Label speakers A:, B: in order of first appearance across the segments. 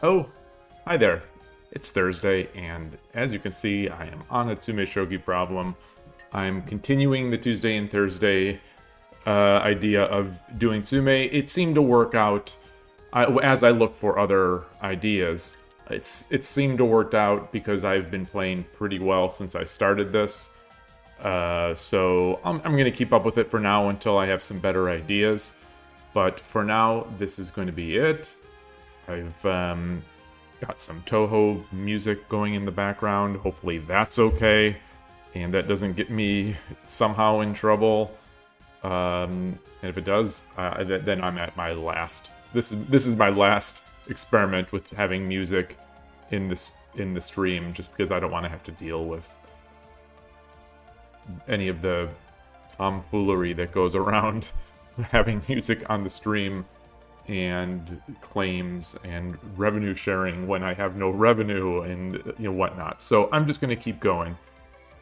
A: Oh, hi there. It's Thursday, and as you can see, I am on a Tsumeshogi problem. I'm continuing the Tuesday and Thursday idea of doing Tsume. It seemed to work out as I look for other ideas. It seemed to work out because I've been playing pretty well since I started this. So I'm going to keep up with it for now until I have some better ideas. But for now, this is going to be it. I've got some Toho music going in the background. Hopefully that's okay, and that doesn't get me somehow in trouble. And if it does, then I'm at my last. This is my last experiment with having music in the stream, just because I don't want to have to deal with any of the tomfoolery that goes around having music on the stream, and claims and revenue sharing when I have no revenue and whatnot. So I'm just going to keep going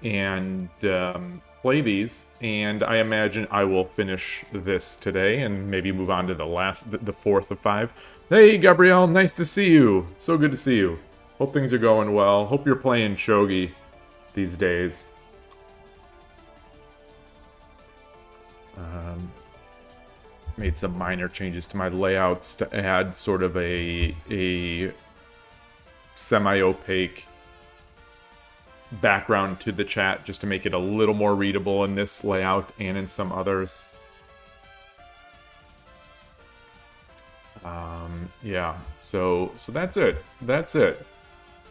A: and play these, and I imagine I will finish this today and maybe move on to the fourth of 5. Hey Gabrielle, nice to see you. So good to see you. Hope things are going well. Hope you're playing Shogi these days. Made some minor changes to my layouts to add sort of a semi-opaque background to the chat, just to make it a little more readable in this layout and in some others. Yeah, so that's it. That's it.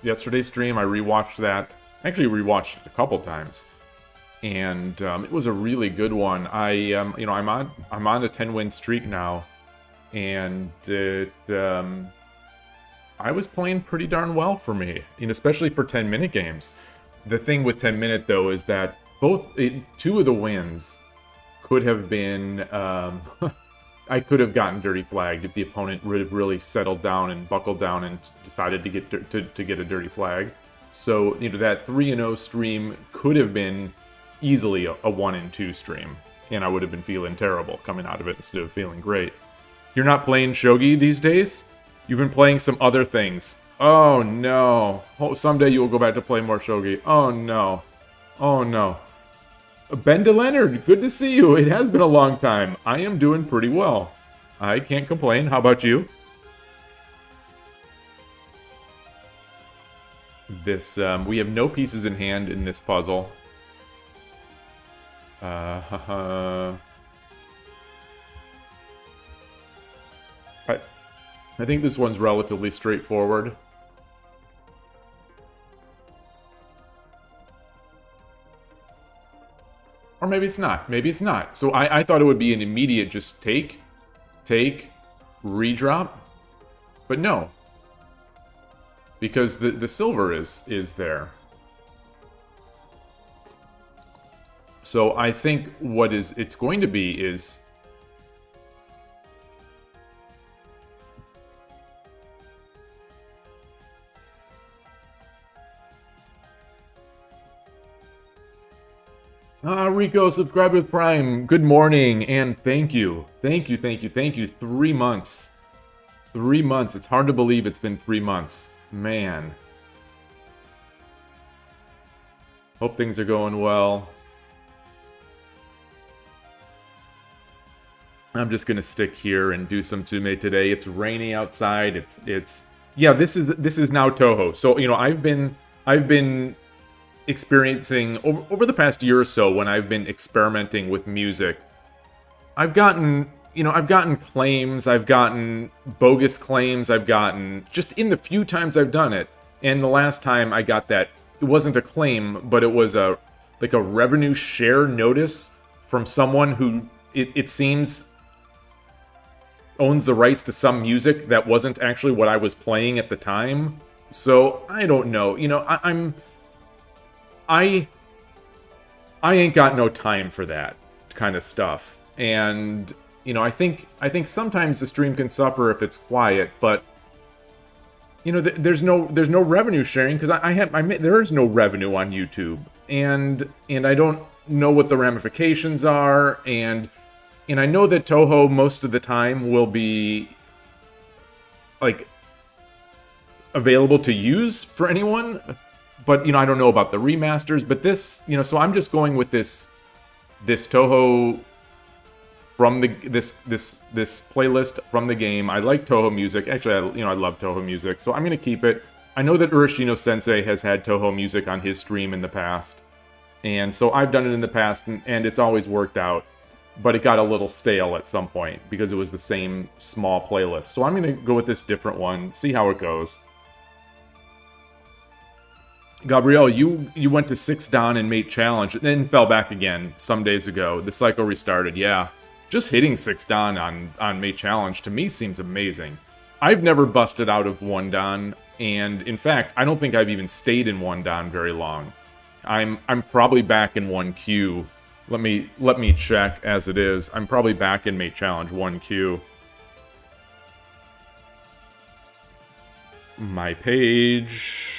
A: Yesterday's stream, I rewatched that. Actually rewatched it a couple times. And it was a really good one. I'm on a 10-win streak now, and I was playing pretty darn well for me, and especially for 10-minute games. The thing with 10-minute though is that two of the wins could have been I could have gotten dirty flagged if the opponent would have really settled down and buckled down and decided to get a dirty flag. So that 3-0 stream could have been easily a 1-2 stream, and I would have been feeling terrible coming out of it instead of feeling great. You're not playing Shogi these days? You've been playing some other things. Oh no. Someday you will go back to play more Shogi. Oh no. Oh no. Ben DeLeonard, good to see you. It has been a long time. I am doing pretty well. I can't complain. How about you? We have no pieces in hand in this puzzle. I think this one's relatively straightforward. Or maybe it's not. Maybe it's not. So I thought it would be an immediate just take, redrop. But no. Because the silver is there. So I think what it's going to be is Rico, subscribe with Prime. Good morning, and thank you. Thank you. 3 months. 3 months. It's hard to believe it's been 3 months. Man. Hope things are going well. I'm just gonna stick here and do some Tsume today. It's rainy outside. Yeah. This is now Toho. So I've been experiencing over the past year or so, when I've been experimenting with music. I've gotten claims. I've gotten bogus claims. I've gotten, just in the few times I've done it. And the last time I got that, it wasn't a claim, but it was a revenue share notice from someone who it seems owns the rights to some music that wasn't actually what I was playing at the time. So I don't know. I ain't got no time for that kind of stuff. And I think sometimes the stream can suffer if it's quiet, but there's no revenue sharing, because there is no revenue on YouTube, and I don't know what the ramifications are, and I know that Toho most of the time will be like available to use for anyone. But, you know, I don't know about the remasters. But this, you know, so I'm just going with this Toho from the this playlist from the game. I like Toho music. Actually, I love Toho music, so I'm gonna keep it. I know that Urashino Sensei has had Toho music on his stream in the past, and so I've done it in the past, and it's always worked out. But it got a little stale at some point because it was the same small playlist. So I'm gonna go with this different one, see how it goes. Gabrielle, you went to 6 Dan and mate challenge, and then fell back again some days ago. The cycle restarted, yeah. Just hitting 6 Dan on mate challenge to me seems amazing. I've never busted out of 1 Dan, and in fact, I don't think I've even stayed in 1 Dan very long. I'm probably back in 1Q. Let me check as it is. I'm probably back in mate challenge 1Q. My page.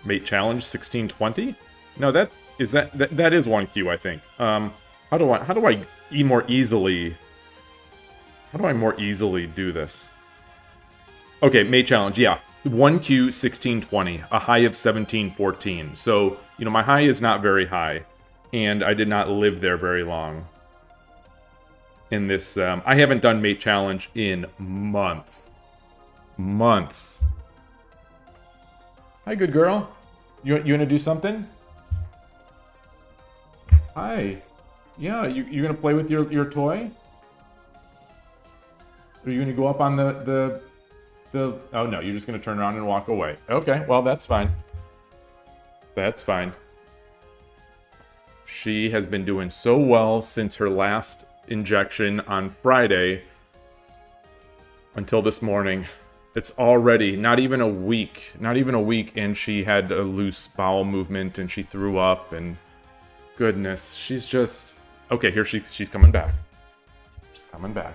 A: Mate challenge 1620? No, that is 1Q, I think. How do I more easily do this? Okay, mate challenge, yeah. 1Q 1620, a high of 1714. So, you know, my high is not very high, and I did not live there very long. In this, I haven't done mate challenge in months. Months. Hi, good girl. You gonna do something? Hi. Yeah, you gonna play with your toy? Are you gonna go up on the... Oh no, you're just gonna turn around and walk away. Okay, well that's fine. That's fine. She has been doing so well since her last injection on Friday until this morning. It's already not even a week, and she had a loose bowel movement and she threw up, and goodness, she's just... Okay, here she's coming back. She's coming back.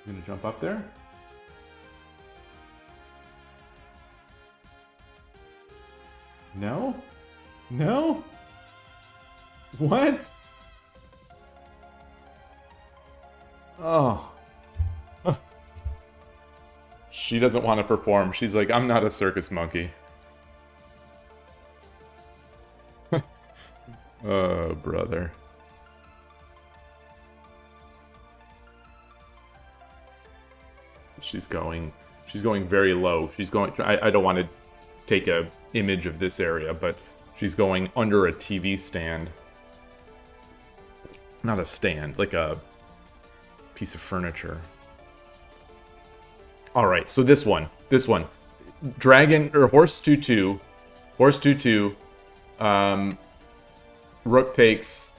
A: You gonna jump up there? No? No? What? Oh. She doesn't want to perform. She's like, I'm not a circus monkey. Oh, brother. She's going very low. She's going, I don't want to take a image of this area, but she's going under a TV stand. Not a stand, like a piece of furniture. All right, so this one, dragon or horse 2/2, horse 2/2, rook takes,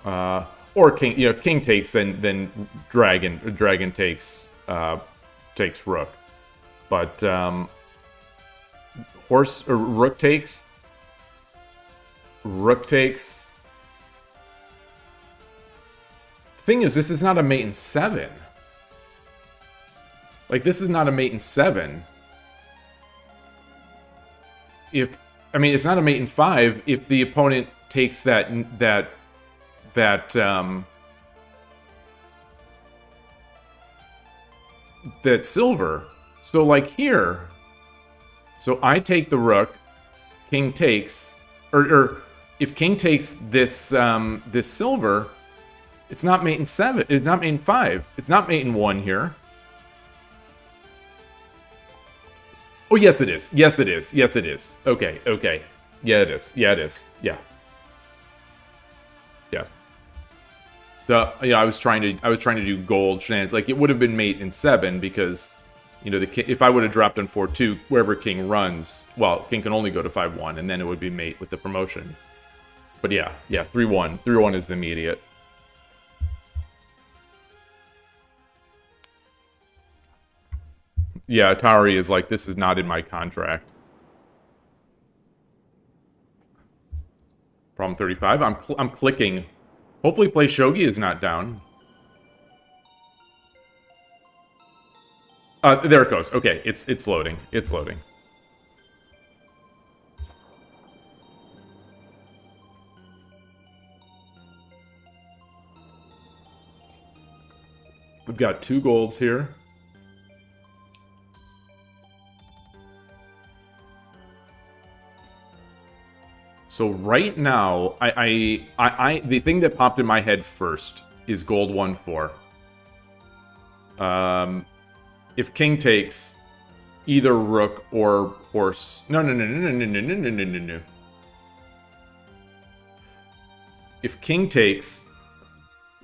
A: or king. You know, if king takes, then dragon takes rook, but horse or rook takes. Thing is, this is not a mate in 7. Like, this is not a mate in 7. I mean, it's not a mate in 5 if the opponent takes that silver. So, like, here. So, I take the rook, king takes, or if king takes this, this silver... It's not mate in 7. It's not mate in 5. It's not mate in 1 here. Oh, yes, it is. Yes, it is. Yes, it is. Okay, okay. Yeah, it is. Yeah, it is. Yeah. Yeah. You know, I was trying to do gold shenanigans. Like, it would have been mate in 7 because, you know, if I would have dropped on 4-2, wherever king runs, well, king can only go to 5-1, and then it would be mate with the promotion. But yeah, 3-1. 3-1 is the immediate. Yeah, Atari is like, this is not in my contract. Problem 35. I'm clicking. Hopefully Play Shogi is not down. There it goes. Okay, it's loading. It's loading. We've got 2 golds here. So right now, the thing that popped in my head first is gold 1-4. If king takes, either rook or horse. No. If king takes,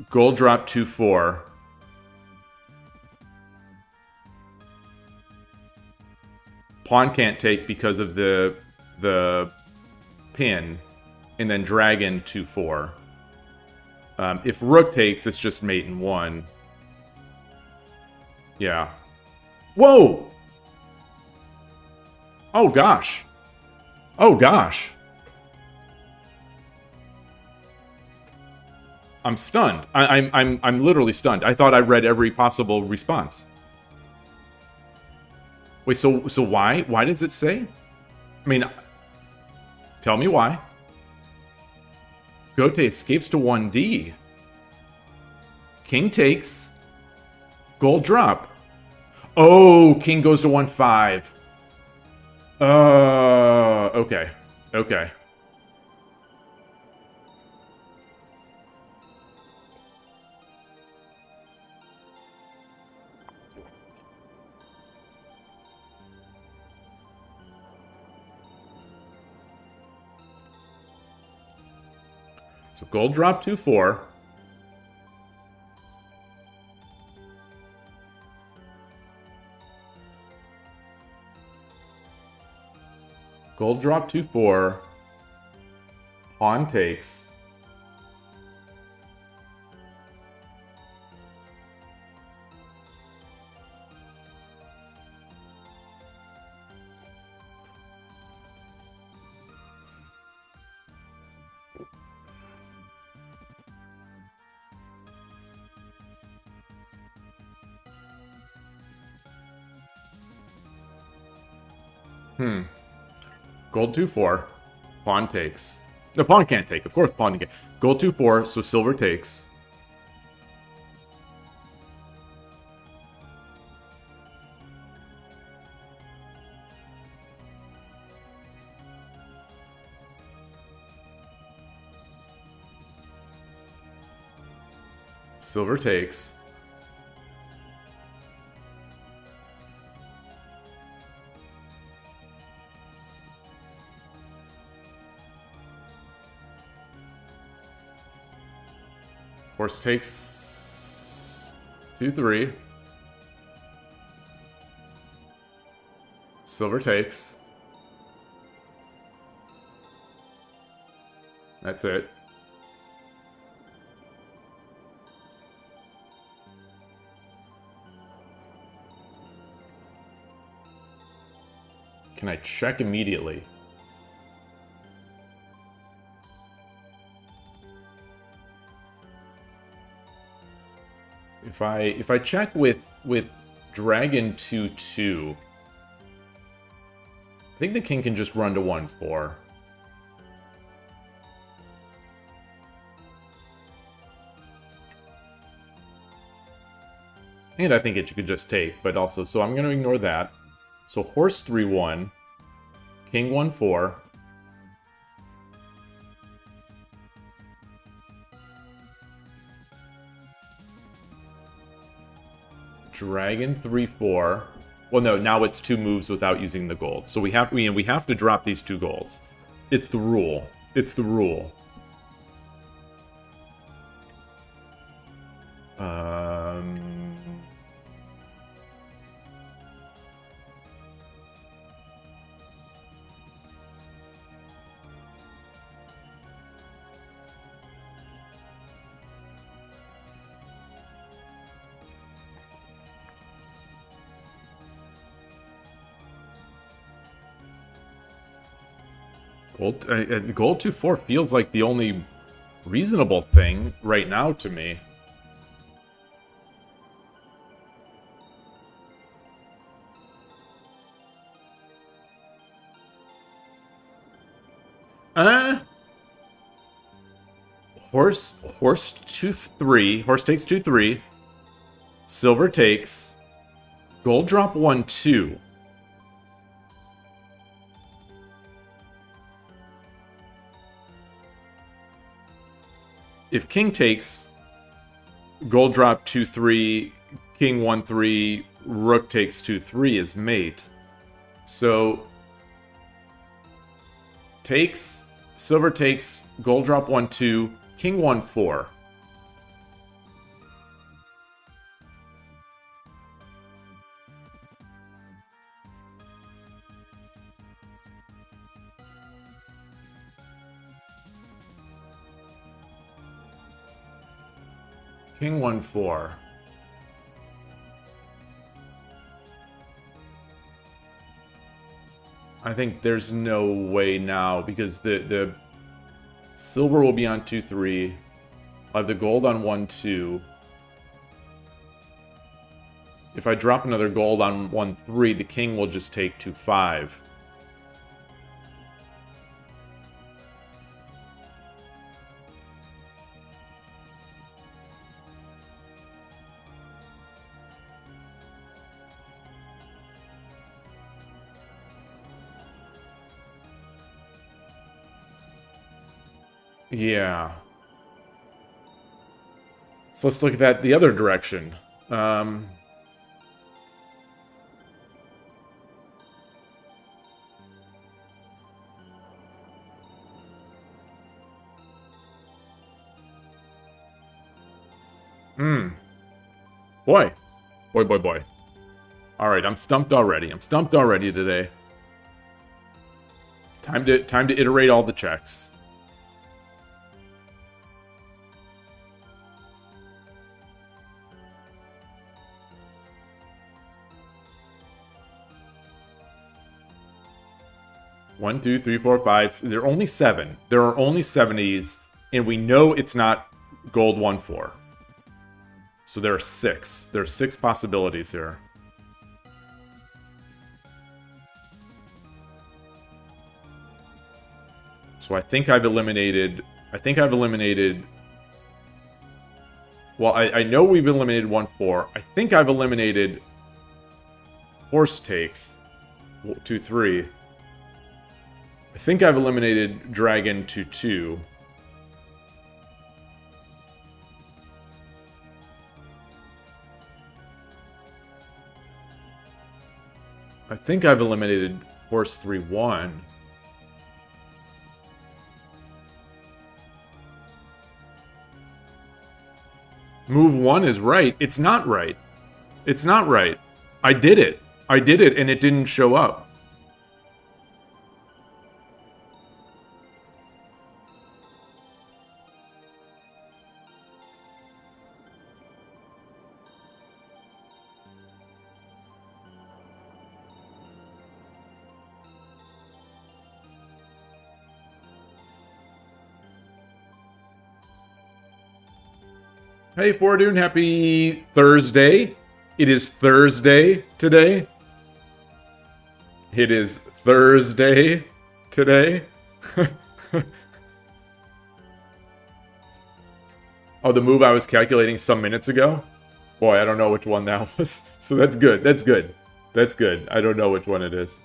A: gold drop 2-4. Pawn can't take because of the pin, and then dragon 2-4. If rook takes, it's just mate in 1. Yeah. Whoa! Oh gosh. Oh gosh. I'm stunned. I'm literally stunned. I thought I read every possible response. Wait, so why? Why does it say? I mean, tell me why. Gote escapes to 1D. King takes. Gold drop. Oh, king goes to 1-5. Okay. Okay. So gold drop 2-4. Gold drop 2-4. Pawn takes. Gold 2-4. Pawn takes. No, pawn can't take. Of course, pawn can't. Gold 2-4, so silver takes. Silver takes. Horse takes 2-3. Silver takes. That's it. Can I check immediately? If I check with dragon 2-2, I think the king can just run to 1-4. And I think it could just take, but also, so I'm going to ignore that. So horse 3-1, king 1-4. Dragon 3-4. Well, no, now it's 2 moves without using the gold. So we have to drop these 2 golds. It's the rule. It's the rule. Gold 2-4 feels like the only reasonable thing right now to me. Horse 2-3. Horse takes 2-3. Silver takes. Gold drop 1-2. If king takes, gold drop 2-3, king 1-3, rook takes 2-3 is mate. So takes, silver takes, gold drop 1-2, king 1-4. King 1-4. I think there's no way now because the silver will be on 2-3. I'll have the gold on 1-2. If I drop another gold on 1-3, the king will just take 2-5. Yeah. So let's look at that the other direction. Boy. Boy. Alright, I'm stumped already. I'm stumped already today. Time to iterate all the checks. One, two, three, four, five. There are only 7. There are only 70s, and we know it's not gold 1-4. So there are 6. There are 6 possibilities here. So I think I've eliminated. Well, I know we've eliminated 1-4. I think I've eliminated horse takes 2-3. I think I've eliminated dragon 2-2. I think I've eliminated horse 3-1. Move 1 is right. It's not right. It's not right. I did it. I did it and it didn't show up. Hey, Fortune, happy Thursday. It is Thursday today. It is Thursday today. Oh, the move I was calculating some minutes ago? Boy, I don't know which one that was. So that's good. That's good. That's good. I don't know which one it is.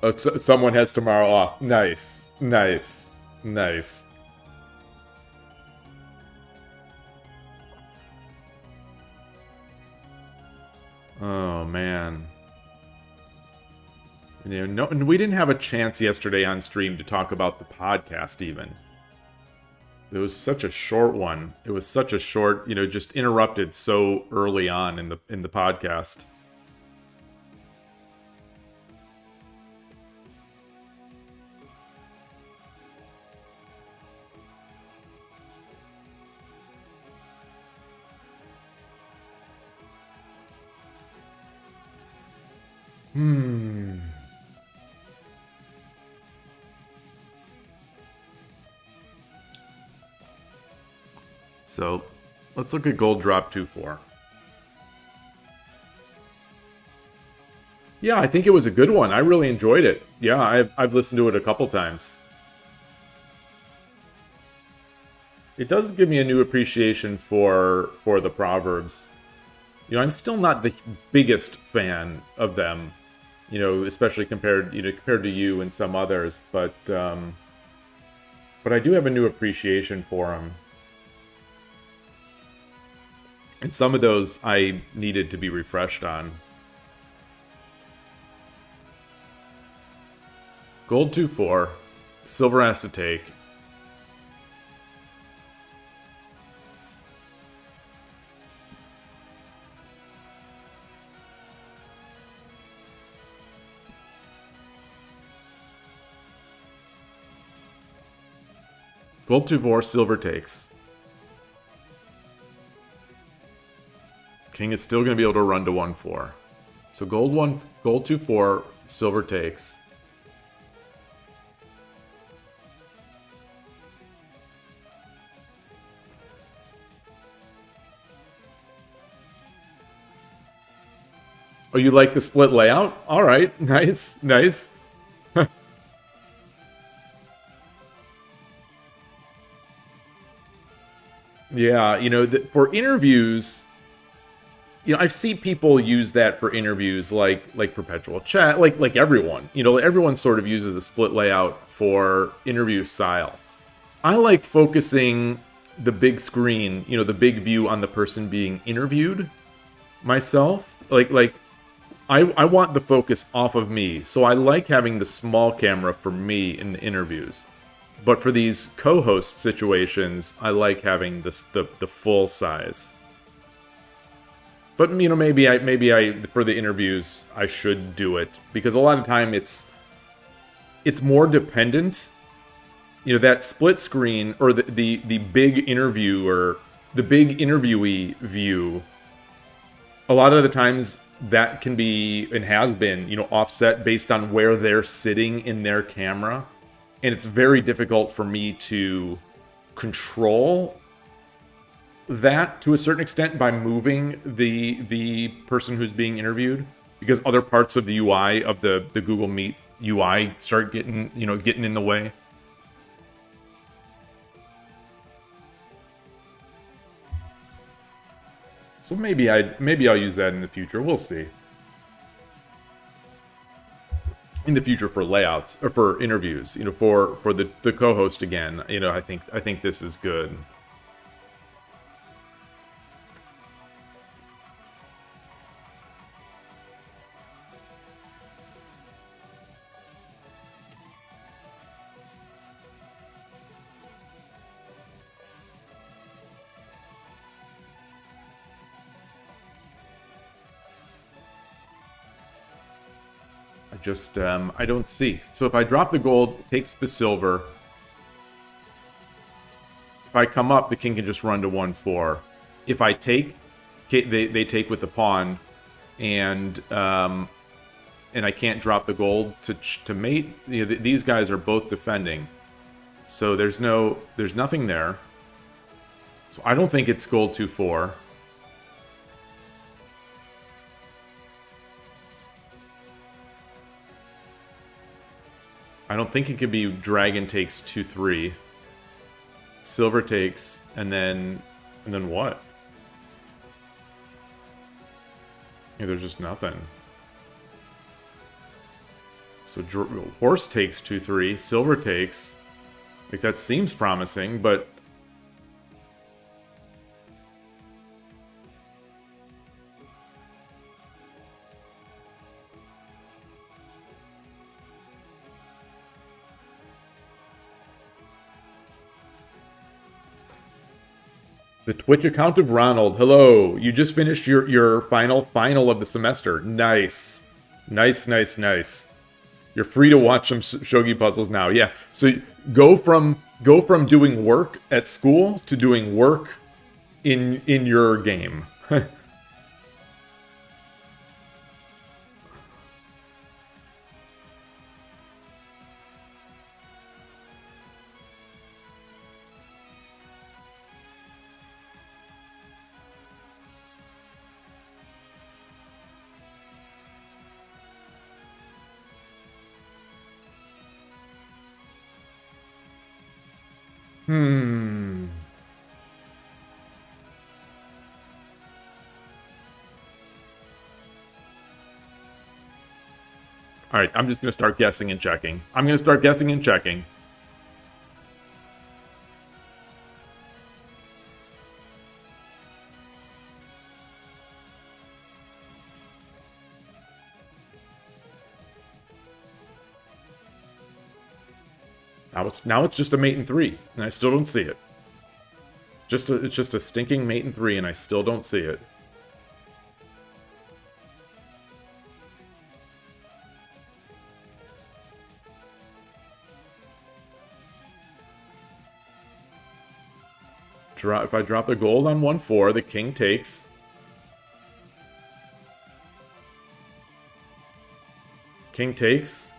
A: Oh, so someone has tomorrow off. Nice. Nice. Nice. Oh, man. You know, no, we didn't have a chance yesterday on stream to talk about the podcast, even. It was such a short one. It was such a short, you know, just interrupted so early on in the podcast. So let's look at gold drop 2-4. Yeah, I think it was a good one. I really enjoyed it. Yeah, I've listened to it a couple times. It does give me a new appreciation for the Proverbs. You know, I'm still not the biggest fan of them, you know, especially compared to you and some others, but I do have a new appreciation for them. And some of those I needed to be refreshed on. Gold 2-4. Silver has to take. Gold 2-4, silver takes. King is still going to be able to run to 1-4. So gold 2-4, silver takes. Oh, you like the split layout? All right, nice, nice. Yeah, you know, for interviews, you know, I see people use that for interviews, like perpetual chat, like everyone. You know, everyone sort of uses a split layout for interview style. I like focusing the big screen, you know, the big view on the person being interviewed myself. Like I want the focus off of me, so I like having the small camera for me in the interviews. But for these co-host situations, I like having the full size. But you know, maybe I for the interviews I should do it, because a lot of time it's more dependent. You know, that split screen or the big interview or the big interviewee view. A lot of the times that can be and has been, you know, offset based on where they're sitting in their camera. And it's very difficult for me to control that to a certain extent by moving the person who's being interviewed, because other parts of the UI of the Google Meet UI start getting in the way. So maybe I'll use that in the future. We'll see. In the future for layouts or for interviews, you know, for the co-host again, you know, I think this is good. Just, I don't see. So if I drop the gold, it takes the silver. If I come up, the king can just run to 1-4. If I take, they take with the pawn, and I can't drop the gold to mate. You know, these guys are both defending, so there's nothing there. So I don't think it's gold 2-4. I don't think it could be dragon takes 2-3. Silver takes, and then what? Yeah, there's just nothing. So horse takes 2-3. Silver takes. Like, that seems promising, but the Twitch account of Ronald. Hello. You just finished your final of the semester. Nice. Nice, nice, nice. You're free to watch some shogi puzzles now. Yeah. So go from doing work at school to doing work in your game. Hmm. All right, I'm just going to start guessing and checking. I'm going to start guessing and checking. Now it's just a mate in 3, and I still don't see it. It's just a stinking mate in 3, and I still don't see it. If I drop the gold on 1/4, the king takes. King takes.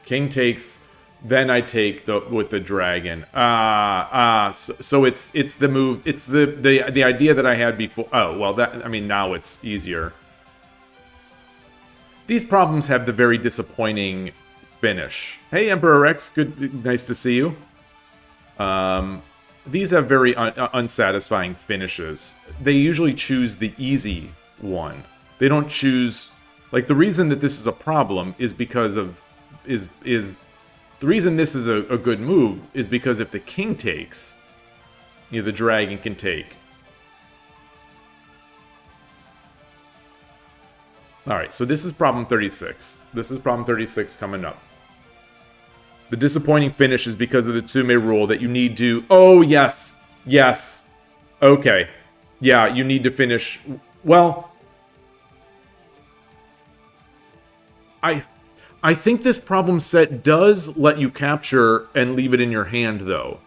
A: King takes. Then I take with the dragon. So it's the move. It's the idea that I had before. Oh well, now it's easier. These problems have the very disappointing finish. Hey, Emperor Rex, nice to see you. These have very unsatisfying finishes. They usually choose the easy one. They don't choose... Like, the reason that this is a problem is because of... The reason this is a good move is because if the king takes, the dragon can take. Alright, so this is problem 36. This is problem 36 coming up. The disappointing finish is because of the Tsume rule that you need to... Oh, yes. Yes. Okay. Yeah, you need to finish... Well... I think this problem set does let you capture and leave it in your hand, though.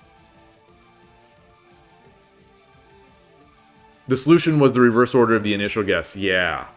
A: The solution was the reverse order of the initial guess. Yeah.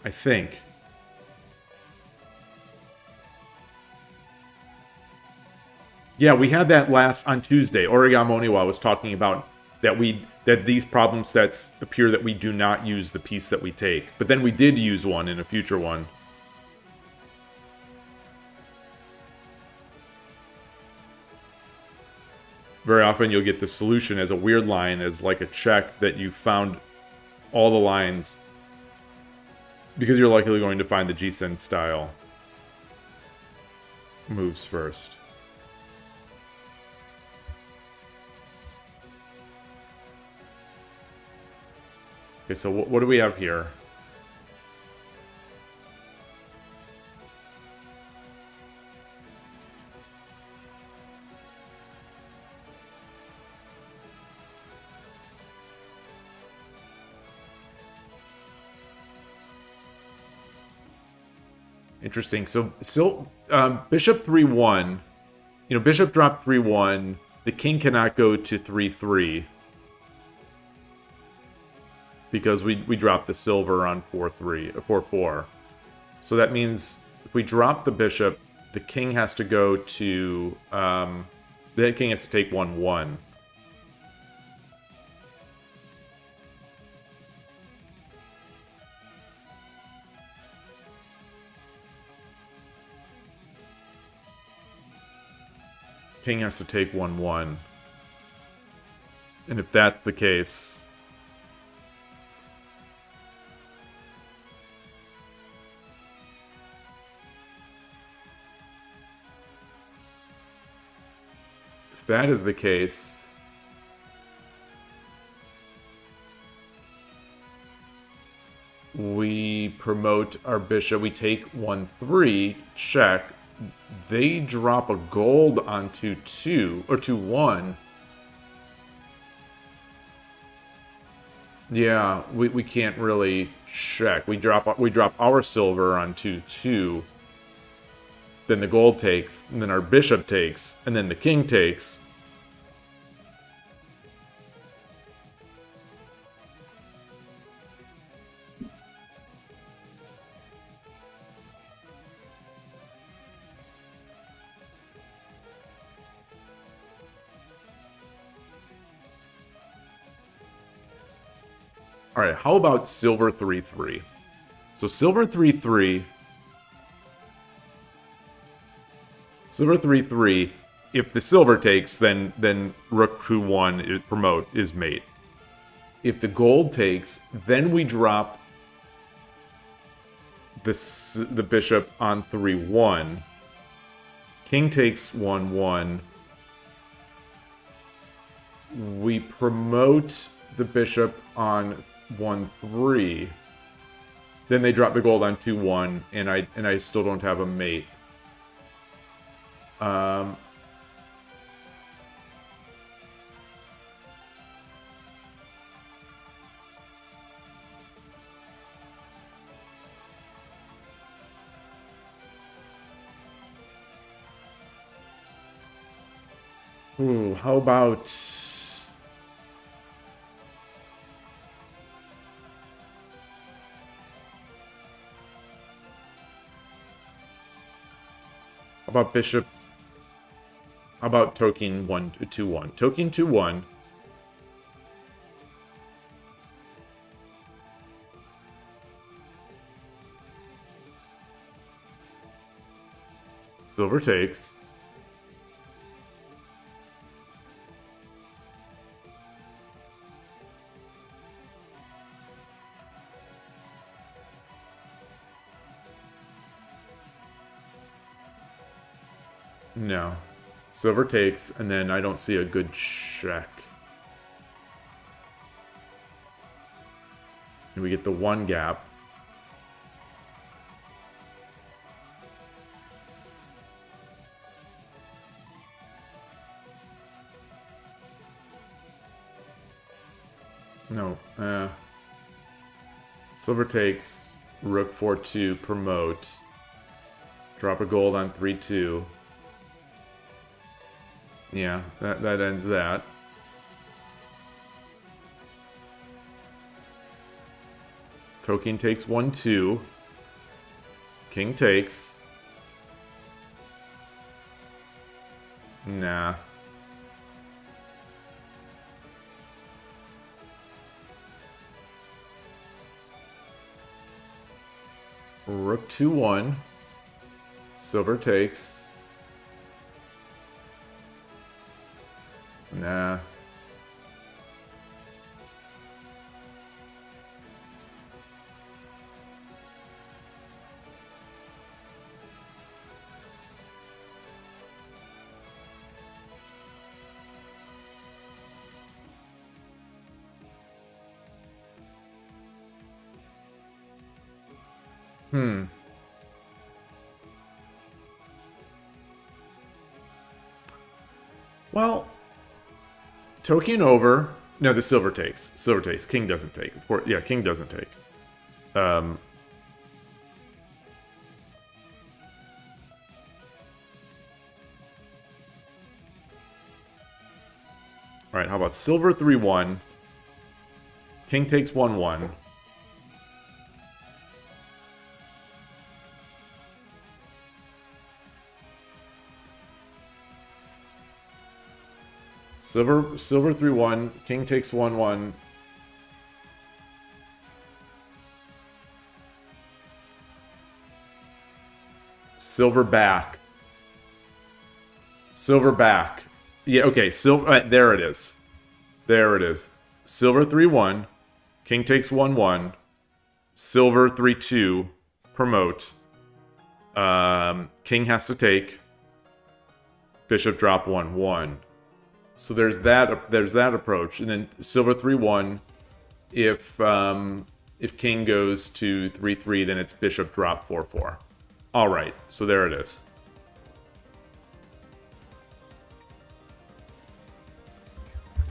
A: I think. Yeah, we had that on Tuesday. Origamoniwa was talking about that these problem sets appear that we do not use the piece that we take. But then we did use one in a future one. Very often you'll get the solution as a weird line, as like a check that you found all the lines. Because you're likely going to find the G-Sen style moves first. Okay, so what do we have here? Interesting. So bishop 3-1. Bishop dropped 3-1. The king cannot go to 3-3. Because we dropped the silver on 4-4. So that means if we drop the bishop, the king has to go to... the king has to take 1-1. King has to take 1-1. And if that's the case... If that is the case... We promote our bishop. We take 1-3, check. They drop a gold onto 2 or 2-1. Yeah, we can't really check. We drop our silver on 2-2. Then the gold takes, and then our bishop takes, and then the king takes. All right, how about silver 3-3? So silver 3-3. Silver 3-3. If the silver takes, then rook 2-1 promote is mate. If the gold takes, then we drop the bishop on 3-1. King takes 1-1. We promote the bishop on 1-3. Then they drop the gold on 2-1, and I still don't have a mate. Ooh, how about... How about bishop... How about token 2-1? Token 2-1. Silver takes. No. Silver takes, and then I don't see a good check. And we get the 1 gap. No. Silver takes, rook 4-2, promote. Drop a gold on 3-2. Yeah, that ends that. Token takes 1-2. King takes. Nah. Rook 2-1. Silver takes. Nah. Well, token over. No, the silver takes. Silver takes. King doesn't take. Of course, yeah, king doesn't take. All right, how about silver 3-1? King takes 1-1. Silver 3-1. King takes 1-1. Silver back. Silver back. Yeah, okay. Silver. There it is. There it is. Silver 3-1. King takes 1-1. Silver 3-2. Promote. King has to take. Bishop drop 1-1. So there's that approach, and then silver 3-1. If king goes to 3-3, then it's bishop drop 4-4. All right, so there it is.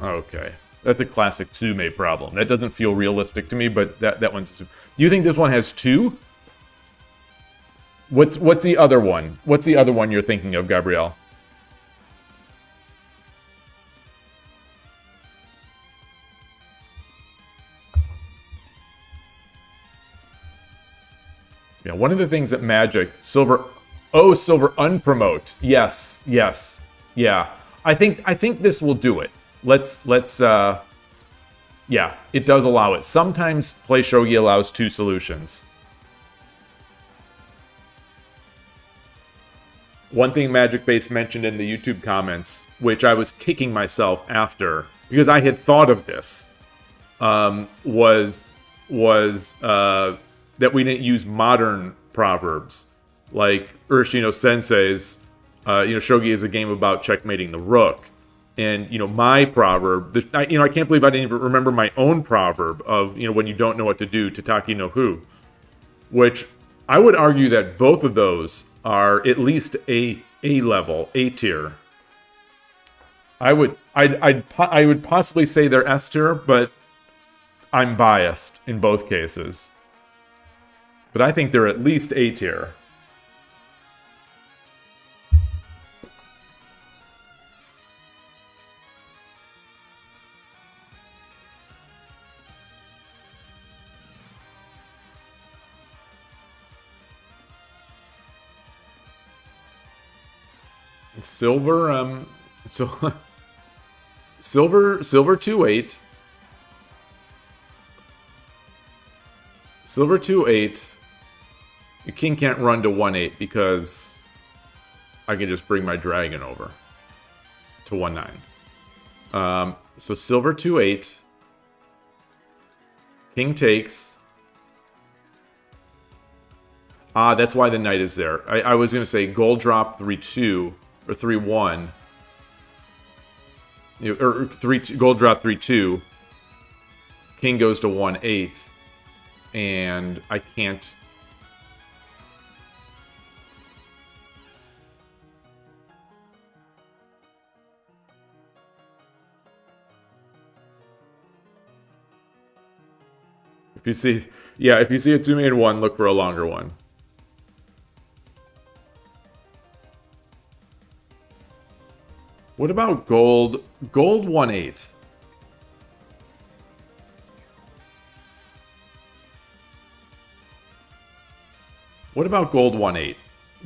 A: Okay, that's a classic Tsume problem. That doesn't feel realistic to me, but that one's. Do you think this one has 2? What's the other one? What's the other one you're thinking of, Gabrielle? Yeah, one of the things that Magic, silver unpromote. Yes, yeah. I think this will do it. Let's yeah, Yeah, it does allow it. Sometimes Play Shogi allows 2 solutions. One thing Magic Base mentioned in the YouTube comments, which I was kicking myself after, because I had thought of this, was that we didn't use modern proverbs. Like Urshino Sensei's, Shogi is a game about checkmating the rook. And, my proverb, I can't believe I didn't even remember my own proverb of, when you don't know what to do, Tataki no Hu. Which I would argue that both of those are at least A level, A tier. I would possibly say they're S tier, but I'm biased in both cases. But I think they're at least A tier. Silver, silver 2-8. Silver 2-8. Your king can't run to 1-8 because I can just bring my dragon over to 1-9. So silver 2-8. King takes. Ah, that's why the knight is there. I was going to say gold drop 3-2 or 3-1. Or gold drop 3-2. King goes to 1-8. And I can't. If you see a Tsume in 1, look for a longer one. What about gold? Gold 1-8. What about gold 1-8?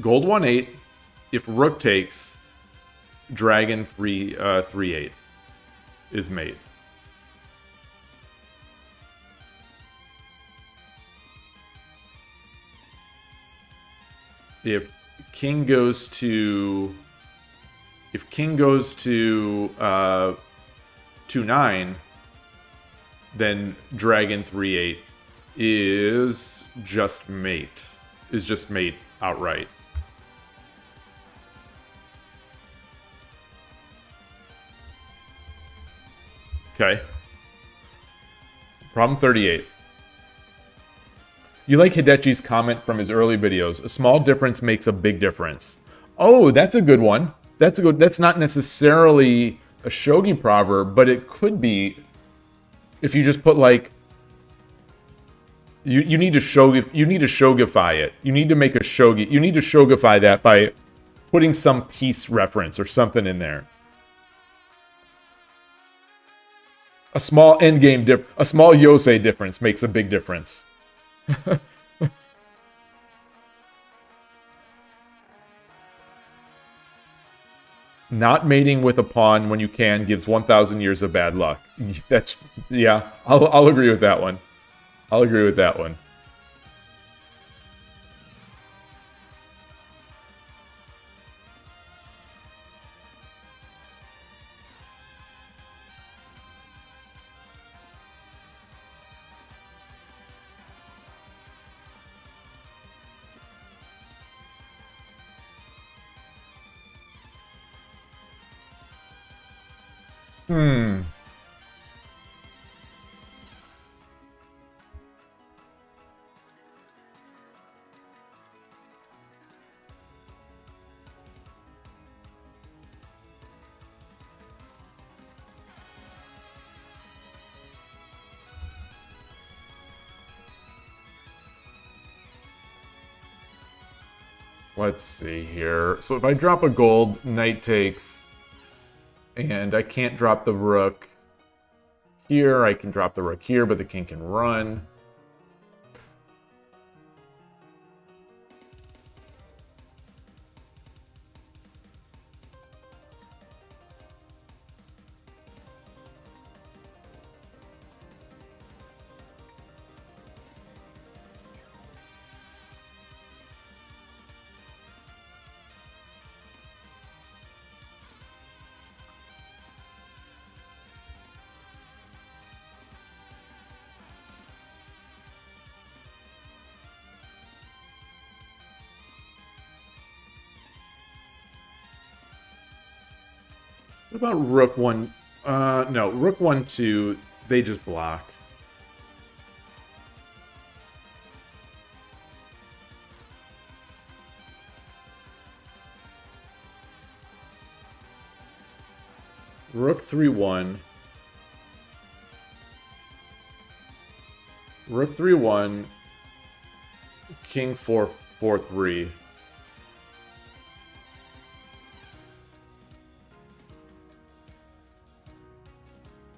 A: Gold 1-8, if rook takes, dragon 3-8 is mate. If king goes to 2-9, then dragon 3-8 is just mate. Is just mate outright. Okay. Problem 38. You like Hidechi's comment from his early videos. A small difference makes a big difference. Oh, that's a good one. That's not necessarily a shogi proverb, but it could be if you just put like you need to shogify it. You need to make a shogi. You need to shogify that by putting some piece reference or something in there. A small endgame a small Yosei difference makes a big difference. Not mating with a pawn when you can gives 1,000 years of bad luck. That's, yeah, I'll agree with that one. I'll agree with that one. Let's see here. So if I drop a gold, knight takes, and I can't drop the rook here. I can drop the rook here, but the king can run. What about rook 1? No, rook 1-2, they just block. Rook 3-1. Rook 3-1. King 4-4-3.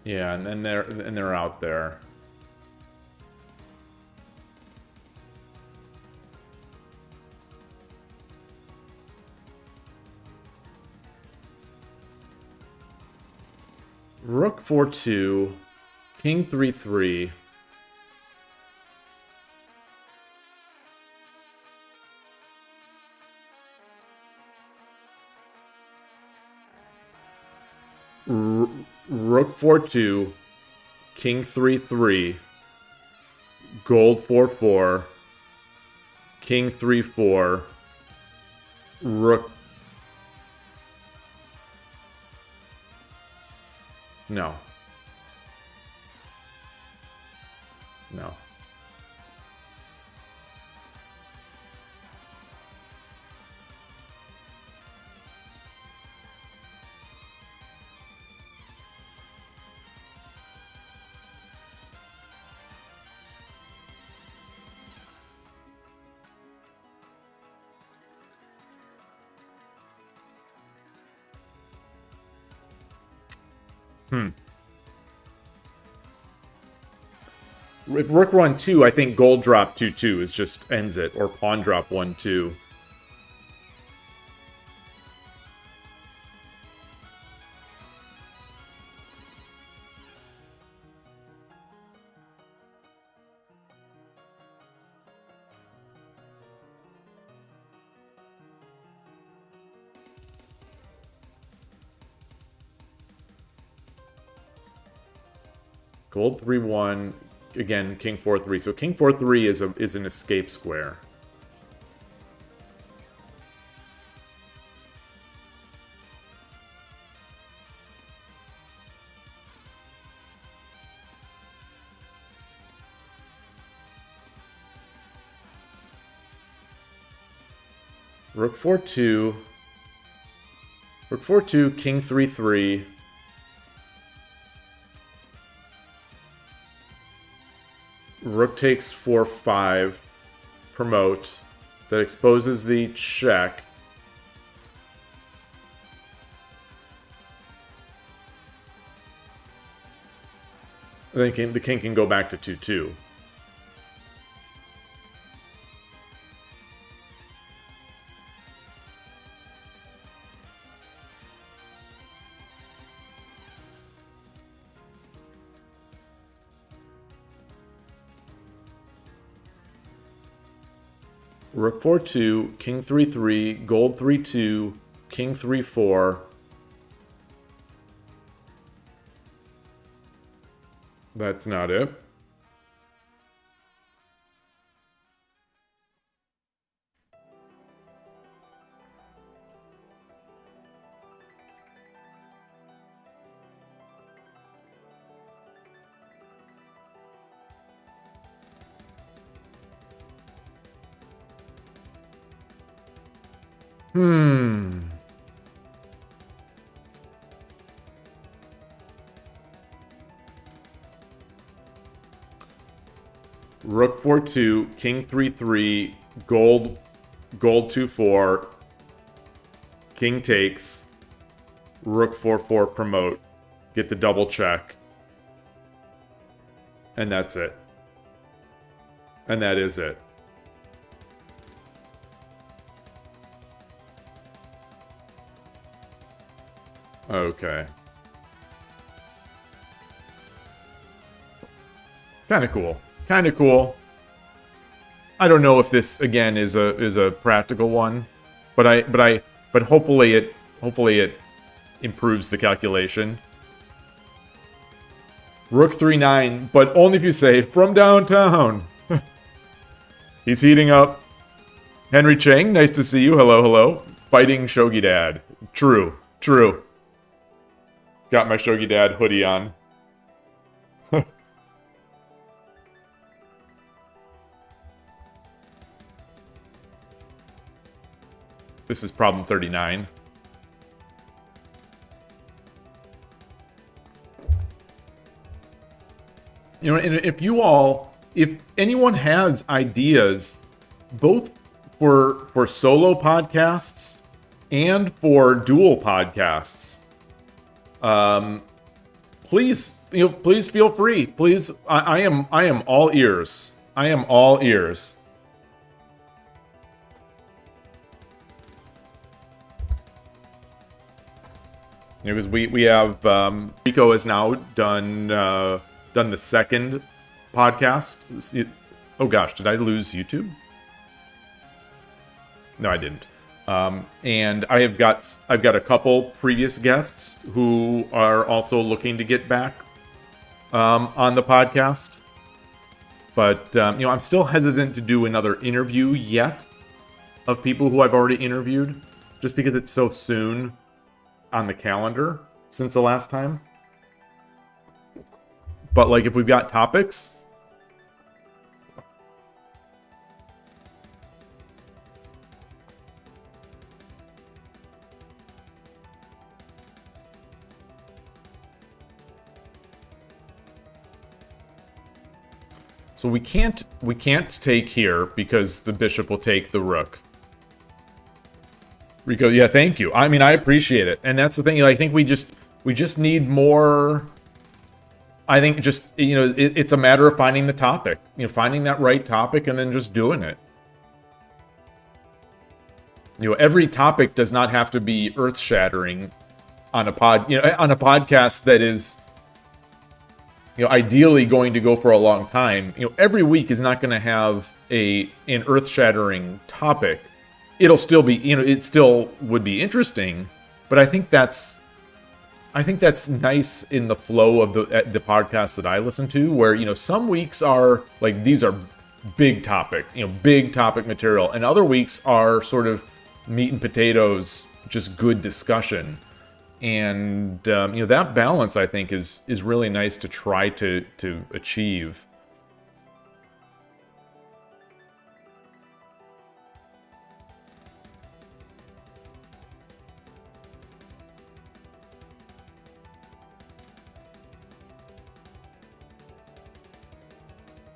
A: Yeah, and then they're out there. Rook 4-2, King 3-3. Rook 4-2, King 3-3, Gold 4-4, King 3-4, Rook. No. No. If Rook 1-2, I think Gold drop 2-2 is just ends it, or Pawn drop 1-2. Gold 3-1. Again, King 4-3. So King 4-3 is an escape square. Rook 4-2. Rook 4-2, King 3-3. Rook takes 4-5, promote. That exposes the check. Then the king can go back to 2-2. Rook 4-2, King 3-3, Gold 3-2, King 3-4. That's not it. Rook 4-2, King 3-3, Gold 2-4, King takes, Rook 4-4, promote, get the double check, and that's it. And that is it. Okay. Kind of cool. Kind of cool. I don't know if this again is a practical one, but hopefully it improves the calculation. Rook 3-9, but only if you say from downtown. He's heating up. Henry Chang, nice to see you. Hello, hello. Fighting Shogi Dad. True, true. Got my Shogi Dad hoodie on. This is problem 39. You know, and if anyone has ideas, both for solo podcasts and for dual podcasts, please feel free. Please, I am all ears. I am all ears. You know, because we have Rico has now done the second podcast. Oh gosh, did I lose YouTube? No, I didn't. And I've got a couple previous guests who are also looking to get back on the podcast. But you know, I'm still hesitant to do another interview yet of people who I've already interviewed, just because it's so soon on the calendar since the last time. But like, if we've got topics, so we can't take here because the bishop will take the rook. Rico, yeah, thank you. I mean, I appreciate it, and that's the thing. I think we just need more. I think just, you know, it's a matter of finding the topic, you know, finding that right topic and then just doing it. You know, every topic does not have to be earth-shattering on a podcast that is, you know, ideally going to go for a long time. You know, every week is not going to have an earth-shattering topic. It'll still be, you know, it still would be interesting, but I think that's nice in the flow of the podcast that I listen to, where, you know, some weeks are like, these are big topic material, and other weeks are sort of meat and potatoes, just good discussion. And you know, that balance, I think, is really nice to try to achieve.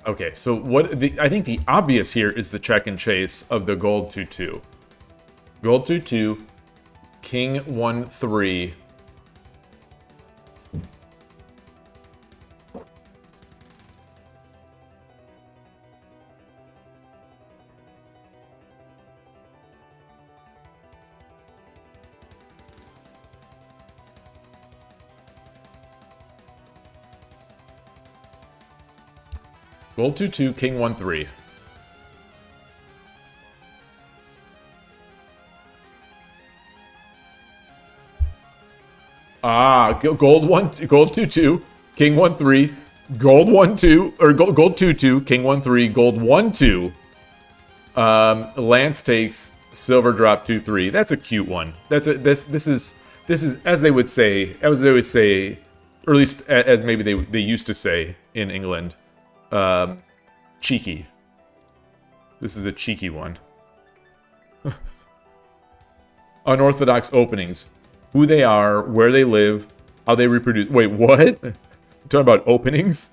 A: Okay, so I think the obvious here is the check and chase of the gold 2-2. Gold 2-2, king 1-3. Gold 2-2, king 1-3. Gold 2-2, king 1-3, gold 1-2, or gold 2-2, king 1-3, gold 1-2. Lance takes, silver drop 2-3. That's a cute one. This is as they would say, or at least as maybe they used to say in England. Cheeky. This is a cheeky one. Unorthodox openings. Who they are, where they live, how they reproduce. Wait, what? You're talking about openings?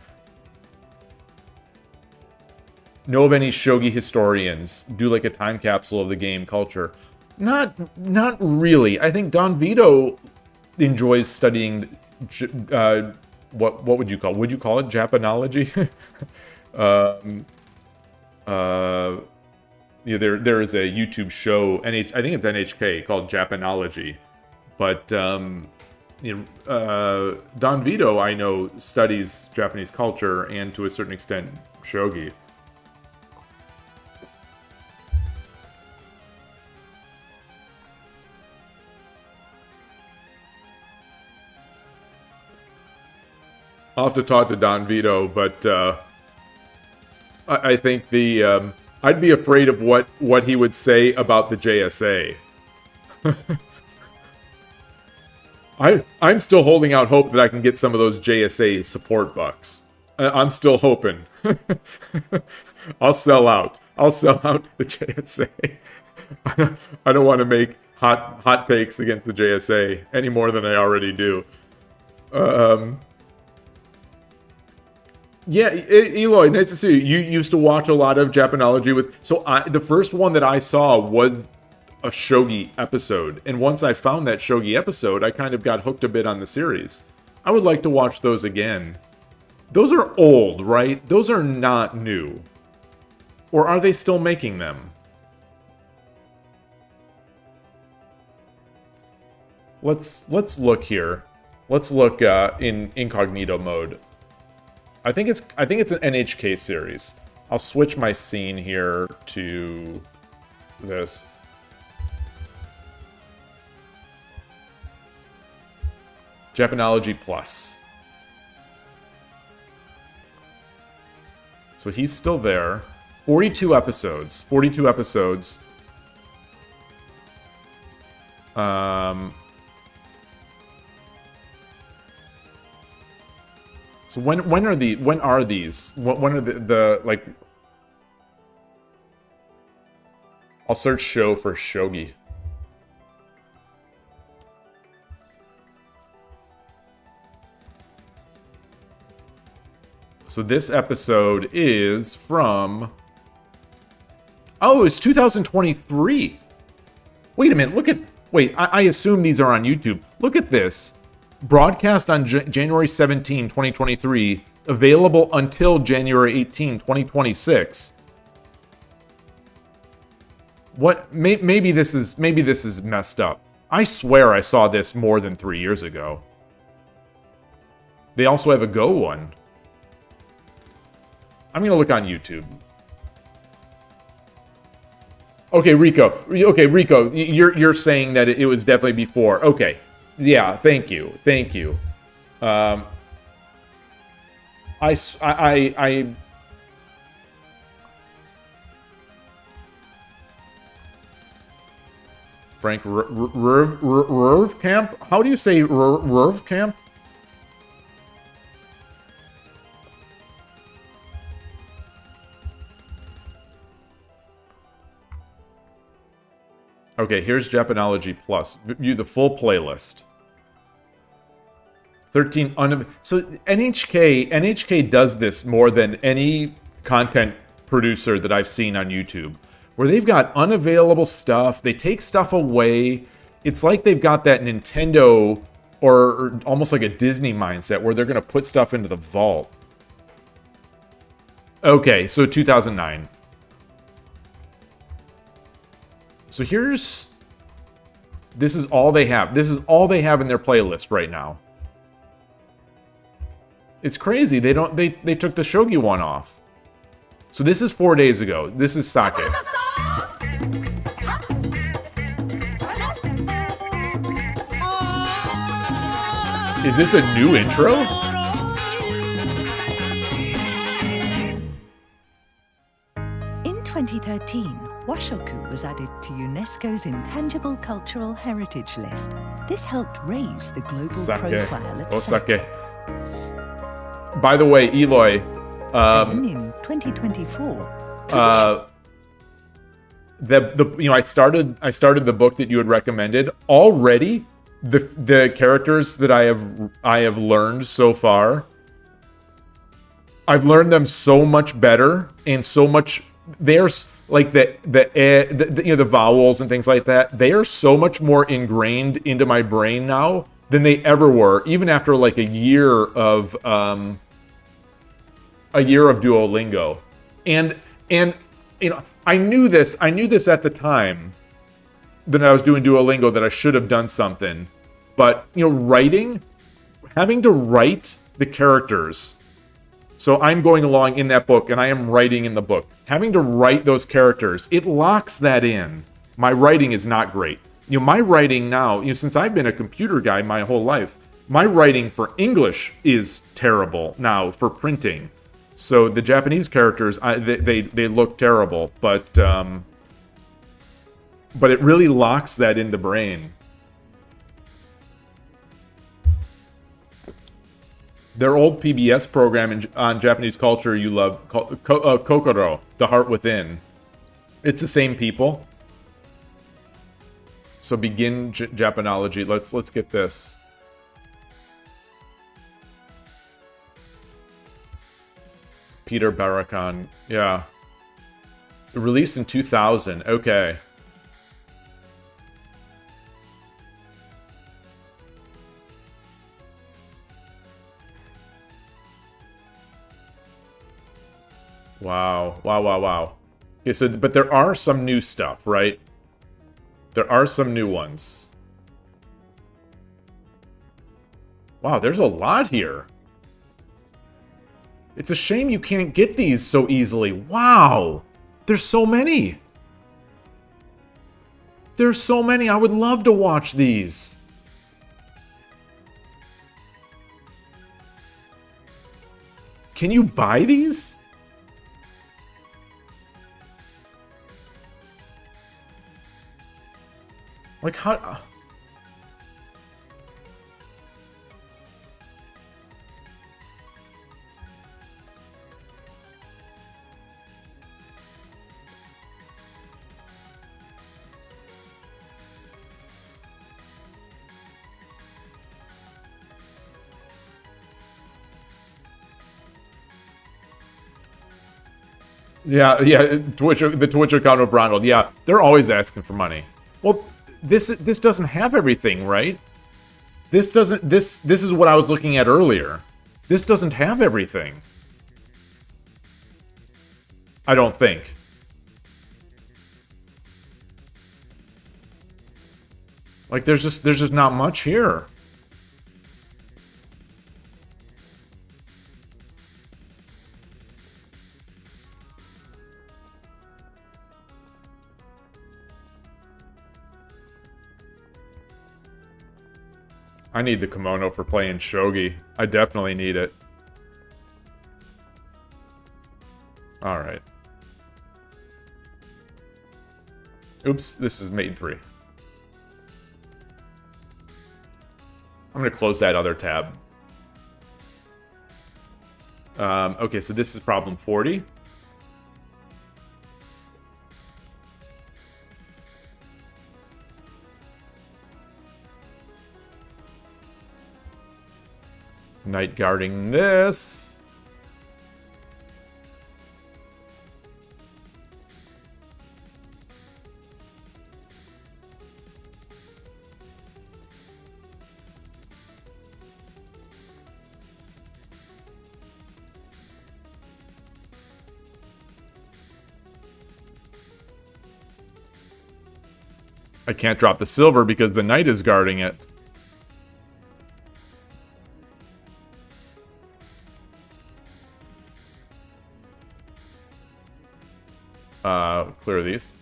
A: Know of any shogi historians? Do like a time capsule of the game culture. Not really. I think Don Vito enjoys studying what would you call it? Would you call it Japanology? Yeah, there is a YouTube show, I think it's NHK, called Japanology. But you know, Don Vito, I know, studies Japanese culture and to a certain extent shogi. I'll have to talk to Don Vito, but I think I'd be afraid of what he would say about the JSA. I'm still holding out hope that I can get some of those JSA support bucks. I'm still hoping. I'll sell out. I'll sell out to the JSA. I don't want to make hot takes against the JSA any more than I already do. Yeah, Yloigh, nice to see you. You used to watch a lot of Japanology with... So the first one that I saw was a Shogi episode. And once I found that Shogi episode, I kind of got hooked a bit on the series. I would like to watch those again. Those are old, right? Those are not new. Or are they still making them? Let's look here. Let's look in incognito mode. I think it's an NHK series. I'll switch my scene here to this. Japanology Plus. So he's still there. 42 episodes. 42 episodes. So when are these? When are the like? I'll search show for Shogi. So this episode is from... Oh, it's 2023. Wait a minute, look at... Wait, I assume these are on YouTube. Look at this. Broadcast on January 17, 2023. Available until January 18, 2026. What? Maybe this is messed up. I swear I saw this more than 3 years ago. They also have a Go one. I'm gonna look on YouTube. Okay, Rico. Okay, Rico. You're saying that it was definitely before. Okay. Yeah. Thank you. Thank you. Frank Rurv Camp. How do you say Rurv Camp? Okay, here's Japanology Plus. View the full playlist. 13 So NHK does this more than any content producer that I've seen on YouTube, where they've got unavailable stuff. They take stuff away. It's like they've got that Nintendo or almost like a Disney mindset where they're going to put stuff into the vault. Okay, so 2009. So this is all they have. This is all they have in their playlist right now. It's crazy. They took the Shogi one off. So this is 4 days ago. This is Sake. Is this a new intro?
B: In 2013, Washoku was added to UNESCO's Intangible Cultural Heritage List. This helped raise the global profile of sake.
A: By the way, Yloigh,
B: and in 2024,
A: I started the book that you had recommended already. The characters that I have learned so far, I've learned them so much better and so much. There's like the vowels and things like that. They are so much more ingrained into my brain now than they ever were, even after like a year of Duolingo. And I knew this at the time that I was doing Duolingo, that I should have done something. But having to write the characters. So I'm going along in that book and I am writing in the book. Having to write those characters, it locks that in. My writing is not great. My writing now, since I've been a computer guy my whole life, my writing for English is terrible now for printing. So the Japanese characters, they look terrible, but it really locks that in the brain. Their old PBS program on Japanese culture you love, Kokoro, The Heart Within. It's the same people. So begin Japanology. Let's get this. Peter Barakon. Yeah. Released in 2000. Okay. Wow. Wow, wow, wow. Okay, so, but there are some new stuff, right? There are some new ones. Wow, there's a lot here. It's a shame you can't get these so easily. Wow! There's so many! There's so many! I would love to watch these! Can you buy these? Like, how... Yeah, Twitch, the Twitch account of Ronald. Yeah, they're always asking for money. Well, this doesn't have everything, right? This doesn't. This is what I was looking at earlier. This doesn't have everything. I don't think. Like there's just not much here. I need the kimono for playing shogi. I definitely need it. Alright. Oops, this is mate 3. I'm gonna close that other tab. Okay, so this is problem 40. Knight guarding this. I can't drop the silver because the knight is guarding it. Clear these.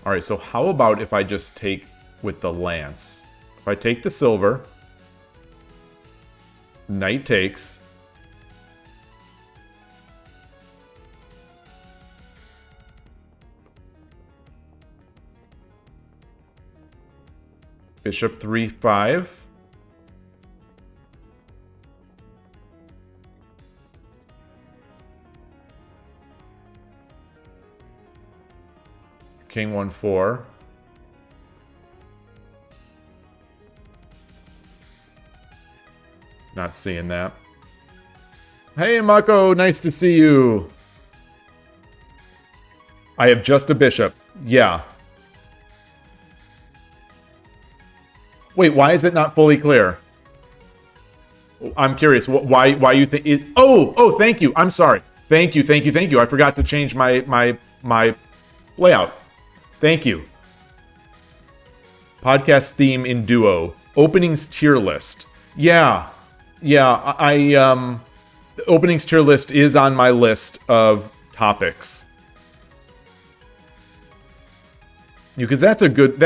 A: Alright, so how about if I just take with the lance? If I take the silver, knight takes, bishop 3-5. King 1-4. Not seeing that. Hey, Mako, nice to see you. I have just a bishop. Yeah. Wait, why is it not fully clear? I'm curious. Why you think it? Oh, thank you. I'm sorry. Thank you. I forgot to change my layout. Thank you. Podcast theme in Duo. Openings tier list. Yeah, the openings tier list is on my list of topics. Because that's a good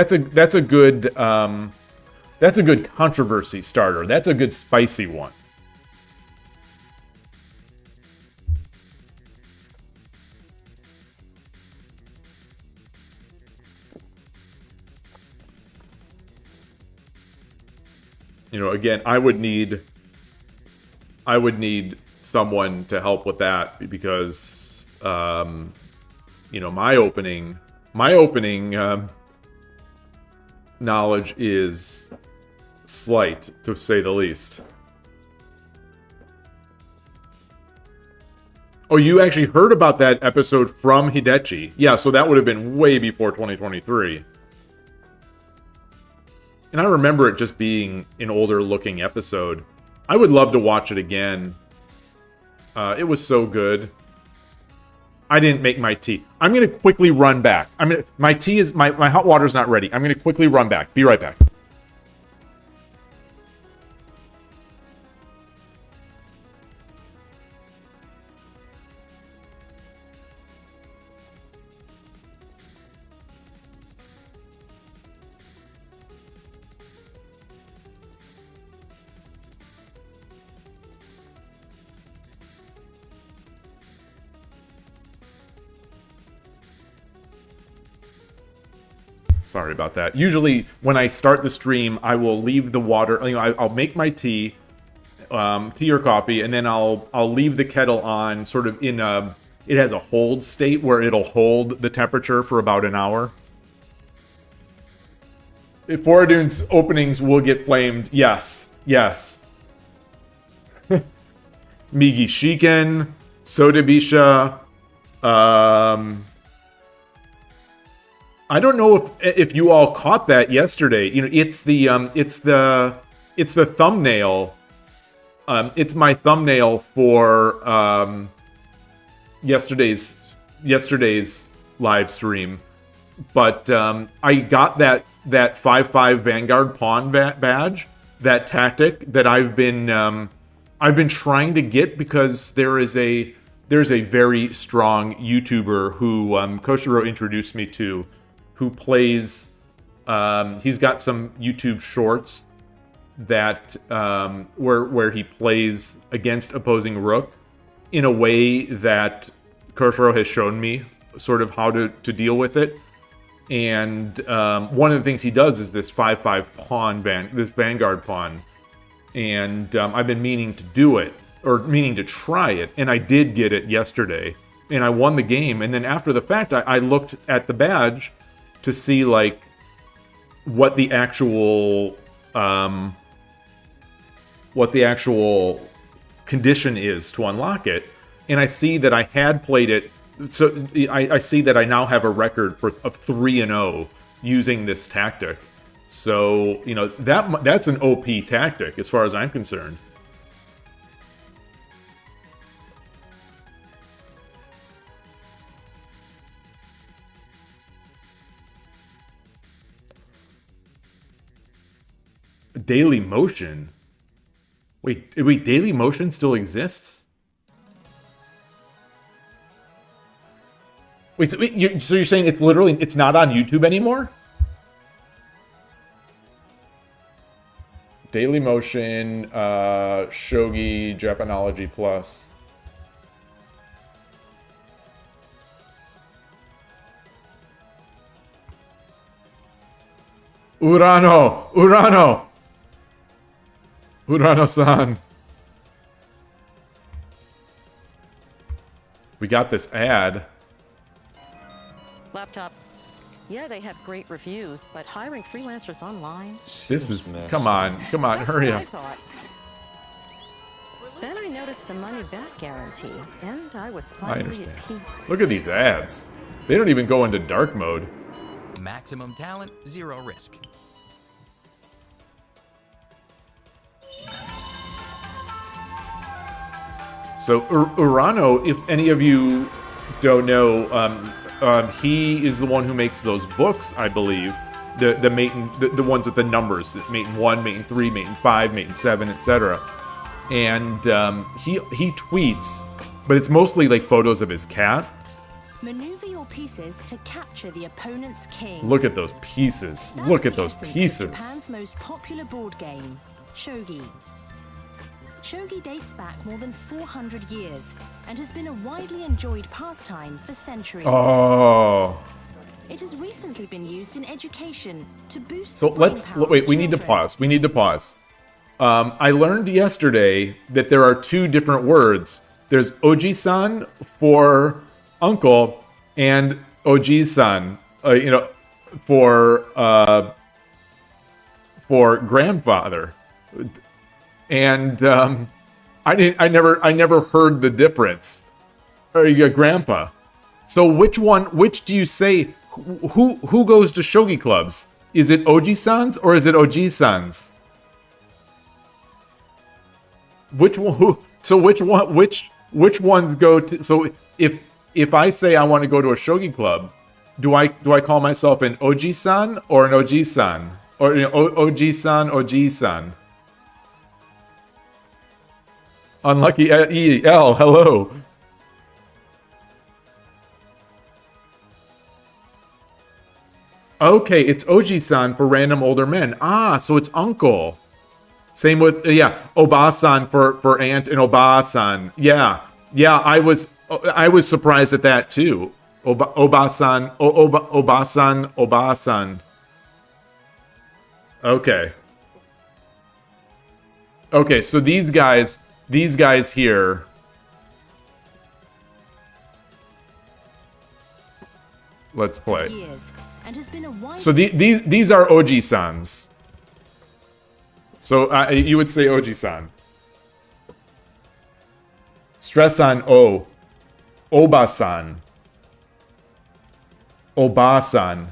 A: controversy starter. That's a good spicy one. You know, again, I would need someone to help with that because, you know, my opening knowledge is slight, to say the least. Oh, you actually heard about that episode from Hidechi. Yeah, so that would have been way before 2023. And I remember it just being an older-looking episode. I would love to watch it again. It was so good. I didn't make my tea. I'm going to quickly run back. My tea is... My hot water's not ready. I'm going to quickly run back. Be right back. Sorry about that. Usually, when I start the stream, I will leave the water. You know, I'll make my tea, tea or coffee, and then I'll leave the kettle on, sort of in a. It has a hold state where it'll hold the temperature for about an hour. If Boradoon's openings will get flamed, yes, yes. Migi Shiken, Sodabisha, I don't know if you all caught that yesterday. You know, it's the thumbnail. It's my thumbnail for yesterday's live stream. But I got that 5/5 Vanguard Pawn badge, that tactic that I've been trying to get because there's a very strong YouTuber who Koshiro introduced me to, who plays, he's got some YouTube shorts that, where he plays against opposing rook in a way that Koshiro has shown me sort of how to deal with it. And one of the things he does is this 5/5 pawn, this Vanguard pawn. And I've been meaning to do it, or meaning to try it, and I did get it yesterday. And I won the game, and then after the fact, I looked at the badge to see, like, what the actual condition is to unlock it. And I see that I had played it, so I see that I now have a record of 3-0 using this tactic. So, you know, that's an OP tactic as far as I'm concerned. Daily Motion? Wait, Daily Motion still exists? Wait, so you're saying it's not on YouTube anymore? Daily Motion, Shogi, Japanology Plus. Urano-san. We got this ad.
C: Laptop. Yeah, they have great reviews, but hiring freelancers online?
A: This is... Come on, hurry up.
C: Then I noticed the money-back guarantee, and I was
A: I
C: finally
A: understand.
C: at peace.
A: Look at these ads. They don't even go into dark mode.
D: Maximum talent, zero risk.
A: So Urano, if any of you don't know, he is the one who makes those books, I believe. The ones with the numbers, Maten 1, Maten 3, Maten 5, Maten 7, etc. And he tweets, but it's mostly like photos of his cat.
B: Maneuver your
E: pieces to capture the opponent's king.
A: Look at those pieces.
E: That's
A: Look at
E: the
A: those
E: essence of
A: pieces.
E: Japan's most popular board game, Shogi. Shogi dates back more than 400 years and has been a widely enjoyed pastime for centuries.
A: Oh.
E: It has recently been used in education to boost
A: So
E: the brain
A: let's
E: power of
A: wait. We need to
E: children.
A: pause. We need to pause. I learned yesterday that there are two different words. There's Oji-san for uncle and Oji-san, for grandfather. And I never heard the difference. Or your grandpa. So which do you say? Who goes to shogi clubs? Is it Oji-sans or is it Oji-sans? Which ones go to? So if I say I want to go to a shogi club, do I call myself an Oji-san or an Oji-san or Oji-san, Oji-san? Unlucky EL, hello. Okay, it's Oji-san for random older men. Ah, so it's uncle. Same with, Oba-san for aunt and Oba-san. Yeah, I was surprised at that too. Oba-san, Oba-san, Oba-san. Okay. Okay, so these guys here. Let's play. So these are Oji-sans. So you would say Oji-san. Stress on O. Oba-san. Oba-san.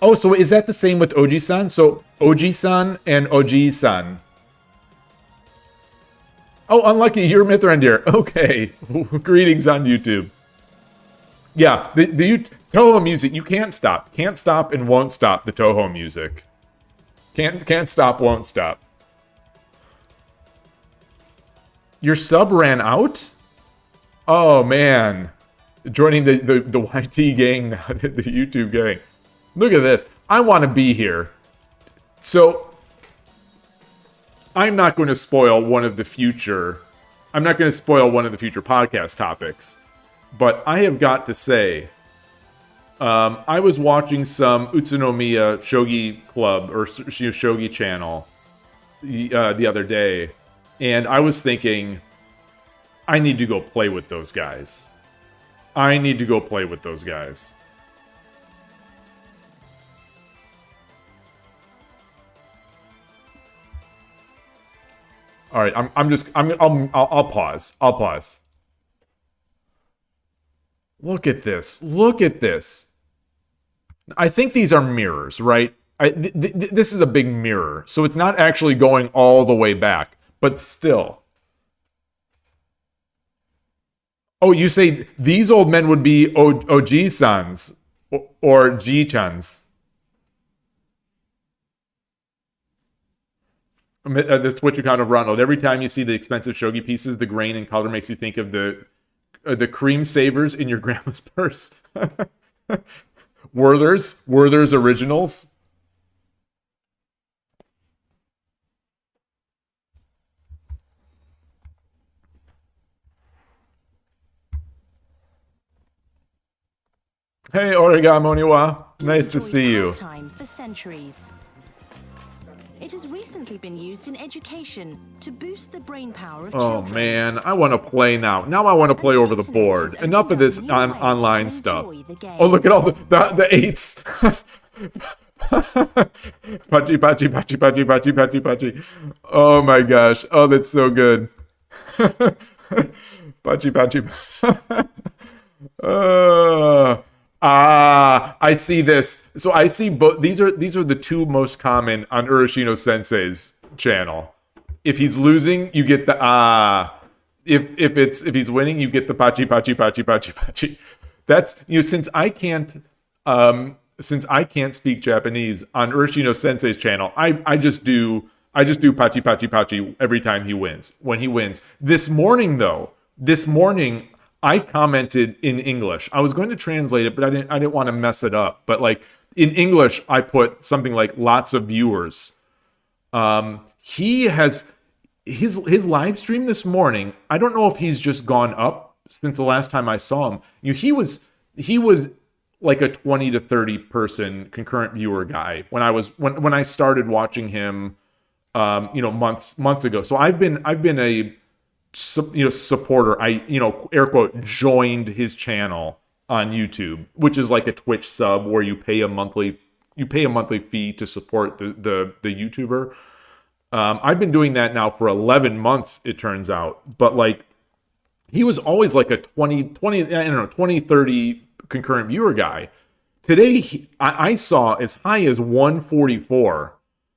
A: Oh, so is that the same with Oji-san? So Oji-san and Oji-san. Oh, unlucky, you're Mithrandir. Okay. Greetings on YouTube. Yeah, the Toho music, you can't stop. Can't stop and won't stop the Toho music. Can't stop, won't stop. Your sub ran out? Oh, man. Joining the YT gang now, the YouTube gang. Look at this. I want to be here. So, I'm not going to spoil one of the future podcast topics. But I have got to say, I was watching some Utsunomiya Shogi Club or Shogi channel the other day, and I was thinking, I need to go play with those guys. I need to go play with those guys. All right, I'll pause. I'll pause. Look at this. Look at this. I think these are mirrors, right? This is a big mirror. So it's not actually going all the way back, but still. Oh, you say these old men would be Oji-sans or Ji-chans. The Twitch account of Ronald. Every time you see the expensive shogi pieces, the grain and color makes you think of the cream savers in your grandma's purse. Werther's originals. Hey, Origamoniwa. Nice to see you.
E: For centuries. It has recently been used in education to boost the brain power of children.
A: Oh man, I want to play now. Now I want to play over the board. Enough of this online stuff. Oh, look at all the eights. Pachi, pachi, pachi, pachi, pachi, pachi, pachi. Oh my gosh. Oh, that's so good. Pachi, pachi. I see this. So I see both. These are the two most common on Urashino Sensei's channel. If he's losing, you get the If he's winning, you get the pachi, pachi, pachi, pachi, pachi. That's, since I can't speak Japanese on Urashino Sensei's channel, I just do pachi, pachi, pachi every time he wins. When he wins. This morning, I commented in English. I was going to translate it, but I didn't want to mess it up. But like in English, I put something like lots of viewers. He has his live stream this morning. I don't know if he's just gone up since the last time I saw him. You know, he was like a 20 to 30 person concurrent viewer guy when I started watching him, you know, months ago. So I've been a supporter. I air quote joined his channel on YouTube, which is like a Twitch sub where you pay a monthly fee to support the YouTuber. I've been doing that now for 11 months, it turns out. But like, he was always like a 20, 30 concurrent viewer guy. Today, I saw as high as 144.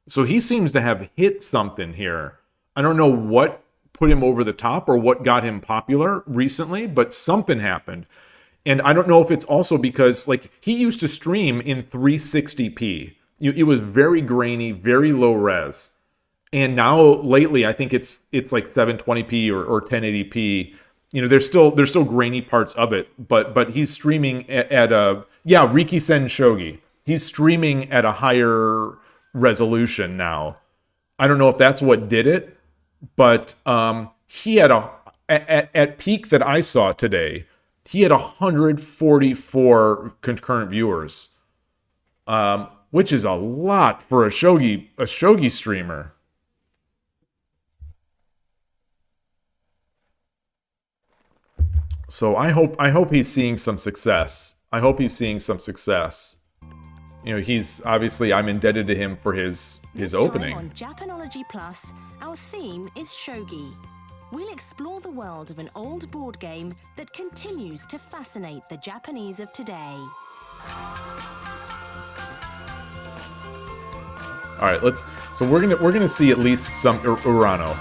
A: So he seems to have hit something here. I don't know what put him over the top or what got him popular recently, but something happened. And I don't know if it's also because like he used to stream in 360p. It was very grainy, very low res. And now lately, I think it's like 720p or 1080p. You know, there's still grainy parts of it, but he's streaming at a Rikisen Shogi. He's streaming at a higher resolution now. I don't know if that's what did it, but he had at peak that I saw today, he had 144 concurrent viewers, which is a lot for a shogi streamer. So I hope he's seeing some success. I hope he's seeing some success. You know, he's obviously, I'm indebted to him for his opening.
E: On Japanology Plus, our theme is shogi. We'll explore the world of an old board game that continues to fascinate the Japanese of today.
A: All right, so we're gonna see at least some Urano.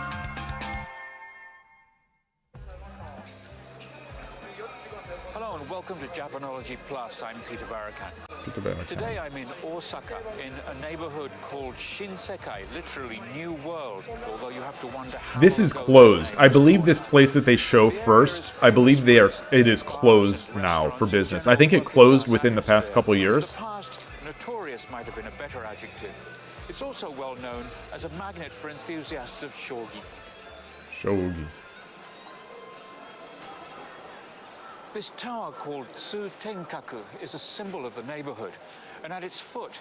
F: Welcome to Japanology Plus. I'm Peter Barakan. Today I'm in Osaka, in a neighborhood called Shinsekai, literally New World, although you have to wonder how...
A: This is closed. I believe this place that they show first, I believe it is closed now for business. I think it closed within the past couple years.
F: In the past, notorious might have been a better adjective. It's also well known as a magnet for enthusiasts of shogi.
A: Shogi.
F: This tower called Tsutenkaku is a symbol of the neighborhood, and at its foot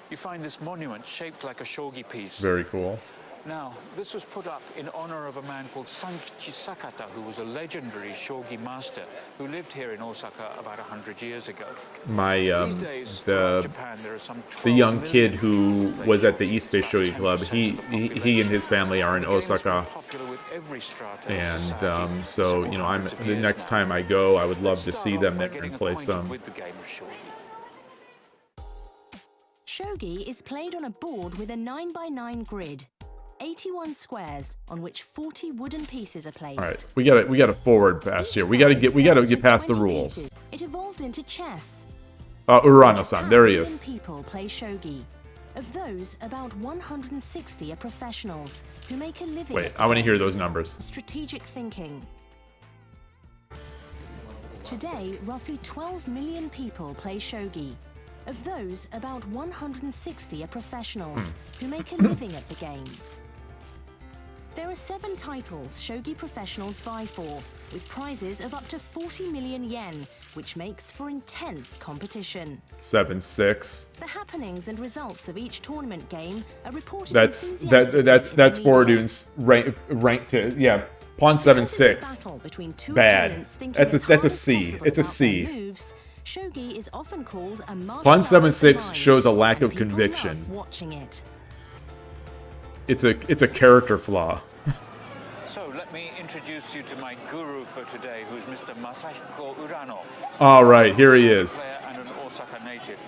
F: you find this monument shaped like a shogi piece.
A: Very cool.
F: Now, this was put up in honor of a man called Sankichi Sakata, who was a legendary shogi master who lived here in Osaka about 100 years ago.
A: These
F: days, Japan, there are some
A: the young kid who was at the East Bay Shogi Club, he and his family are in Osaka. And so, you know, the next time I go, I would love to see them there and play some.
E: Shogi is played on a board with a 9x9 grid, 81 squares on which 40 wooden pieces are placed.
A: All right, we gotta forward past here. We gotta get past the rules.
E: It evolved into chess.
A: Urano-san, there he is.
E: People play shogi. Of those, about 160 are professionals who make a living.
A: Wait, I want to hear those numbers.
E: Strategic thinking. Today, roughly 12 million people play shogi. Of those, about 160 are professionals who make a living at the game. There are 7 titles shogi professionals vie for, with prizes of up to 40 million yen, which makes for intense competition.
A: 7-6.
E: The happenings and results of each tournament game are reported.
A: That's Fordune's rank to, yeah. Pawn 7-6. Bad. That's a C. It's a C.
E: Moves, shogi is often called a
A: Pawn 7-6 shows a lack of conviction.
E: Watching it.
A: It's a character flaw.
F: So let me introduce you to my guru for today, who's Mr. Masahiko Urano.
A: All right, here he is.
F: And an Osaka native.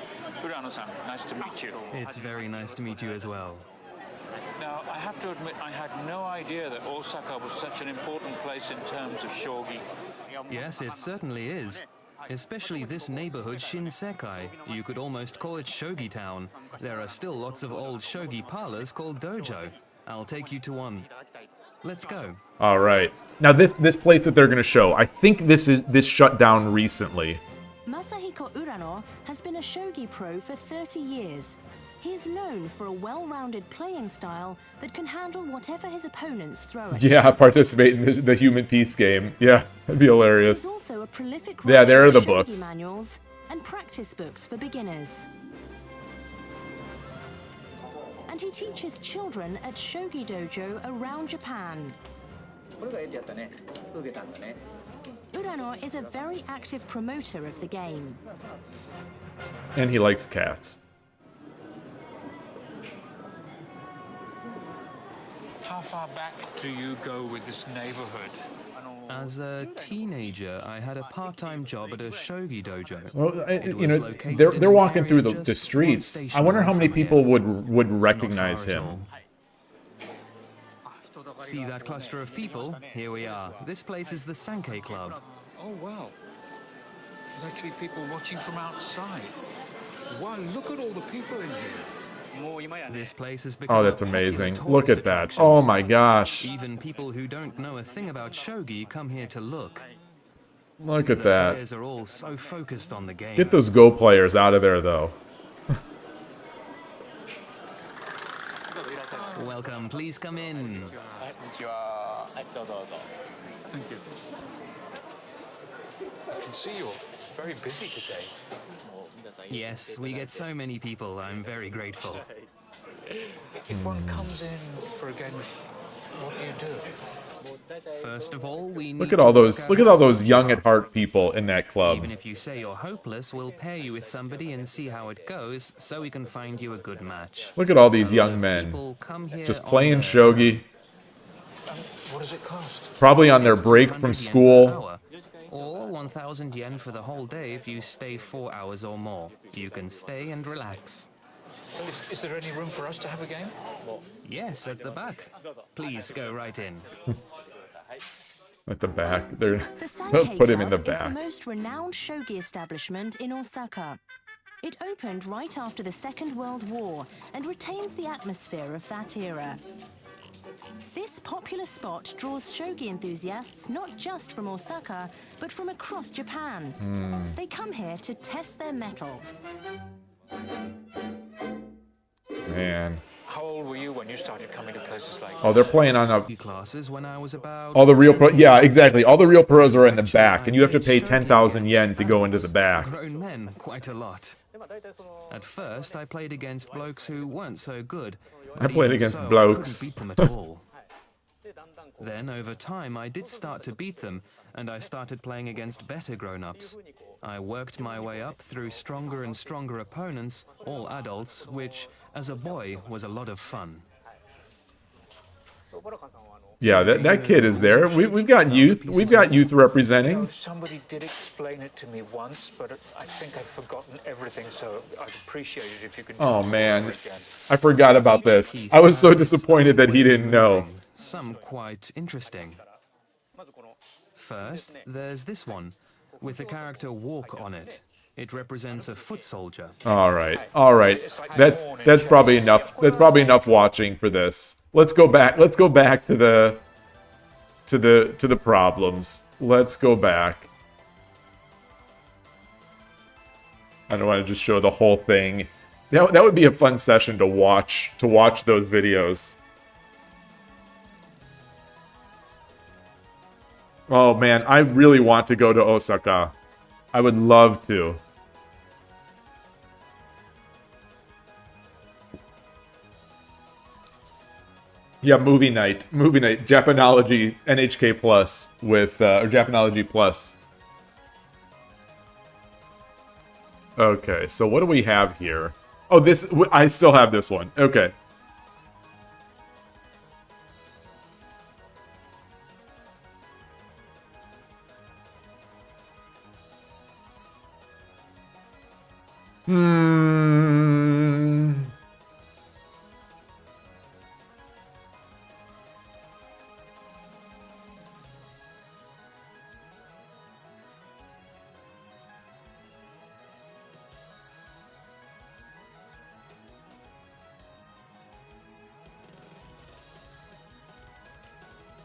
F: Urano-san, nice to meet you.
G: It's very nice to meet you as well.
F: Now, I have to admit, I had no idea that Osaka was such an important place in terms of shogi.
G: Yes, it certainly is. Especially this neighborhood Shinsekai. You could almost call it Shogi Town. There are still lots of old shogi parlors called dojo. I'll take you to one. Let's go.
A: All right. Now this place that they're going to show, I think this shut down recently.
E: Masahiko Urano has been a shogi pro for 30 years. He is known for a well-rounded playing style that can handle whatever his opponents throw at him.
A: Yeah, participate in the human peace game. Yeah, that'd be hilarious.
E: He's also a prolific
A: Yeah,
E: writer
A: there are
E: of
A: the
E: shogi
A: books.
E: manuals and practice books for beginners. And he teaches children at shogi dojo around Japan. Urano is a very active promoter of the game.
A: And he likes cats.
F: How far back do you go with this neighborhood?
G: As a teenager, I had a part-time job at a shogi dojo.
A: Well,
G: It
A: you
G: was
A: know,
G: located
A: they're
G: in an
A: walking
G: area
A: through
G: just
A: the
G: one
A: streets.
G: station
A: I wonder how
G: away
A: many
G: from
A: people
G: here.
A: would
G: Not
A: recognize
G: far at
A: him.
G: all. See that cluster of people? Here we are. This place is the Sankei Club.
F: Oh, wow. There's actually people watching from outside. Wow, look at all the people in here.
G: This place has become
A: Oh,
G: a
A: that's
G: popular
A: amazing.
G: tourist
A: Look at that.
G: attraction.
A: Oh my gosh.
G: Even people who don't know a thing about shogi come here to look.
A: Look at
G: The
A: that.
G: players are all so focused on the game.
A: Get those Go players out of there, though.
G: Welcome, please come in.
F: Thank you. I can see you're very busy today.
G: Yes, we get so many people. I'm very grateful.
F: If one comes in for a game, what do you do?
G: First of all, we need
A: Look at
G: to
A: all
G: work
A: those.
G: out
A: Look at
G: how
A: all
G: to
A: those
G: play.
A: young at heart people in that club.
G: Even if you say you're hopeless, we'll pair you with somebody and see how it goes, so we can find you a good match.
A: Look at all these
G: A lot
A: young
G: of
A: men
G: people come here
A: just
G: on
A: playing
G: their
A: shogi.
F: What does it cost?
A: Probably on their
G: It's
A: break
G: 200
A: from
G: yen per
A: school.
G: hour, or 1,000 yen for the whole day if you stay 4 hours or more. You can stay and relax.
F: Is there any room for us to have a game?
G: Yes, at the back. Please go right in.
A: At the back. They're
E: The Sankei
A: put him in the
E: Club is the
A: back.
E: most renowned shogi establishment in Osaka. It opened right after the Second World War and retains the atmosphere of that era. This popular spot draws shogi enthusiasts not just from Osaka, but from across Japan. They come here to test their mettle.
A: Man.
F: How old were you when you started coming to places like
A: Oh, they're playing on a.
G: Classes when I was about
A: All the real pro. Yeah, exactly. All the real pros are in the back, and you have to pay 10,000 yen to go into the back.
G: grown men quite a lot. At first, I played against blokes who weren't so good.
A: I
G: but
A: played
G: even
A: against
G: so,
A: blokes.
G: I couldn't beat them at all. Then, over time, I did start to beat them, and I started playing against better grown-ups. I worked my way up through stronger and stronger opponents, all adults, which, as a boy, was a lot of fun.
A: Yeah, that kid is there. We've got youth. We've got youth representing.
F: Somebody did explain it to me once, but I think I've forgotten everything, so I'd appreciate it if you could do
A: Oh
F: it
A: man,
F: over again.
A: I forgot about
G: Each
A: this.
G: piece
A: I was so
G: has its
A: disappointed that
G: own
A: he
G: way of
A: didn't know.
G: moving, some quite interesting. First, there's this one, with the character Walk on it. It represents a foot soldier.
A: All right. That's probably enough. That's probably enough watching for this. Let's go back. Let's go back to the problems. Let's go back. I don't want to just show the whole thing. That would be a fun session to watch those videos. Oh man, I really want to go to Osaka. I would love to. Yeah, movie night, Japanology NHK Plus with or Japanology Plus. Okay, so what do we have here? Oh, this I still have this one. Okay.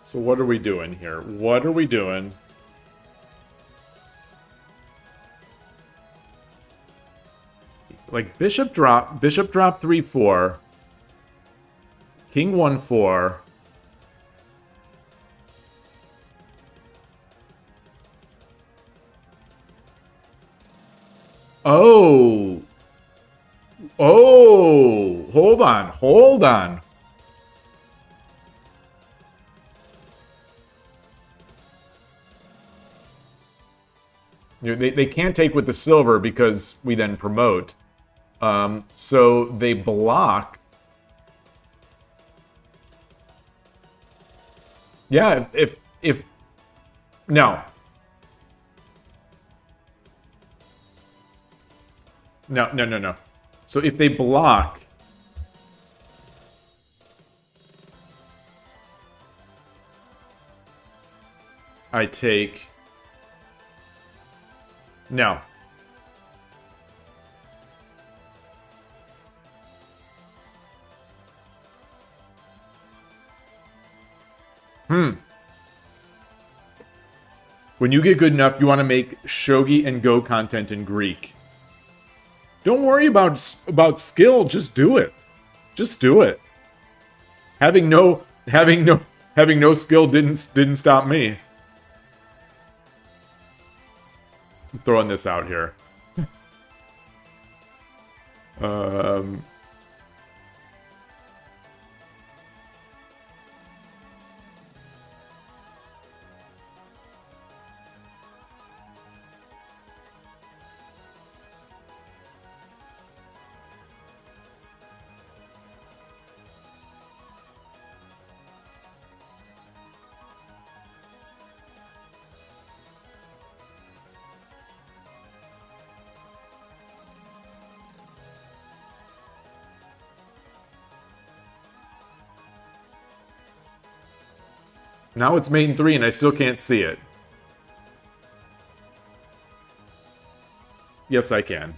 A: So what are we doing here? What are we doing? Like bishop drop 3-4, king 1-4. Oh. Oh, hold on, hold on. You know, they can't take with the silver because we then promote. So they block. Yeah, if no. No. So if they block, I take. No. When you get good enough, you want to make shogi and go content in Greek. Don't worry about skill. Just do it. Just do it. Having no skill didn't stop me. I'm throwing this out here. Now it's mate in 3 and I still can't see it. Yes, I can.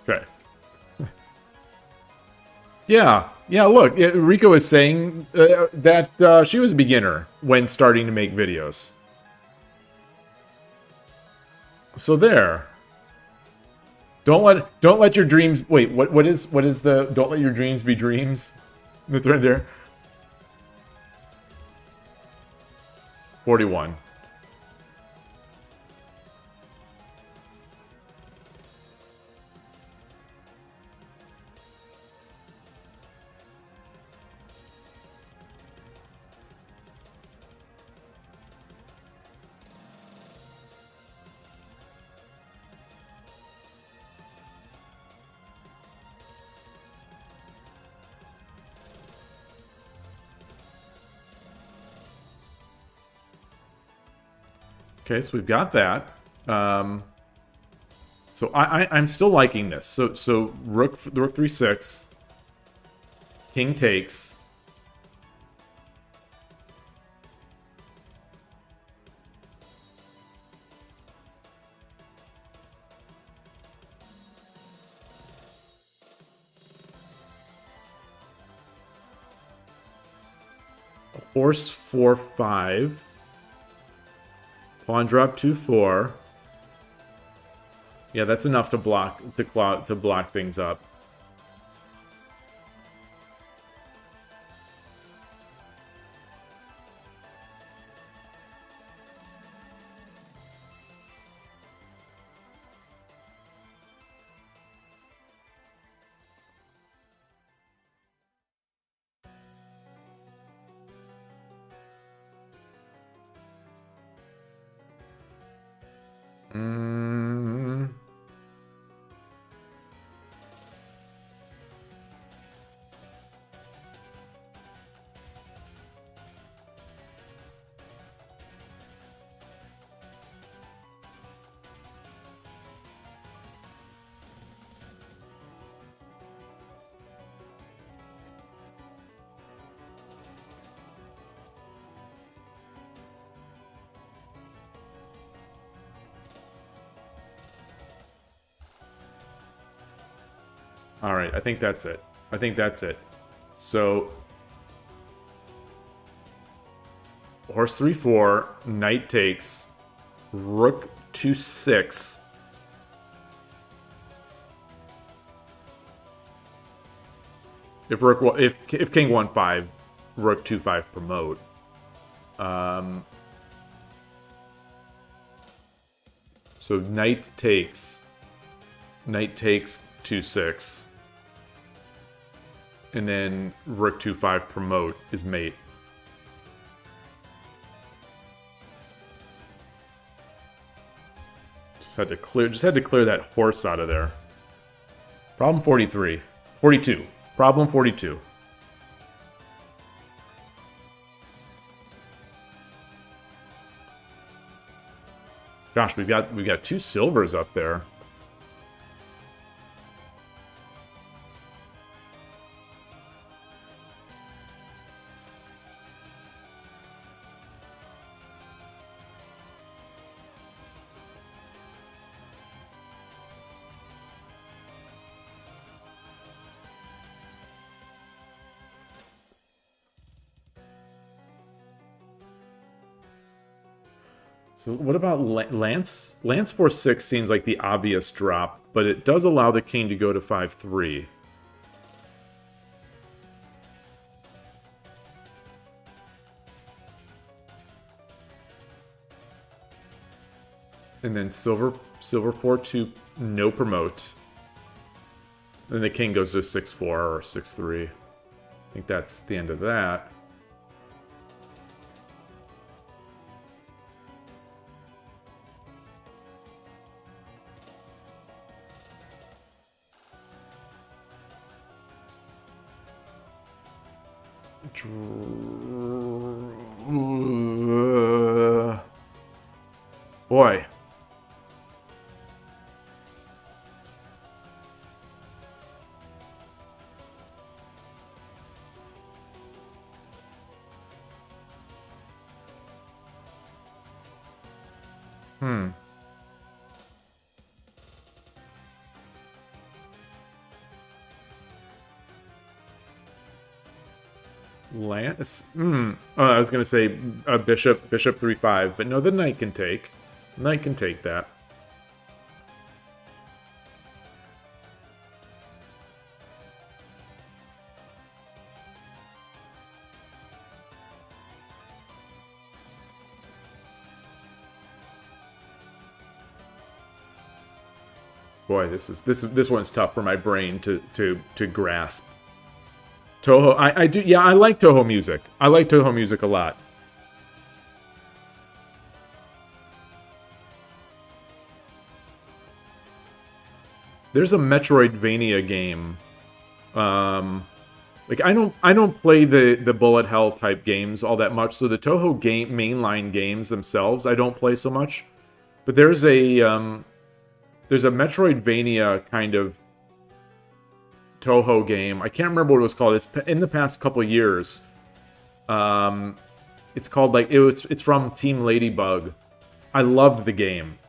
A: Okay. Yeah, look, Rico is saying that she was a beginner when starting to make videos. So there. Don't let your dreams... Wait, what is the... Don't let your dreams be dreams? The thread there. 41. Okay, so we've got that. So I'm still liking this. So rook 3-6, king takes. Horse 4-5. Pawn drop 2-4. Yeah, that's enough to block things up. All right, I think that's it. So horse 3-4, knight takes, rook 2-6. If king 1-5, rook 2-5 promote. So knight takes 2-6, and then rook 2-5 promote is mate. Just had to clear that horse out of there. Problem 42. Problem 42. Gosh, we've got 2 silvers up there. So what about Lance? Lance 4-6 seems like the obvious drop, but it does allow the king to go to 5-3. And then silver 4-2, no promote. Then the king goes to 6-4 or 6-3. I think that's the end of that. Boy. Lance? I was going to say bishop 3-5, but no, the knight can take. Knight can take that. Boy, this one's tough for my brain to grasp. Toho, I do, yeah, I like Toho music. I like Toho music a lot. There's a Metroidvania game. Like I don't play the bullet hell type games all that much, so the Toho mainline games themselves I don't play so much. But there's a Metroidvania kind of Toho game. I can't remember what it was called. It's in the past couple years. It's called it's from Team Ladybug. I loved the game.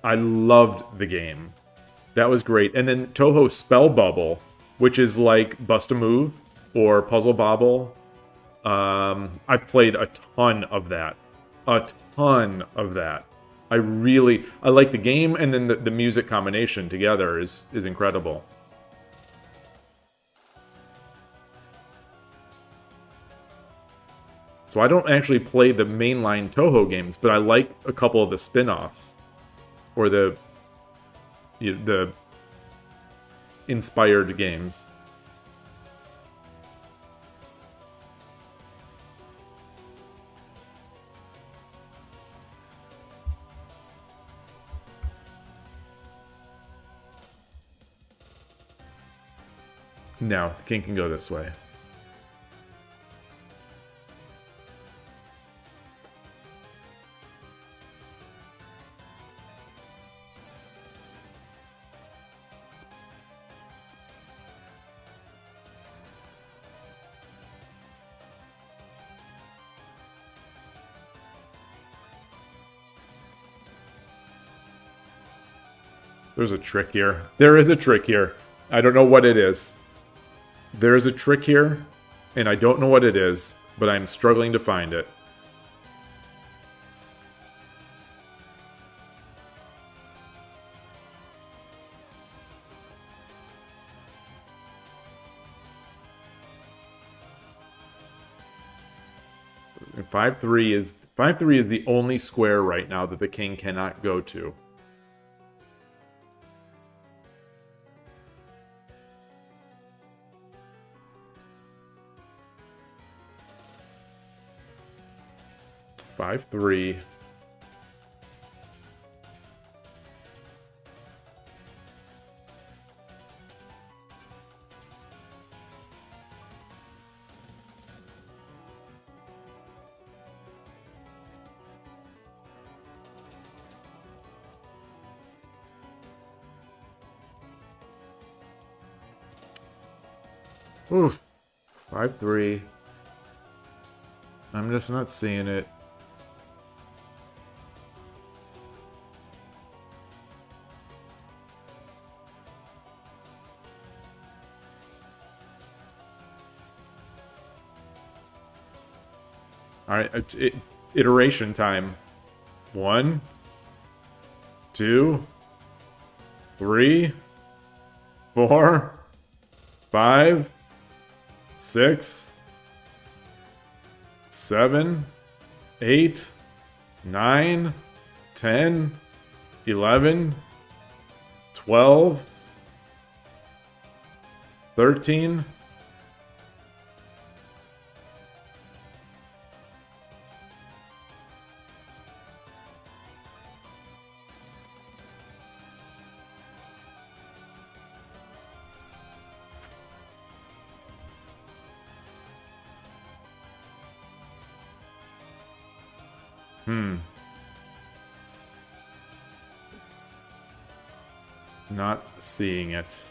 A: That was great. And then Toho Spell Bubble, which is like Bust a Move or Puzzle Bobble. I've played a ton of that. I like the game, and then the music combination together is incredible. So I don't actually play the mainline Toho games, but I like a couple of the spin-offs or the inspired games. No, the king can go this way. There's a trick here. There is a trick here. I don't know what it is. There is a trick here. And I don't know what it is, but I'm struggling to find it. And 5-3 is the only square right now that the king cannot go to. Five, 3. Oof. 5-3. I'm just not seeing it. All right, iteration time. 1, 2, 3, 4, 5, 6, 7, 8, 9, 10, 11, 12, 13, 14. Not seeing it.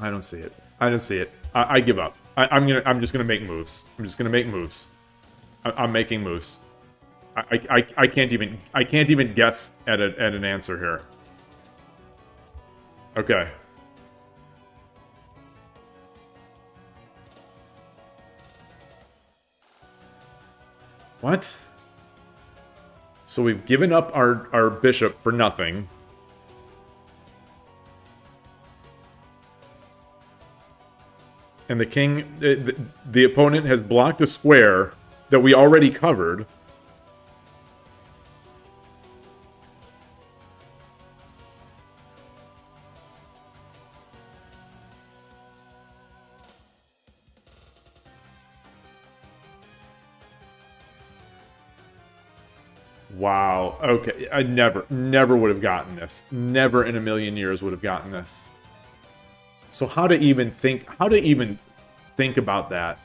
A: I don't see it. I don't see it. I give up. I'm just gonna make moves. I'm just gonna make moves. I'm making moves. I can't even guess at an answer here. Okay. What? So we've given up our bishop for nothing. And the king, the opponent has blocked a square that we already covered. Wow. Okay. I never would have gotten this. Never in a million years would have gotten this. So how to even think about that?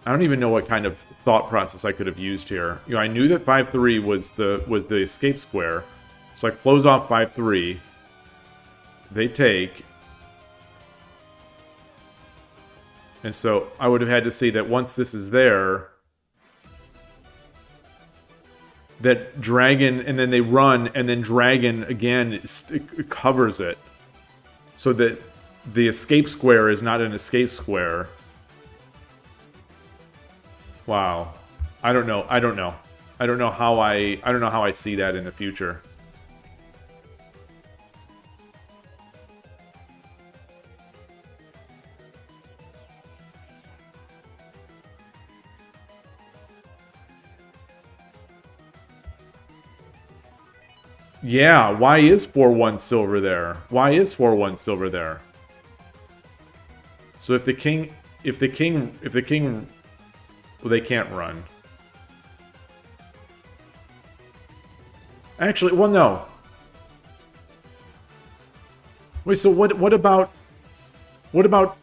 A: I don't even know what kind of thought process I could have used here. You know, I knew that 5-3 was the escape square, so I close off 5-3. They take. And so I would have had to see that once this is there, that dragon, and then they run, and then dragon again covers it. So that the escape square is not an escape square. Wow. I don't know. I don't know how I see that in the future. Yeah, why is 4-1 silver there? Why is 4-1 silver there? So if the king if the king, well, they can't run. Actually, well, no. Wait, so what about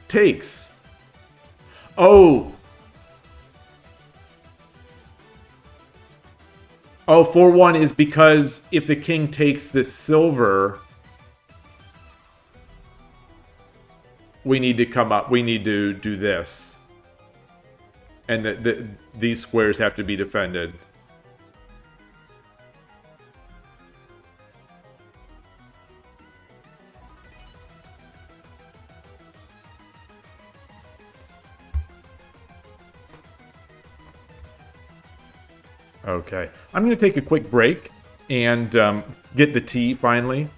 A: takes? Oh. Oh, 4-1 is because if the king takes this silver, we need to come up, we need to do this. And these squares have to be defended. Okay, I'm going to take a quick break and get the tea finally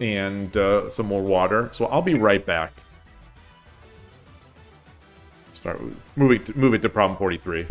A: and some more water. So I'll be right back. Start move it to problem 43.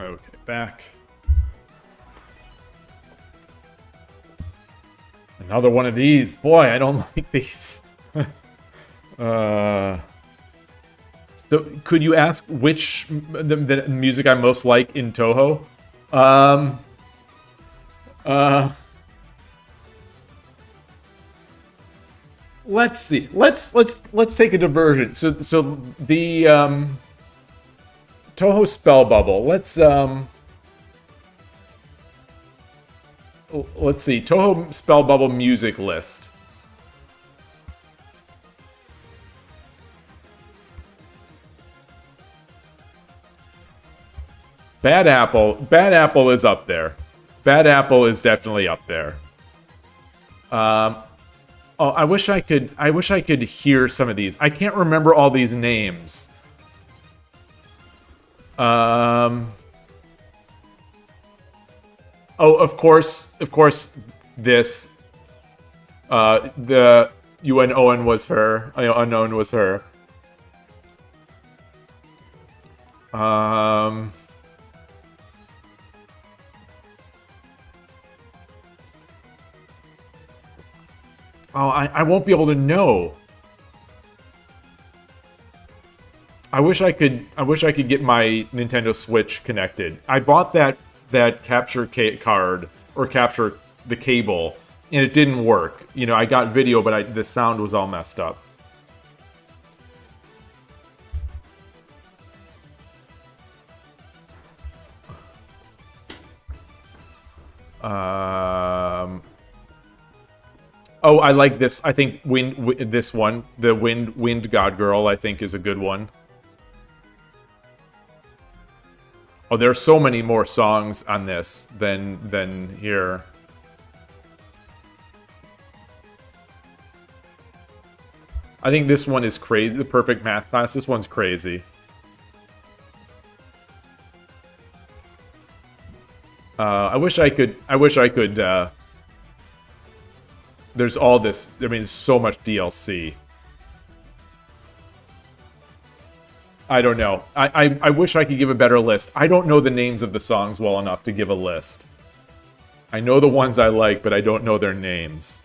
A: Okay, back. Another one of these. Boy, I don't like these. So, could you ask which the music I most like in Toho? let's see. Let's take a diversion. So the Toho spell bubble. Let's see. Toho spell bubble music list. Bad Apple is up there. Bad Apple is definitely up there. Oh, I wish I could hear some of these. I can't remember all these names. Oh, of course, this. The UN Owen was her. Unknown was her. Oh, I won't be able to know. I wish I could get my Nintendo Switch connected. I bought that capture card or capture the cable, and it didn't work. You know, I got video, but the sound was all messed up. Oh, I like this. I think this one, the Wind God Girl, I think is a good one. Oh, there are so many more songs on this than here. I think this one is crazy. The Perfect Math Class. This one's crazy. I wish I could. There's all this. I mean, there's so much DLC. I don't know. I wish I could give a better list. I don't know the names of the songs well enough to give a list. I know the ones I like, but I don't know their names.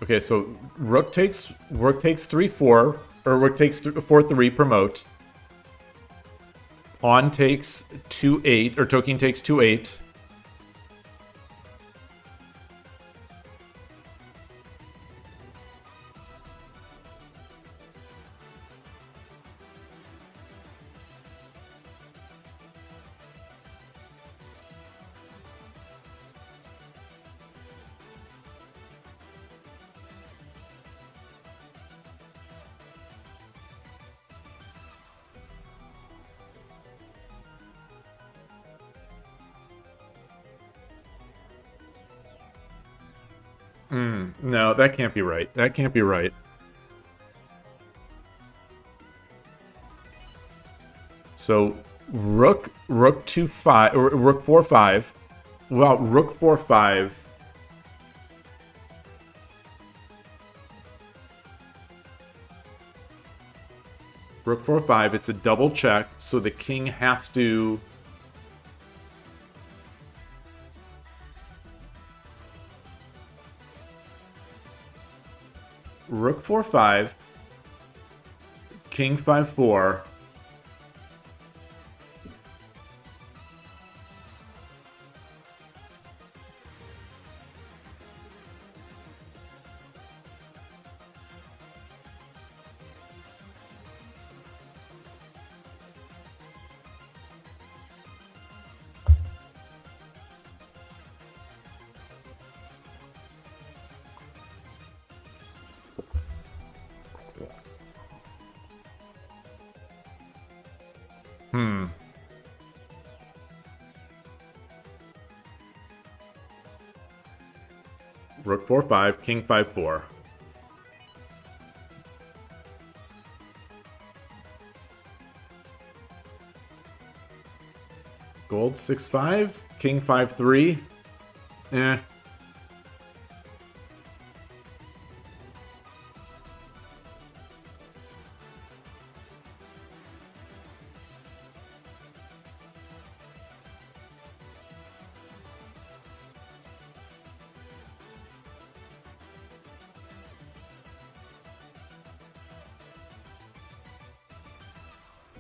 A: Okay, so rook takes 3-4, or rook takes 4-3, promote. Pawn takes 2-8, or Token takes 2-8. No, that can't be right. That can't be right. So rook 2-5 or rook 4-5. Well, rook 4-5. Rook 4-5. It's a double check, so the king has to. Rook 4-5, King 5-4. Rook 4-5, King 5-4. Gold 6-5, king 5-3. Eh.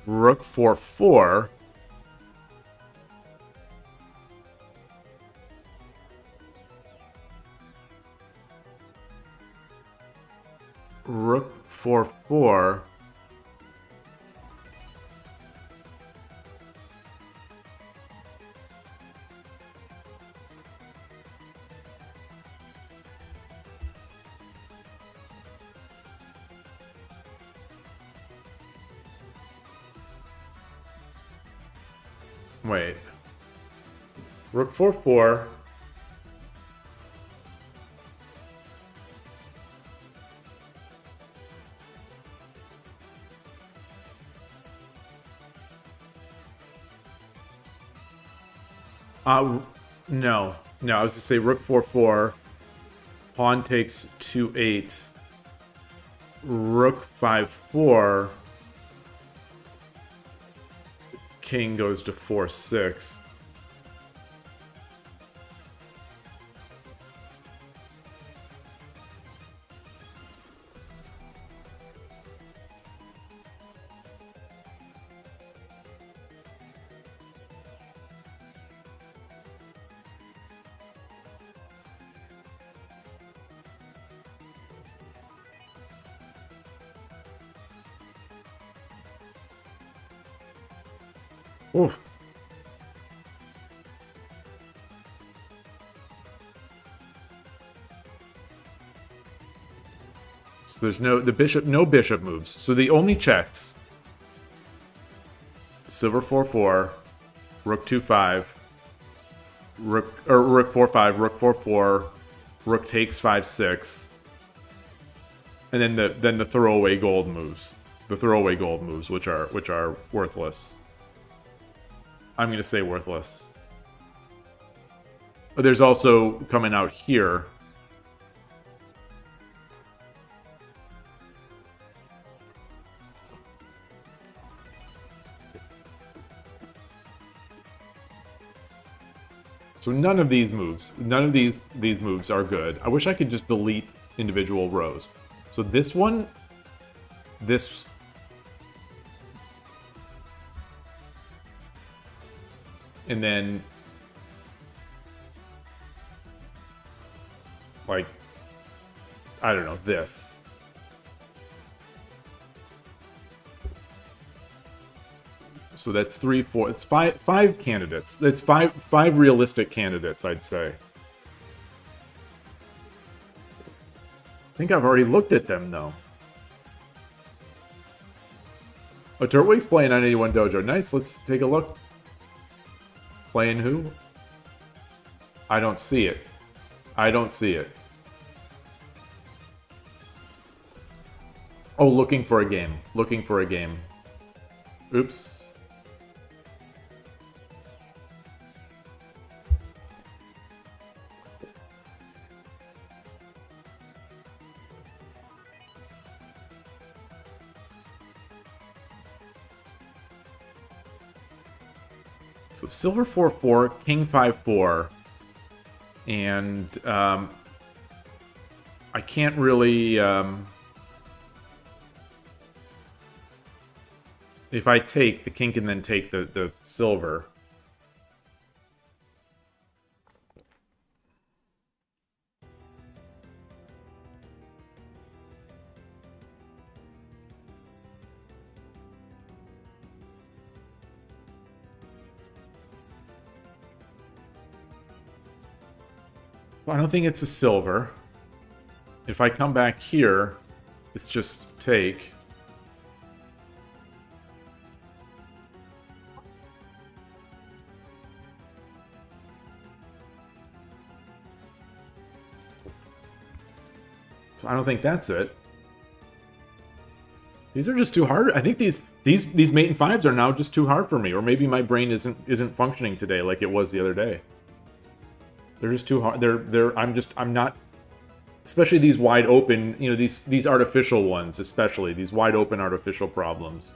A: Rook 4-4. Rook 4-4. Wait. Rook 4-4. No. No, I was to say rook 4-4. Pawn takes 2-8. Rook 5-4. King goes to 4-6. Oof. So there's no bishop moves. So the only checks: silver 4-4, rook 2-5, rook 4-5, rook 4-4, rook takes 5-6, and then the throwaway gold moves. The throwaway gold moves, which are worthless. I'm going to say worthless. But there's also coming out here. So none of these moves, these moves are good. I wish I could just delete individual rows. So this one, this... And then, like, I don't know, this. So that's 3, 4, it's five candidates. That's five realistic candidates, I'd say. I think I've already looked at them, though. Oh, Turtwig's playing on 81 Dojo. Nice, let's take a look. Playing who? I don't see it. I don't see it. Oh, looking for a game. Looking for a game. Oops. So silver 4-4, king 5-4, and I can't really. If I take, the king can then take the silver. Well, I don't think it's a silver. If I come back here, it's just take. So I don't think that's it. These are just too hard. I think these mate and fives are now just too hard for me, or maybe my brain isn't functioning today like it was the other day. They're just too hard. I'm not. Especially these wide open, you know, these artificial ones, especially these wide open artificial problems.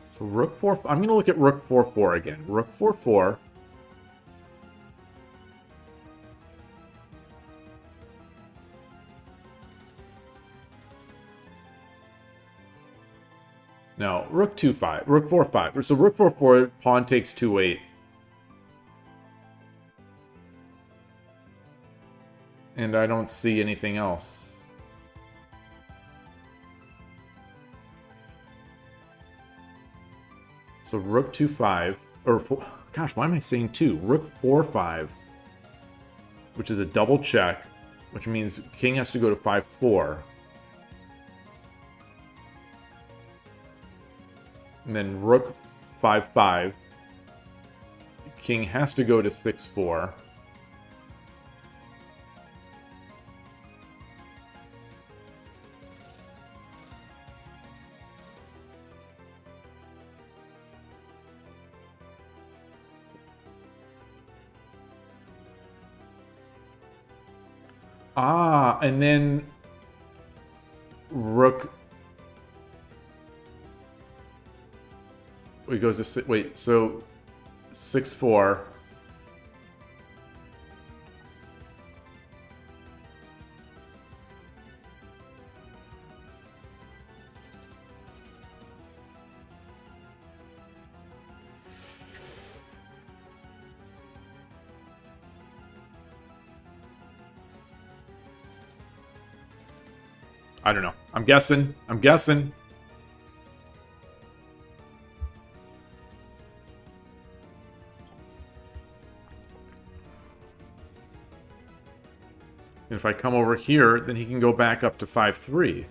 A: So rook 4. I'm going to look at rook 4-4 again. Rook 4-4. No, rook 2-5. Rook 4-5. So rook 4-4, pawn takes 2-8. And I don't see anything else. So rook 2-5, or gosh, why am I saying 2? Rook 4-5, which is a double check, which means king has to go to 5-4. And then rook 5-5. King has to go to 6-4. Ah, and then rook. It goes to wait. So 6-4. I don't know. I'm guessing. And if I come over here, then he can go back up to 5-3.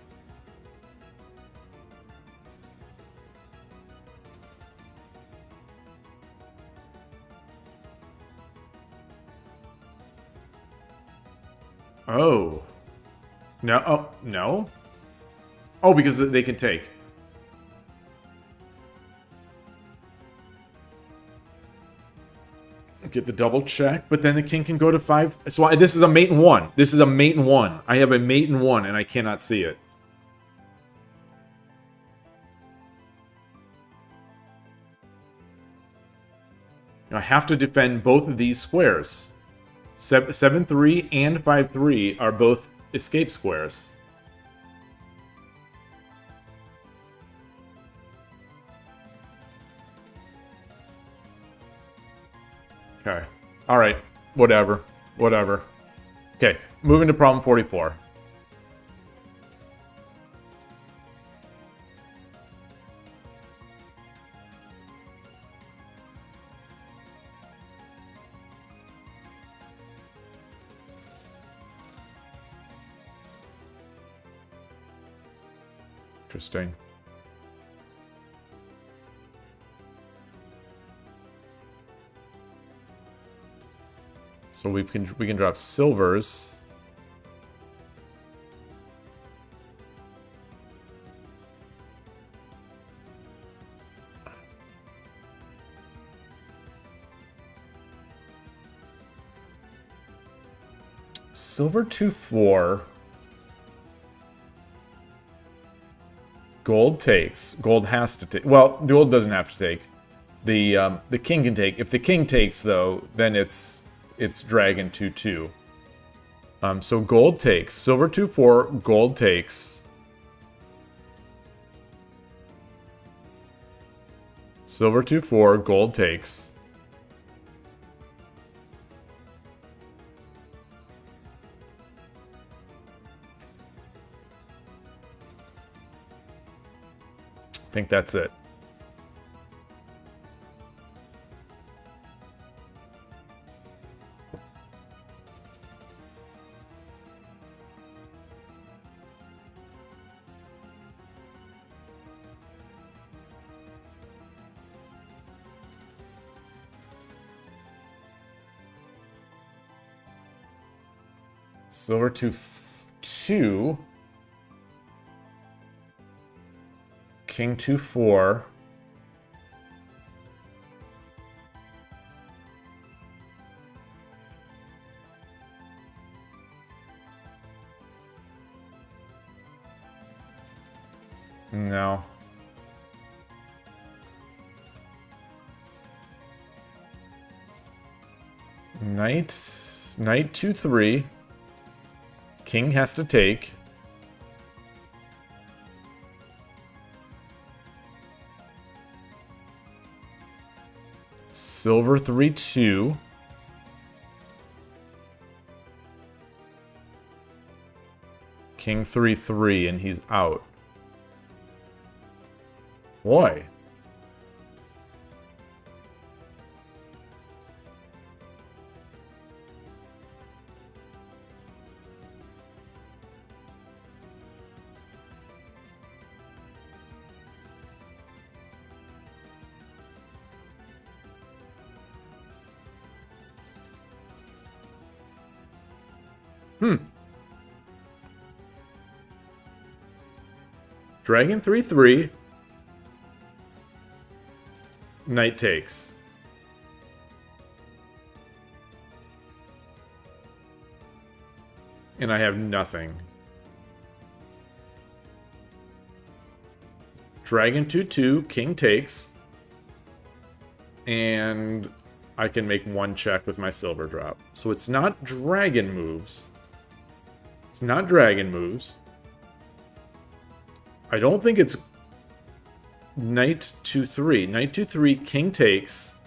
A: Oh. No. Oh, no. Oh, because they can take. Get the double check, but then the king can go to 5. So this is a mate and 1. This is a mate and 1. I have a mate and 1, and I cannot see it. Now, I have to defend both of these squares. 7-3 and 5-3 are both escape squares. Okay. Alright. Whatever. Okay. Moving to problem 44. Interesting. So we can drop silvers. Silver 2-4. Gold takes. Gold has to take. Well, gold doesn't have to take. The king can take. If the king takes, though, then it's dragon 2-2. So gold takes. Silver 2-4. Gold takes. Silver 2-4. Gold takes. I think that's it. Silver 2-2. King 2-4. No. Knight 2-3. King has to take. Silver 3-2. King 3-3, and he's out. Boy. Dragon 3-3. Knight takes. And I have nothing. Dragon 2-2, king takes. And I can make one check with my silver drop. So it's not dragon moves. It's not dragon moves. I don't think it's Knight 2-3. Knight 2-3, king takes.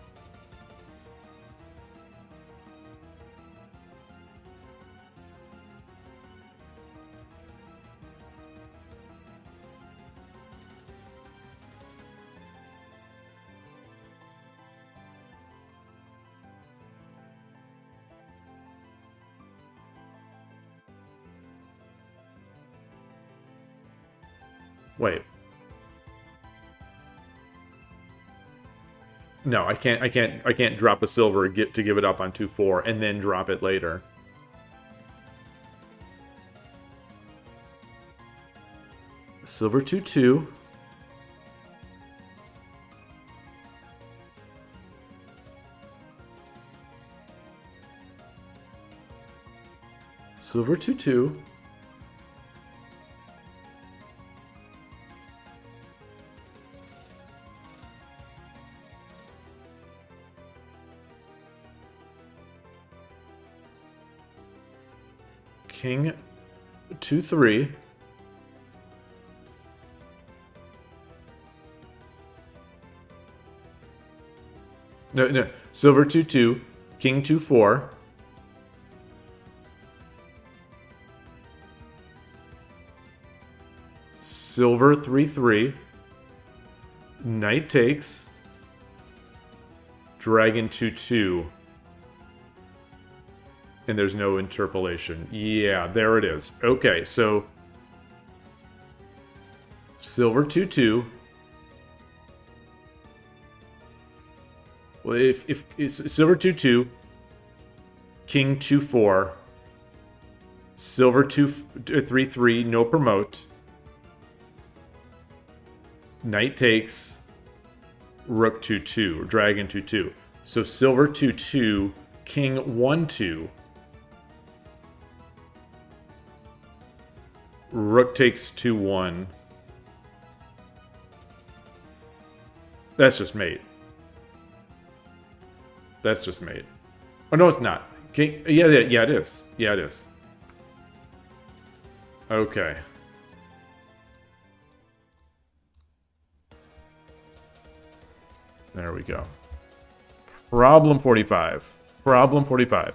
A: Wait. No, I can't drop a silver to give it up on 2-4 and then drop it later. Silver 2-2. Silver 2-2. King 2-3. No. Silver 2-2. King 2-4. Silver 3-3. Knight takes. Dragon 2-2. And there's no interpolation. Yeah, there it is. Okay, so silver 2-2. Well, if silver 2-2, king 2-4, silver 3-3, no promote. Knight takes, rook 2-2, dragon 2-2. So silver 2-2, king 1-2. Rook takes 2-1. That's just mate. That's just mate. Oh, no, it's not. King, yeah, it is. Yeah, it is. Okay. There we go. Problem 45. Problem 45.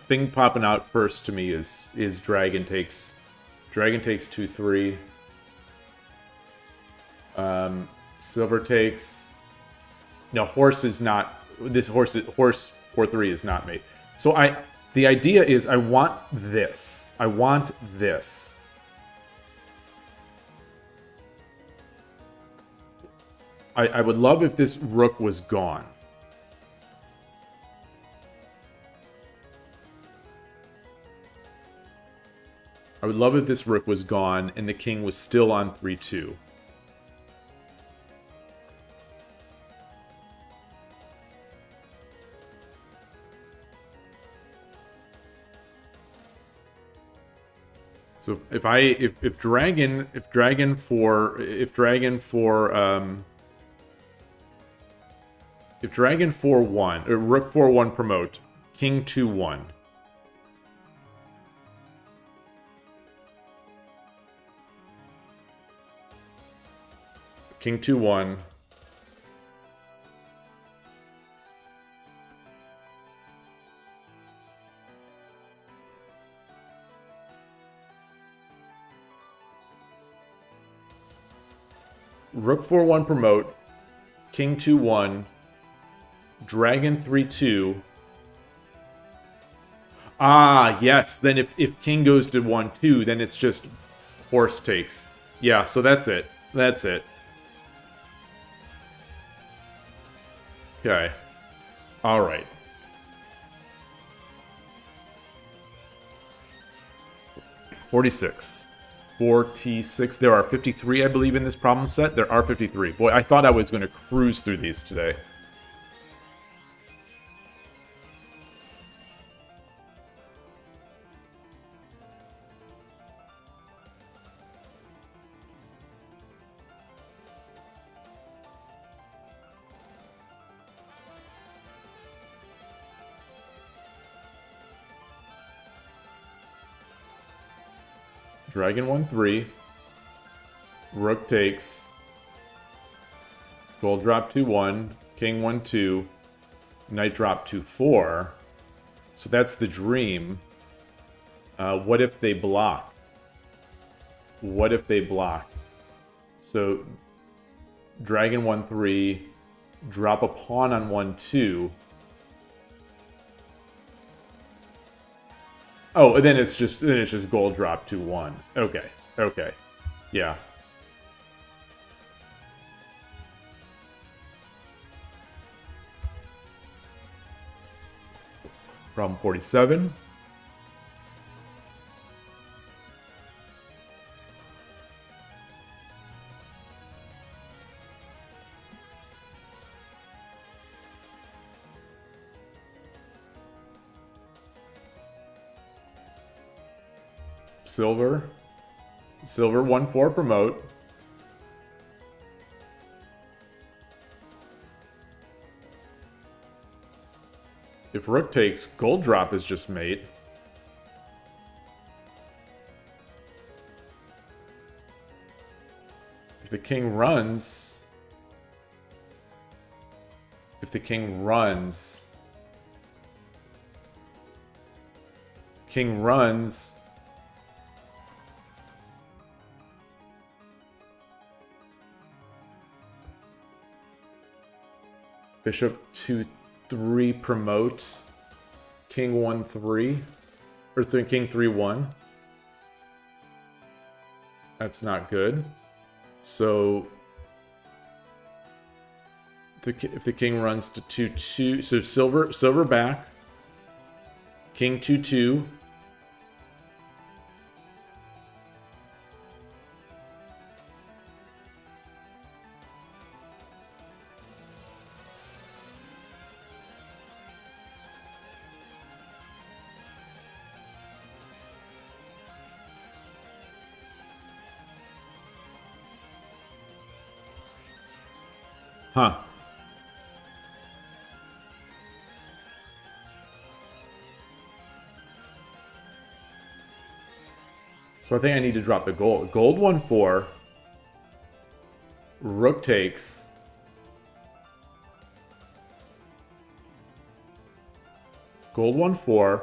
A: Thing popping out first to me is Dragon takes 2-3. Silver takes. No, horse is not this horse 4-3 is not mate. So the idea is I want this. I want this. I would love if this rook was gone. I would love if this rook was gone and the king was still on 3-2. So if dragon 4-1 or rook 4-1 promote, king 2-1. King 2-1. Rook 4-1 promote, king 2-1, dragon 3-2. Ah, yes. Then if king goes to 1-2, then it's just horse takes. Yeah, so that's it. That's it. Okay. All right. $46. 46. There are 53, I believe, in this problem set. There are 53. Boy, I thought I was going to cruise through these today. Dragon 1-3. Rook takes. Gold drop 2-1. King 1-2. Knight drop 2-4. So that's the dream. What if they block? What if they block? So Dragon 1-3. Drop a pawn on 1-2. Oh, and then it's just gold drop 2-1. Okay. Okay. Yeah. Problem 47. Silver 1-4 promote. If rook takes, gold drop is just mate. If the king runs, king runs. Bishop 2-3 promote. King 1-3. Or king 3-1. That's not good. So if the king runs to 2-2, so silver back. King 2-2. Huh. So I think I need to drop the gold. Gold 1-4. Rook takes. Gold 1-4.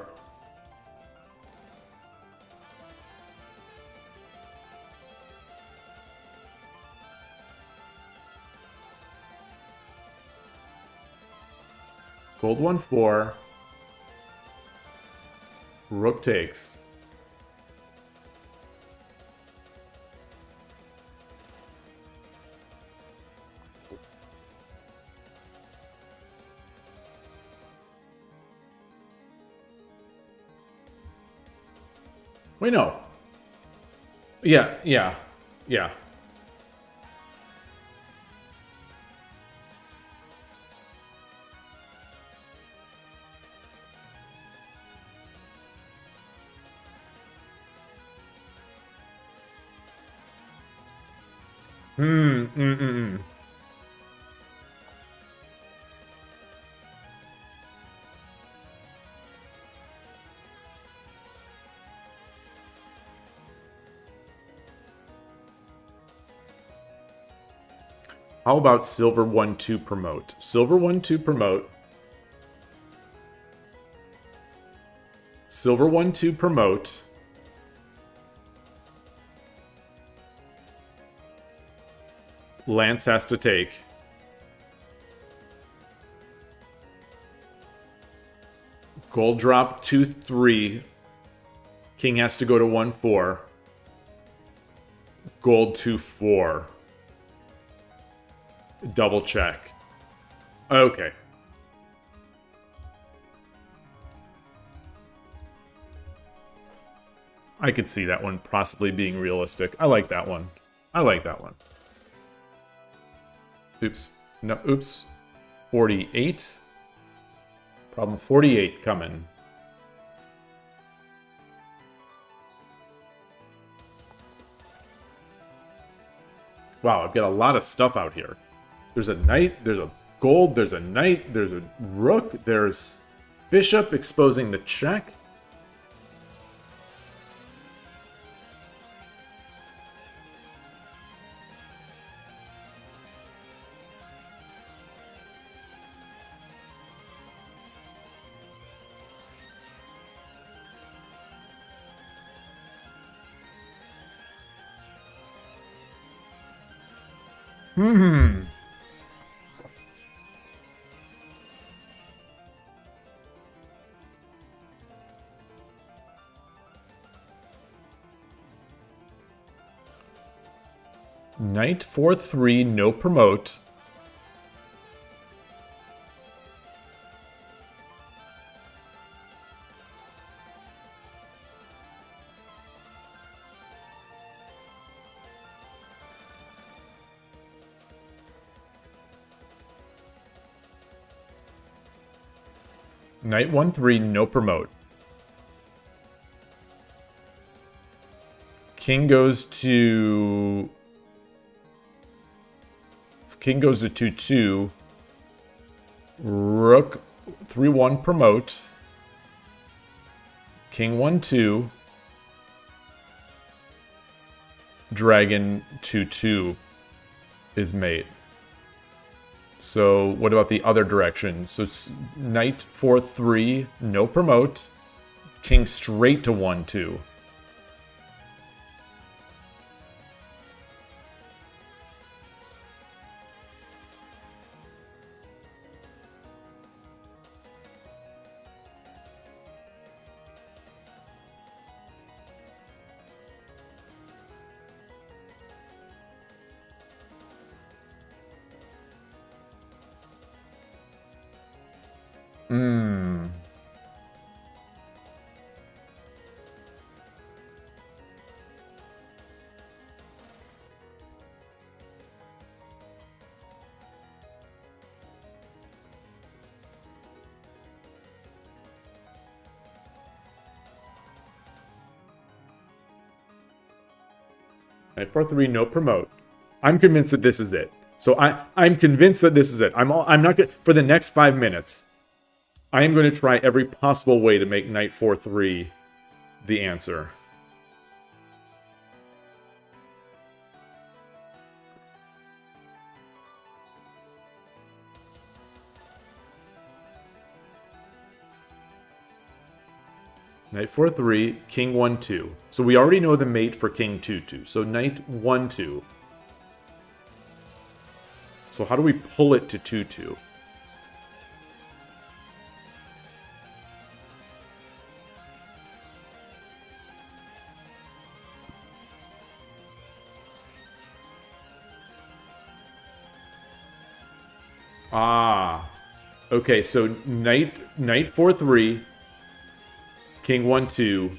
A: Gold 1-4. Rook takes. Wait, no. Yeah. How about silver 1-2 promote? Silver 1-2 promote. Silver 1-2 promote. Lance has to take. Gold drop 2-3. King has to go to 1-4. Gold 2-4. Double check. Okay. I could see that one possibly being realistic. I like that one. I like that one. Oops. No, oops. 48. Problem 48 coming. Wow, I've got a lot of stuff out here. There's a knight, there's a gold, there's a knight, there's a rook, there's bishop exposing the check. Knight 4-3, no promote. Knight 1-3, no promote. King goes to 2-2. Rook 3-1 promote. King 1-2. Dragon 2-2 is mate. So what about the other direction? So knight 4-3, no promote. King straight to 1-2. Knight 4-3, no promote. I'm convinced that this is it. So I'm convinced that this is it. I'm not gonna, for the next 5 minutes, I am going to try every possible way to make Knight 4-3 the answer. Knight 4-3, King 1-2. So we already know the mate for King 2-2. So Knight 1-2. So how do we pull it to 2-2? Ah. Okay, so knight 4-3, king 1-2,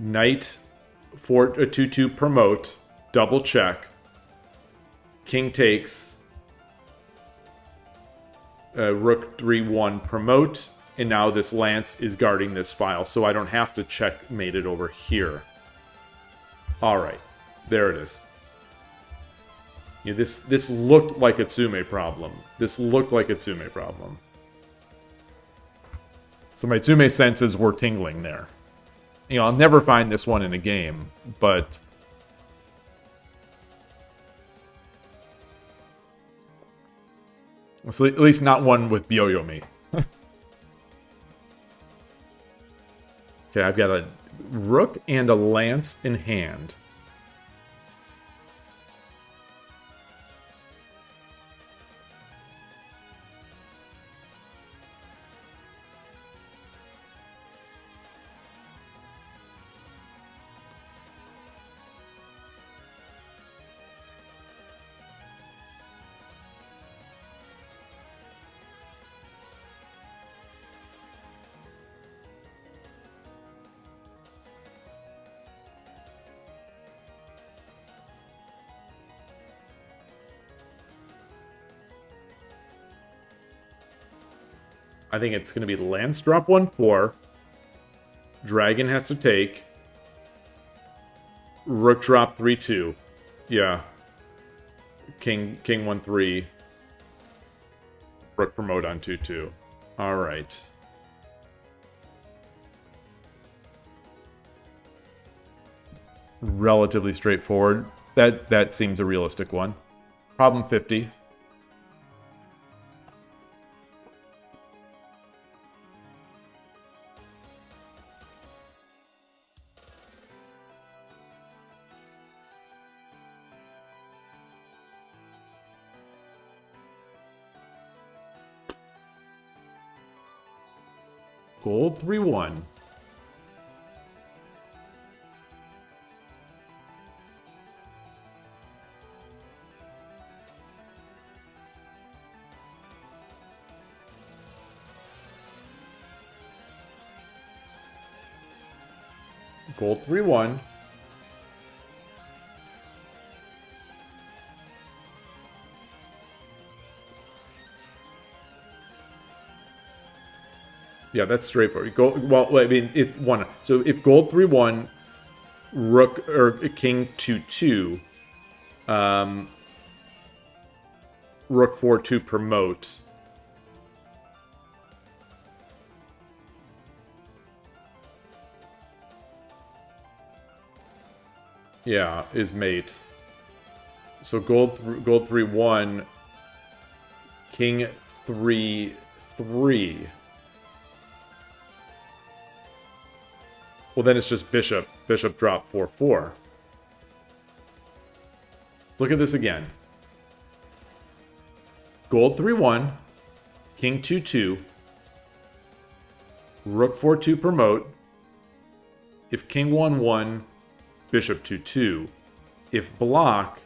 A: knight 2-2 promote, double check, king takes, rook 3-1 promote, and now this lance is guarding this file, so I don't have to checkmate it over here. Alright, there it is. Yeah, this looked like a Tsume problem. This looked like a Tsume problem. So my Tsume senses were tingling there. You know, I'll never find this one in a game, but... at least not one with Byoyomi. Okay, I've got a rook and a lance in hand. I think it's going to be lance drop 1-4. Dragon has to take. Rook drop 3-2. Yeah. King 1-3. Rook promote on 2-2. All right. Relatively straightforward. That seems a realistic one. Problem 50. Gold 3-1. Gold 3-1. Yeah, that's straightforward. Well, I mean, so if gold 3-1, rook or king 2-2, rook 4-2 promote. Yeah, is mate. So gold 3-1, king 3-3. Well, then it's just bishop. Bishop drop 4-4. Look at this again. Gold 3-1. King 2-2. Rook 4-2 promote. If king 1-1, bishop 2-2. If block,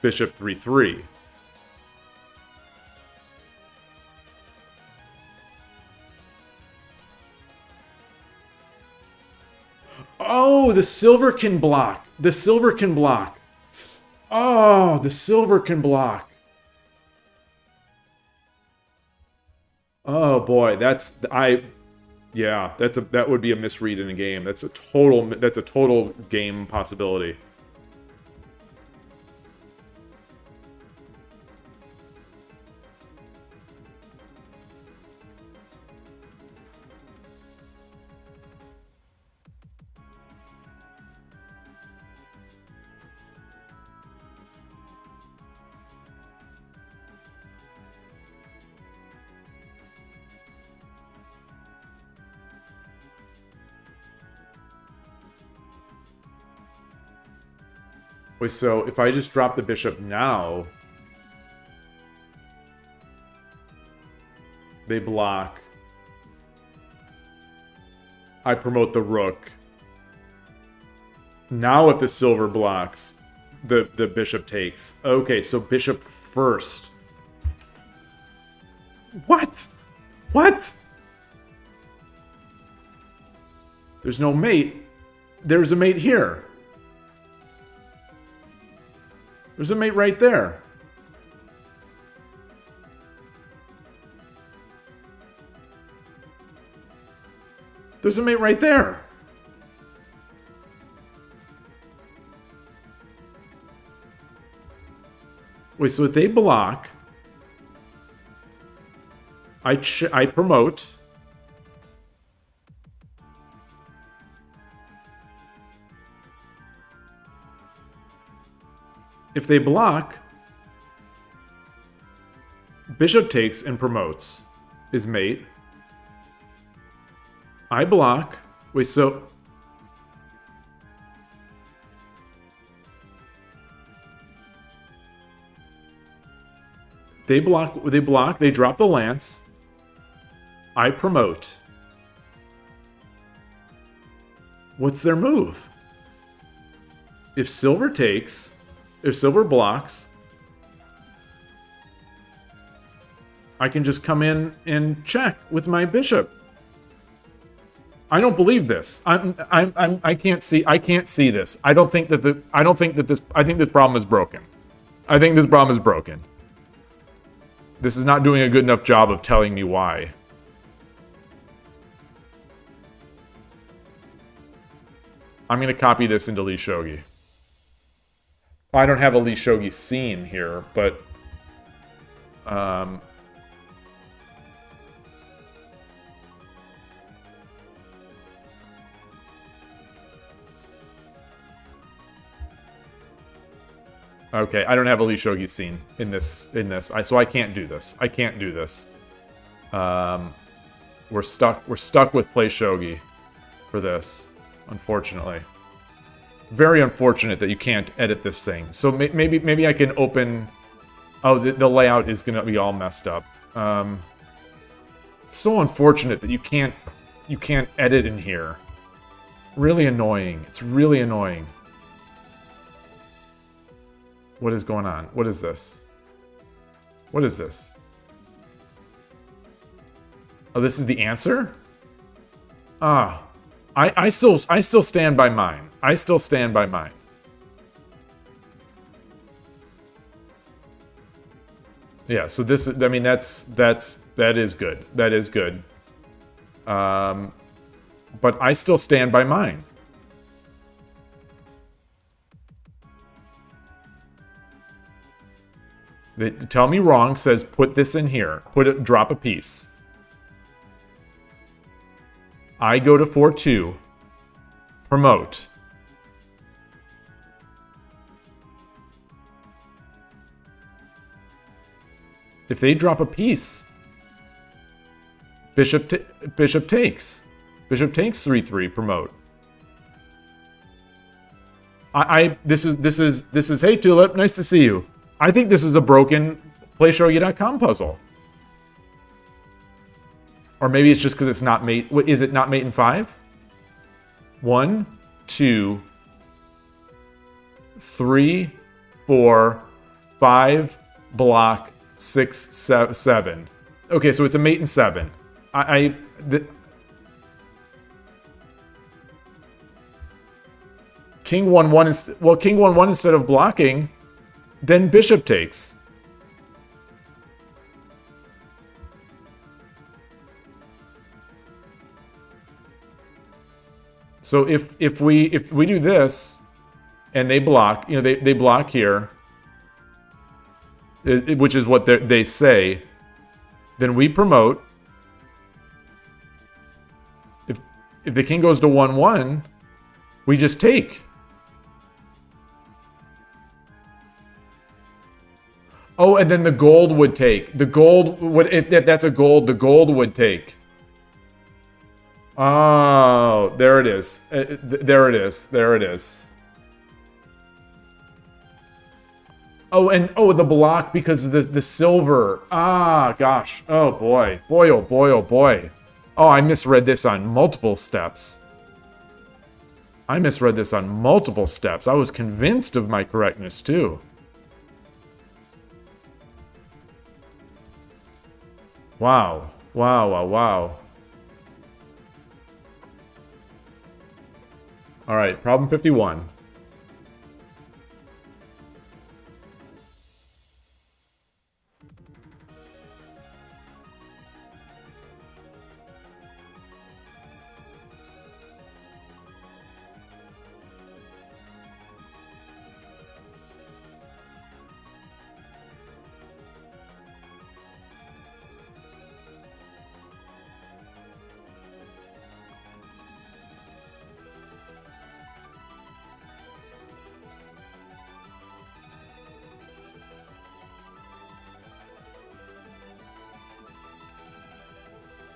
A: bishop 3-3. Oh, the silver can block. The silver can block. Oh, the silver can block. Oh boy, yeah, that would be a misread in a game. That's a total game possibility. Wait, so if I just drop the bishop now, they block. I promote the rook. Now if the silver blocks, the bishop takes. Okay, so bishop first. What? What? There's no mate. There's a mate here. There's a mate right there. There's a mate right there. Wait, so if they block, I promote. If they block, bishop takes and promotes is mate. I block. Wait, so they block, they drop the lance. I promote. What's their move? If silver takes, if silver blocks, I can just come in and check with my bishop. I don't believe this. I can't see this. I think this problem is broken. I think this problem is broken. This is not doing a good enough job of telling me why. I'm going to copy this into Shogi. I don't have a Shogi scene here, but okay, I don't have a Shogi scene in this. So I can't do this. I can't do this. We're stuck with Play Shogi for this, unfortunately. Very unfortunate that you can't edit this thing. So maybe I can open. Oh, the layout is gonna be all messed up. It's so unfortunate that you can't edit in here. Really annoying. It's really annoying. What is going on? What is this? What is this? Oh, this is the answer? Ah. I still stand by mine. I still stand by mine. Yeah, so this is, I mean, that is good. That is good. But I still stand by mine. The tell me wrong says put this in here. Drop a piece. I go to 4-2. Promote. If they drop a piece, bishop takes. Bishop takes 3-3. Promote. This is hey Tulip, nice to see you. I think this is a broken PlayShogi.com puzzle. Or maybe it's just because it's not mate. Is it not mate in 5? 1, 2, 3, 4, 5, block, 6, 7. Okay, so it's a mate in 7. King 1-1. Well, King 1-1 instead of blocking, then bishop takes. So if we do this, and they block, you know, they block here, which is what they say, then we promote. If the king goes to 1-1, we just take. Oh, and then the gold would take. The gold would, if that's a gold, the gold would take. Oh, there it is. There it is. There it is. Oh, and oh, the block because of the silver. Ah, gosh. Oh boy. Boy, oh boy, oh boy. Oh, I misread this on multiple steps. I misread this on multiple steps. I was convinced of my correctness, too. Wow. Wow, wow, wow. Alright, problem 51.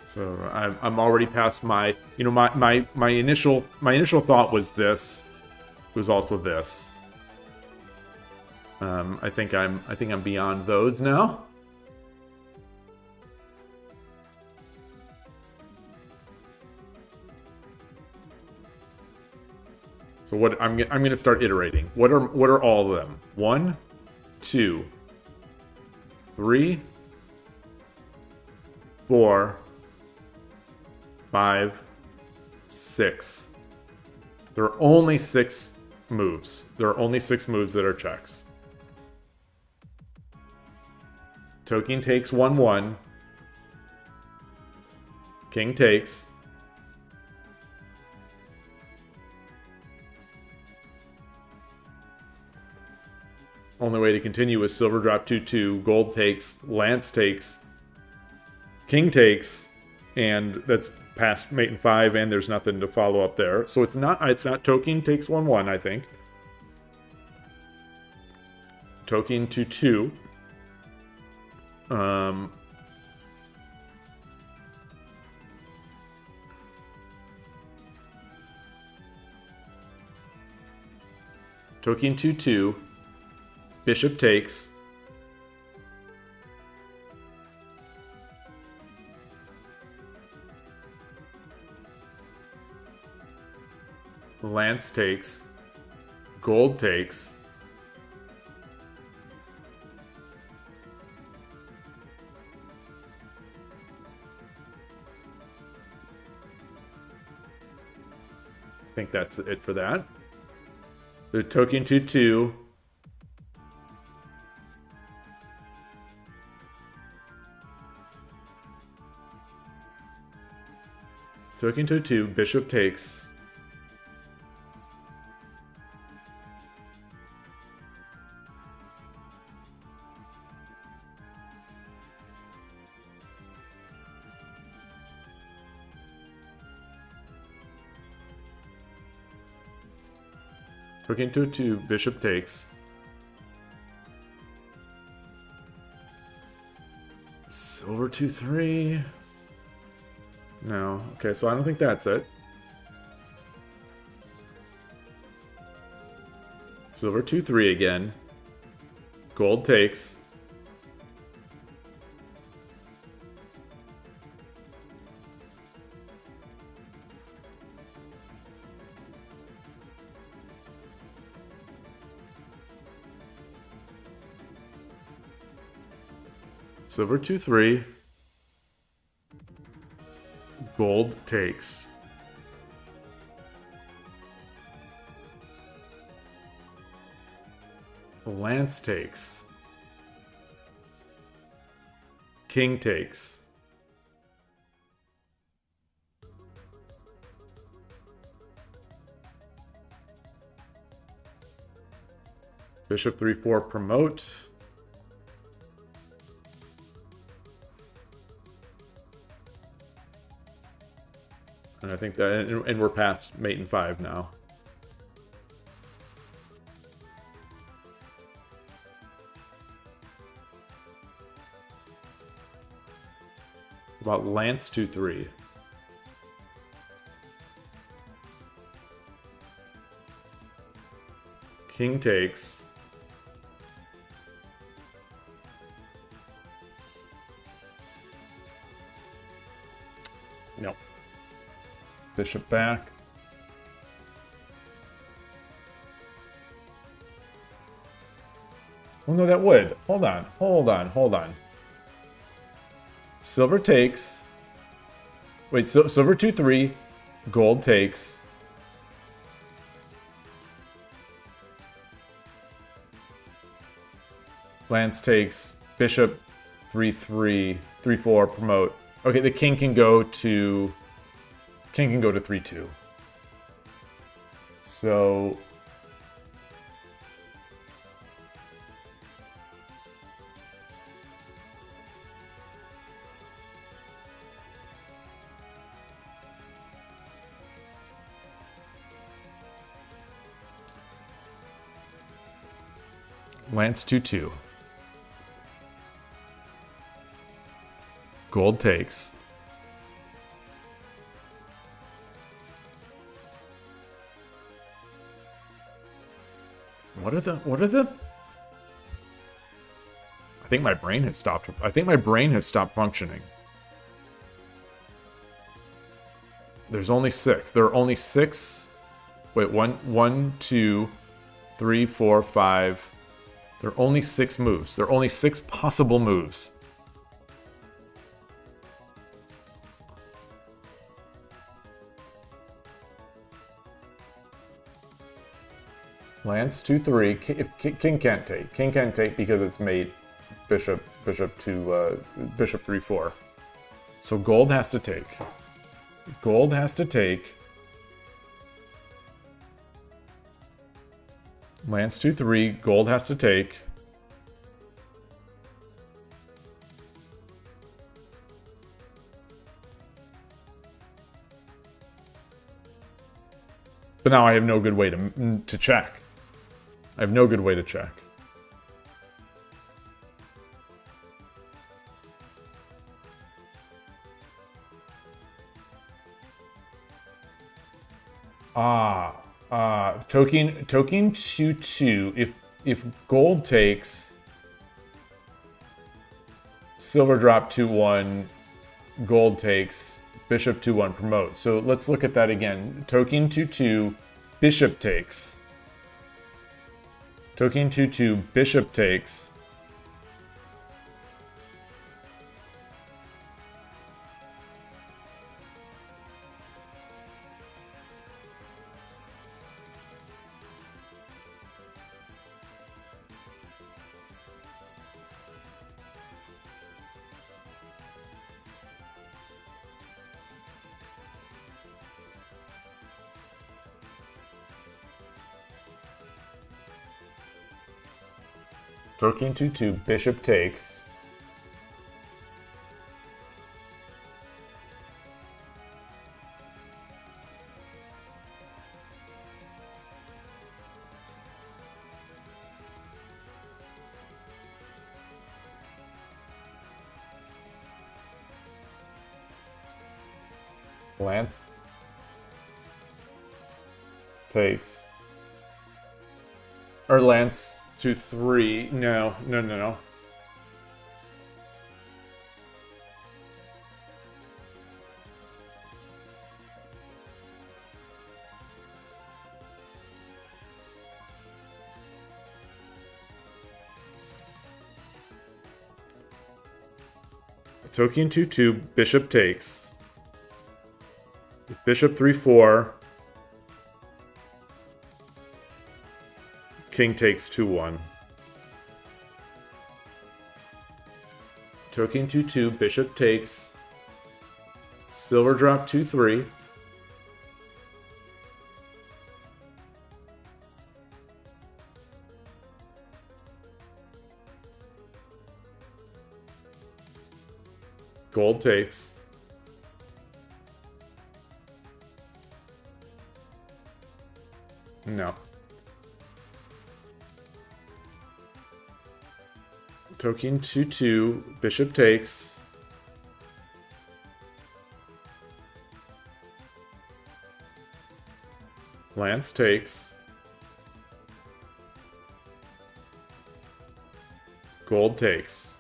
A: So I'm already past my, you know, my initial thought was this. It was also this. I think I'm beyond those now. So what I'm going to start iterating. What are all of them? 1, 2, 3, 4, 5, 6. There are only 6 moves. There are only 6 moves that are checks. Token takes 1/1. King takes. Only way to continue is silver drop 2/2. Gold takes. Lance takes. King takes. And that's past mate and 5, and there's nothing to follow up there. So it's not token takes 1/1, I think. Token 2/2. Token 2/2. Bishop takes. Lance takes. Gold takes. I think that's it for that. The token 2/2. Token 2/2. Bishop takes. Token 2/2, bishop takes. Silver 2/3. No. Okay, so I don't think that's it. Silver 2/3 again. Gold takes. Silver 2/3. Gold takes. Lance takes. King takes. Bishop 3/4 promote. And I think that, and we're past mate and 5 now. About Lance 2/3. King takes. No. Bishop back. Well, no, that would. Hold on, hold on, hold on. Silver takes... Wait, so silver 2-3, gold takes... Lance takes, bishop 3-3, 3-4, promote. Okay, the king can go to... King can go to 3-2. So... Lance 2-2. Gold takes. What are the I think my brain has stopped. I think my brain has stopped functioning. There's only 6. There are only 6. Wait, 1, 2, 3, 4, 5. There are only 6 moves. There are only 6 possible moves. Lance 2-3. If king can't take. King can't take because it's mate. Bishop to bishop 3-4. So gold has to take. Gold has to take. Lance 2-3. Gold has to take. But now I have no good way to check. I have no good way to check. Token 2-2. If gold takes, silver drop 2-1, gold takes, bishop 2-1 promote. So let's look at that again. Token 2-2, bishop takes. Token 2-2, bishop takes. Token 2-2, bishop takes. Lance takes. Or Lance 2-3. No. Token 2-2, bishop takes. If bishop 3-4, king takes 2-1. Token 2-2, bishop takes. Silver drop 2-3. Gold takes. No. Token 2-2, bishop takes. Lance takes. Gold takes.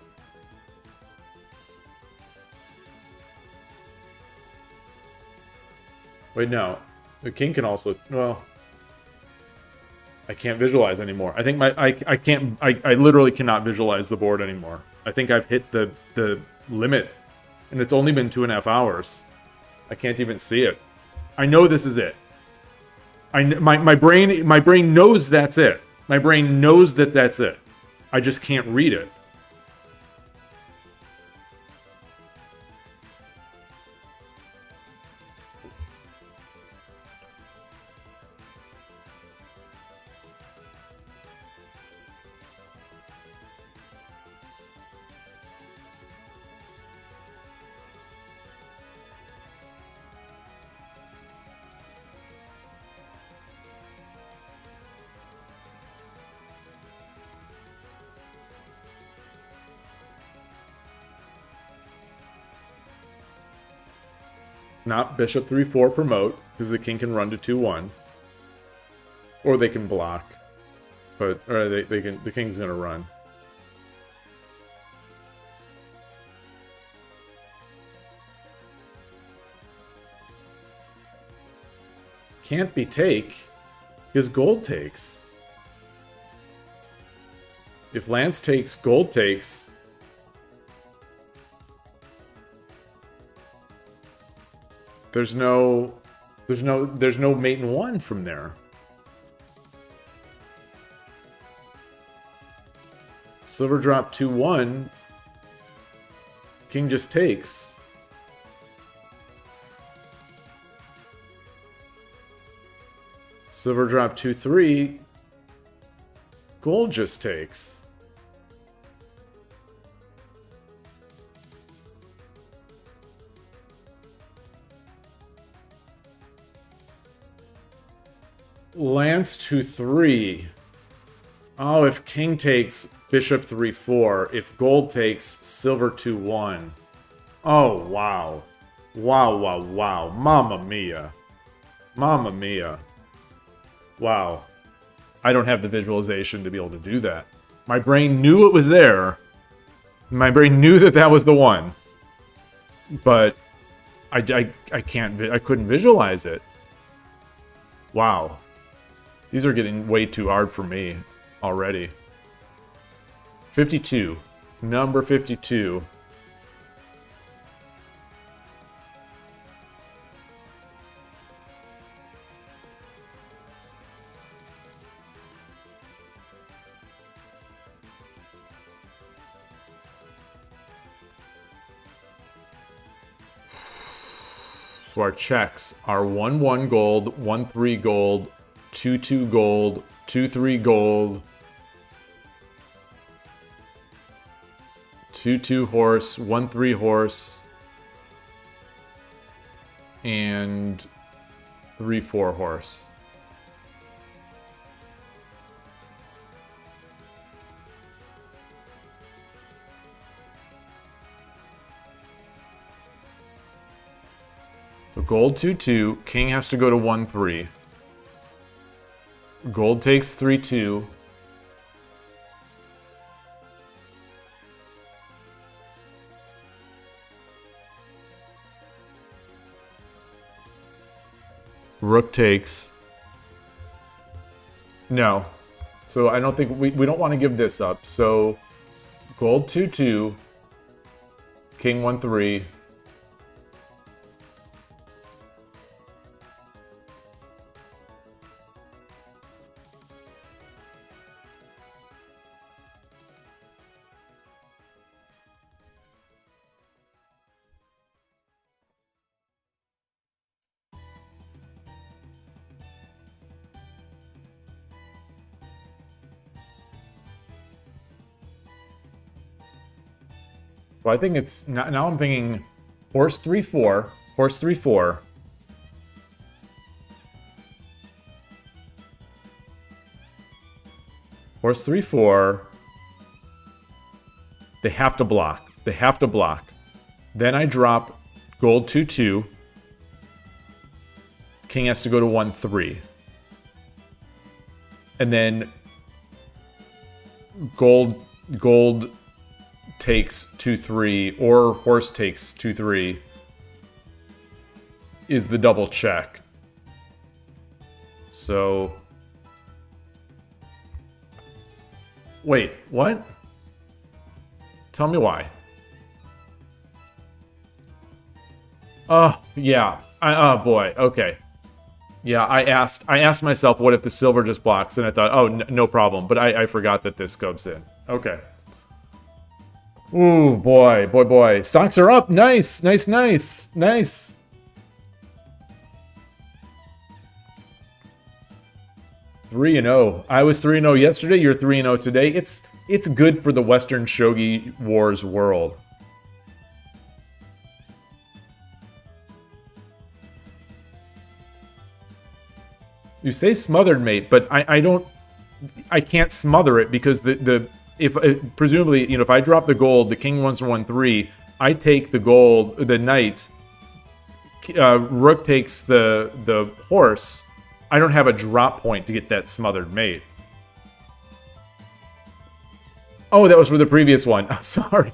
A: Wait, no. The king can also... Well... I can't visualize anymore. I think I literally cannot visualize the board anymore. I think I've hit the limit, and it's only been 2.5 hours. I can't even see it. I know this is it. My brain knows that's it. My brain knows that that's it. I just can't read it. Not bishop 3-4 promote, because the king can run to 2-1. Or they can block. But or they can, the king's gonna run. Can't be take, because gold takes. If lance takes, gold takes. There's no mate in one from there. Silver drop 2-1. King just takes. Silver drop 2-3. Gold just takes. Lance 2-3. Oh, if king takes, bishop 3-4. If gold takes, silver 2-1. Oh, wow. Wow, wow, wow. Mamma mia. Mamma mia. Wow. I don't have the visualization to be able to do that. My brain knew it was there. My brain knew that that was the one. But I couldn't visualize it. Wow. These are getting way too hard for me already. 52. Number 52. So our checks are 1-1 gold, 1-3 gold, 2-2 gold, 2-3 gold, 2-2 horse, 1-3 horse, and 3-4 horse. So gold 2-2, king has to go to 1-3. Gold takes 3-2. Rook takes. No. So I don't think we don't want to give this up. So gold 2-2, king 1-3. Well, I think it's now I'm thinking horse 3-4, horse 3-4. Horse 3-4. They have to block. They have to block. Then I drop gold 2-2. King has to go to 1-3. And then gold takes 2-3 or horse takes 2-3 is the double check. So Wait, what? Tell me why. Oh, yeah. Oh, boy. Okay. Yeah, I asked myself, what if the silver just blocks? And I thought, oh, no problem. But I forgot that this goes in. Okay. Ooh, boy, boy, boy. Stocks are up. Nice, nice, nice, nice. Three and 0. I was 3-0 yesterday. You're 3-0 today. It's good for the Western Shogi Wars world. You say smothered, mate, but I can't smother it because presumably, you know, if I drop the gold, the king wants 1-3, I take the gold, the knight, rook takes the horse. I don't have a drop point to get that smothered mate. Oh, that was for the previous one. Sorry.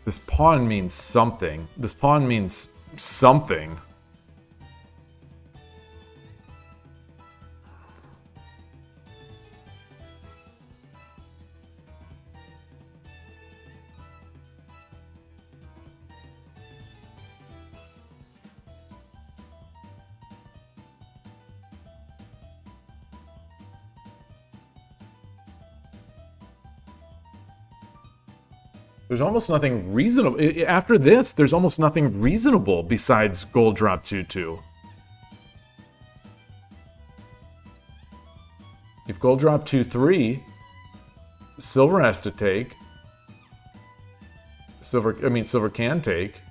A: This pawn means something. This pawn means something. There's almost nothing reasonable. After this, there's almost nothing reasonable besides gold drop 2-2. If gold drop 2-3, silver has to take. Silver can take.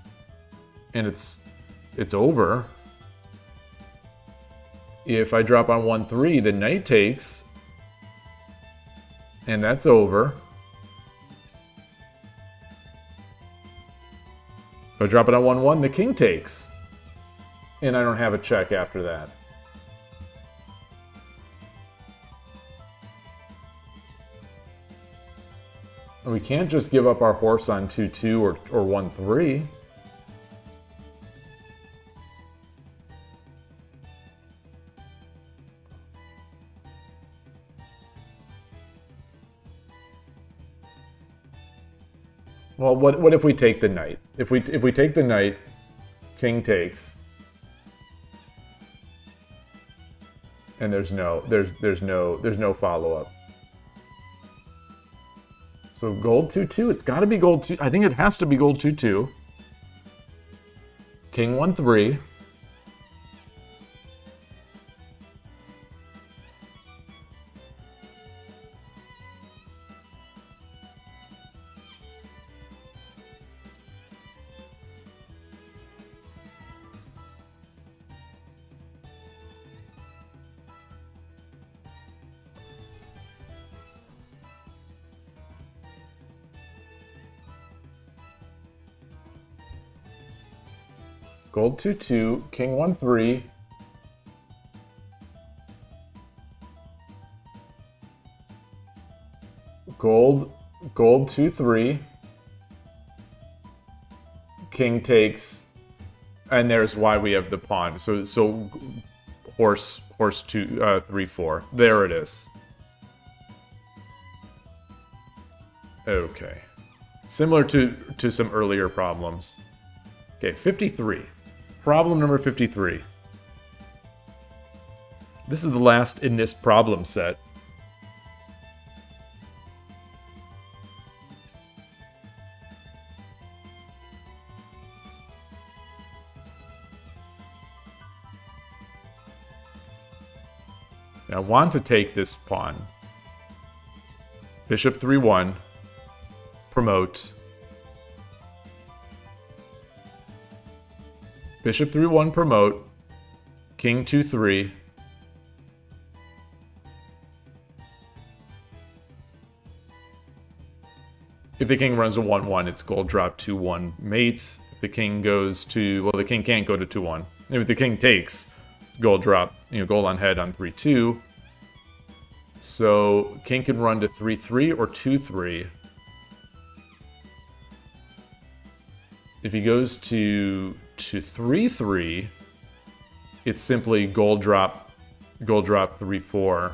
A: And it's over. If I drop on 1-3, the knight takes. And that's over. If I drop it on 1-1, the king takes. And I don't have a check after that. And we can't just give up our horse on 2-2 or 1-3. Well, what if we take the knight? If we take the knight, king takes, and there's no follow up. So gold 2-2. It's got to be gold 2. I think it has to be gold 2-2. King 1-3. Gold 2-2, king 1-3. Gold 2-3. King takes, and there's why we have the pawn. So horse 3-4. There it is. Okay. Similar to some earlier problems. Okay, 53. Problem number 53. This is the last in this problem set. Now, I want to take this pawn. Bishop 3-1. Promote. Bishop 3-1, promote. King 2-3. If the king runs to 1-1, it's gold drop 2-1 mate. If the king goes to, well, the king can't go to 2-1. If the king takes, it's gold drop, gold on head on 3-2. So king can run to 3-3 or 2-3. If he goes to 3-3, it's simply gold drop 3-4.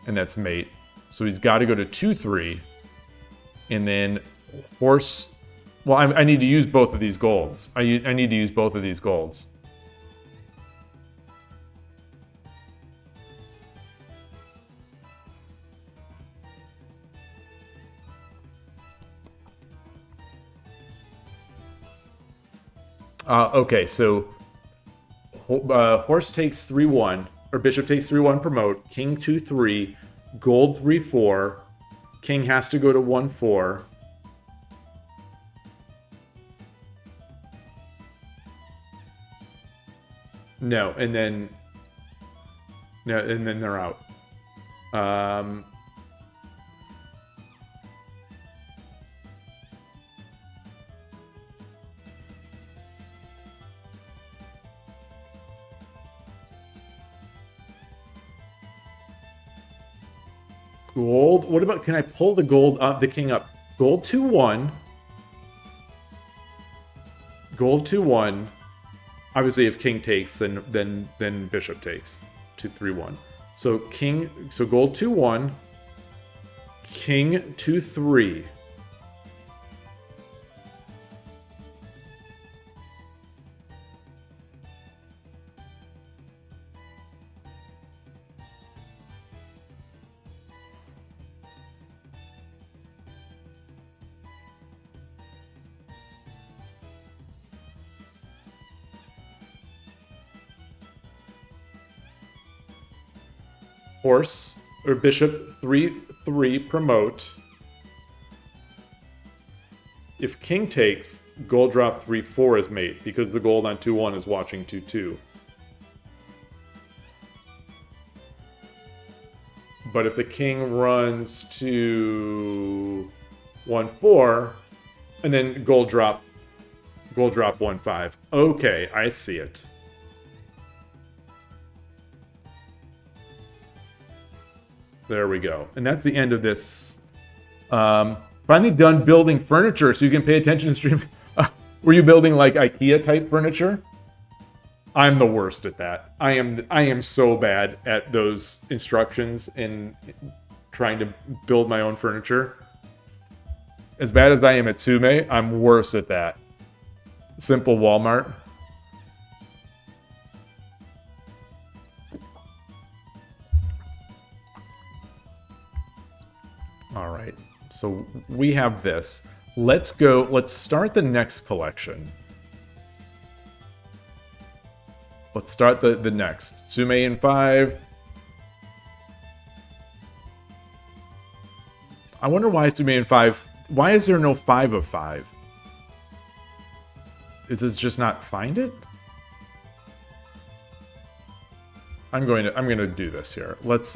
A: And that's mate. So he's got to go to 2-3, and then horse. Well, I need to use both of these golds. I need to use both of these golds. Okay, so horse takes 3-1, or bishop takes 3-1, promote, king 2-3. Gold 3-4. King has to go to 1-4. No, and then they're out. Gold. What about, can I pull the gold up, the king up? Gold 2-1. Gold 2-1. Obviously, if king takes, then bishop takes. 2-3-1. So gold 2-1. King 2-3. Horse, or bishop 3-3, promote. If king takes, gold drop 3-4 is mate, because the gold on 2-1 is watching 2-2. But if the king runs to 1-4, and then gold drop 1-5. Okay, I see it. There we go. And that's the end of this. Finally done building furniture, so you can pay attention and stream. Were you building like IKEA type furniture? I'm the worst at that. I am so bad at those instructions in trying to build my own furniture. As bad as I am at Tsume, I'm worse at that. Simple Walmart. All right, so we have this. Let's start the next collection. Let's start the next. Tsume in 5. I wonder why Tsume in 5. Why is there no 5 of 5? Is this just not find it? I'm gonna do this here. Let's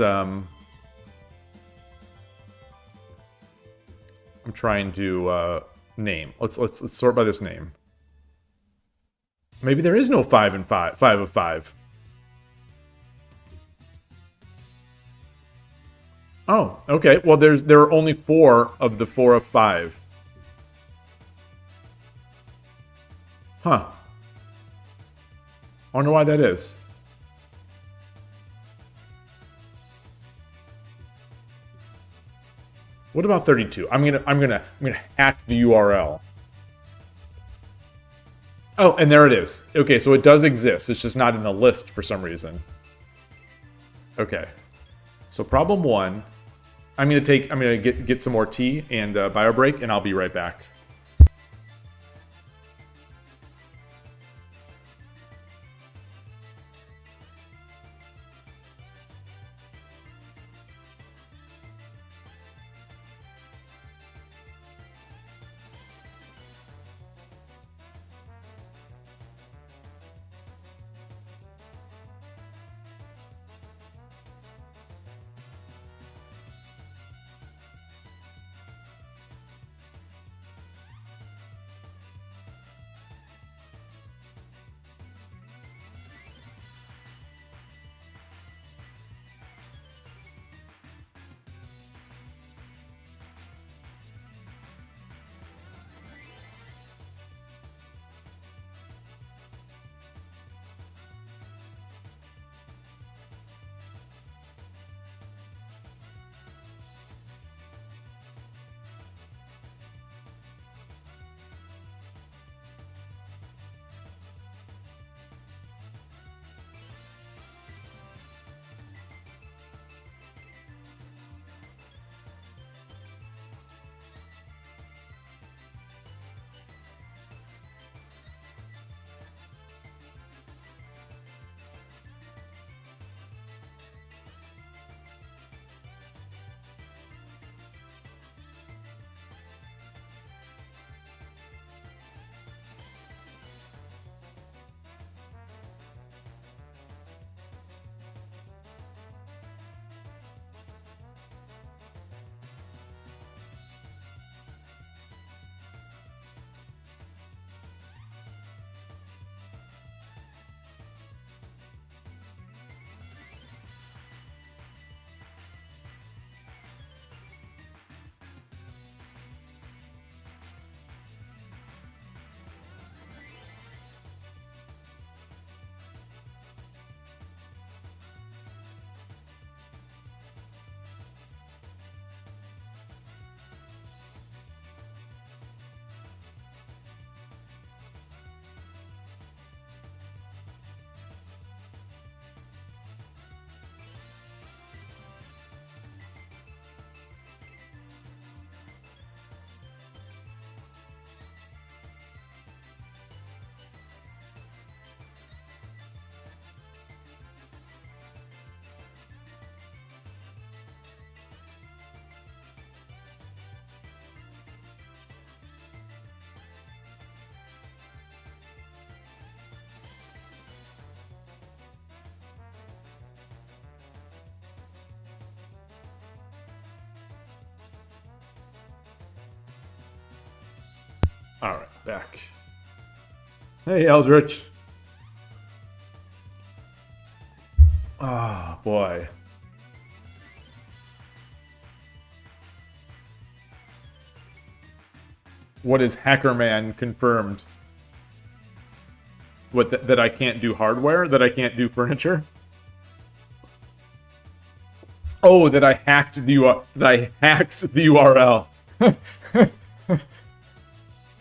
A: I'm trying to name. Let's sort by this name. Maybe there is no 5 and 5 of 5. Oh, okay. Well, there are only 4 of the 4 of 5. Huh. I wonder why that is. What about 32? I'm gonna hack the URL. Oh, and there it is. Okay, so it does exist. It's just not in the list for some reason. Okay. So problem 1. I'm gonna get some more tea and bio break, and I'll be right back. Alright, back. Hey, Eldritch. Oh, boy. What is Hackerman confirmed? What, that I can't do hardware? That I can't do furniture? Oh, that I hacked the URL.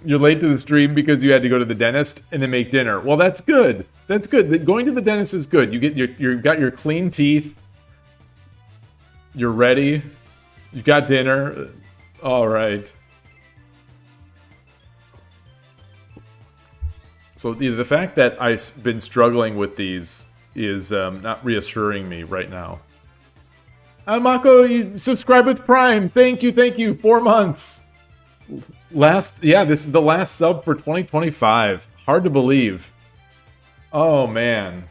A: You're late to the stream because you had to go to the dentist and then make dinner. Well, that's good. That's good. Going to the dentist is good. You get you've got your clean teeth. You're ready. You got dinner. All right. So the fact that I've been struggling with these is not reassuring me right now. Mako, you subscribe with Prime. Thank you. 4 months. This is the last sub for 2025. Hard to believe. Oh, man.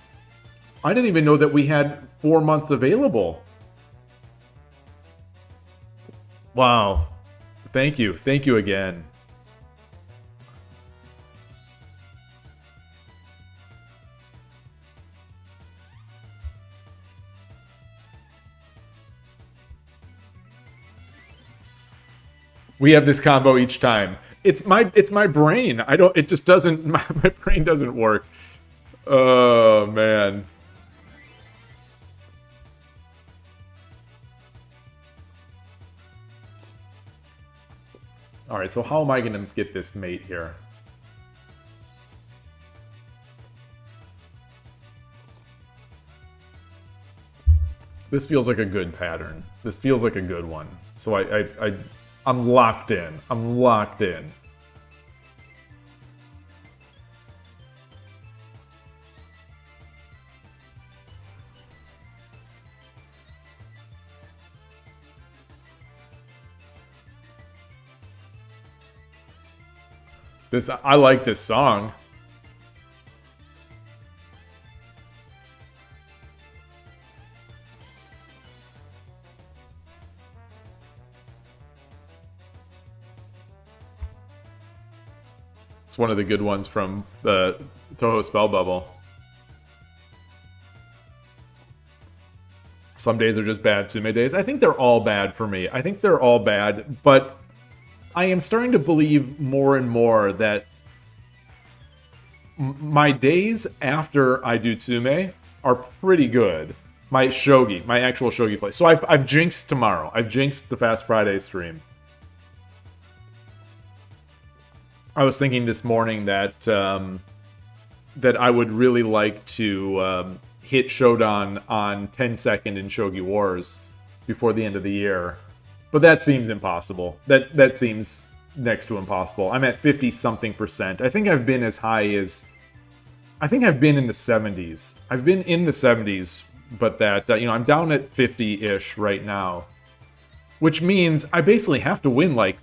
A: I didn't even know that we had 4 months available. Wow. Thank you. Thank you again. We have this combo each time. It's my brain. It just doesn't, my brain doesn't work. Oh, man. All right, so how am I going to get this mate here? This feels like a good pattern. This feels like a good one. So I'm locked in. I'm locked in. I like this song. It's one of the good ones from the Toho Spell Bubble. Some days are just bad Tsume days. I think they're all bad for me. I think they're all bad, but I am starting to believe more and more that my days after I do Tsume are pretty good. My actual Shogi play. So I've jinxed tomorrow. I've jinxed the Fast Friday stream. I was thinking this morning that that I would really like to hit Shodan on 10-second in Shogi Wars before the end of the year. But that seems impossible. That seems next to impossible. I'm at 50-something%. I think I've been as high as... I think I've been in the 70s. I've been in the 70s, but that, I'm down at 50-ish right now. Which means I basically have to win, like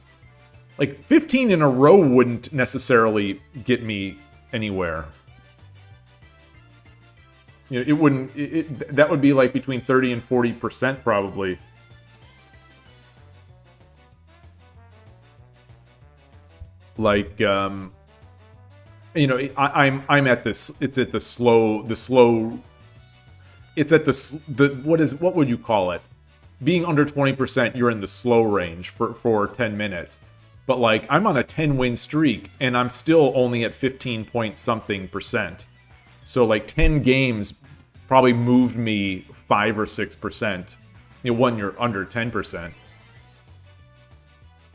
A: 15 in a row wouldn't necessarily get me anywhere. It wouldn't... that would be like between 30 and 40% probably. Like, I'm at this, it's at the slow, it's at what would you call it? Being under 20%, you're in the slow range for 10 minutes. But like, I'm on a 10-win streak, and I'm still only at 15-point-something%. So like 10 games probably moved me 5 or 6%. When you're under 10%.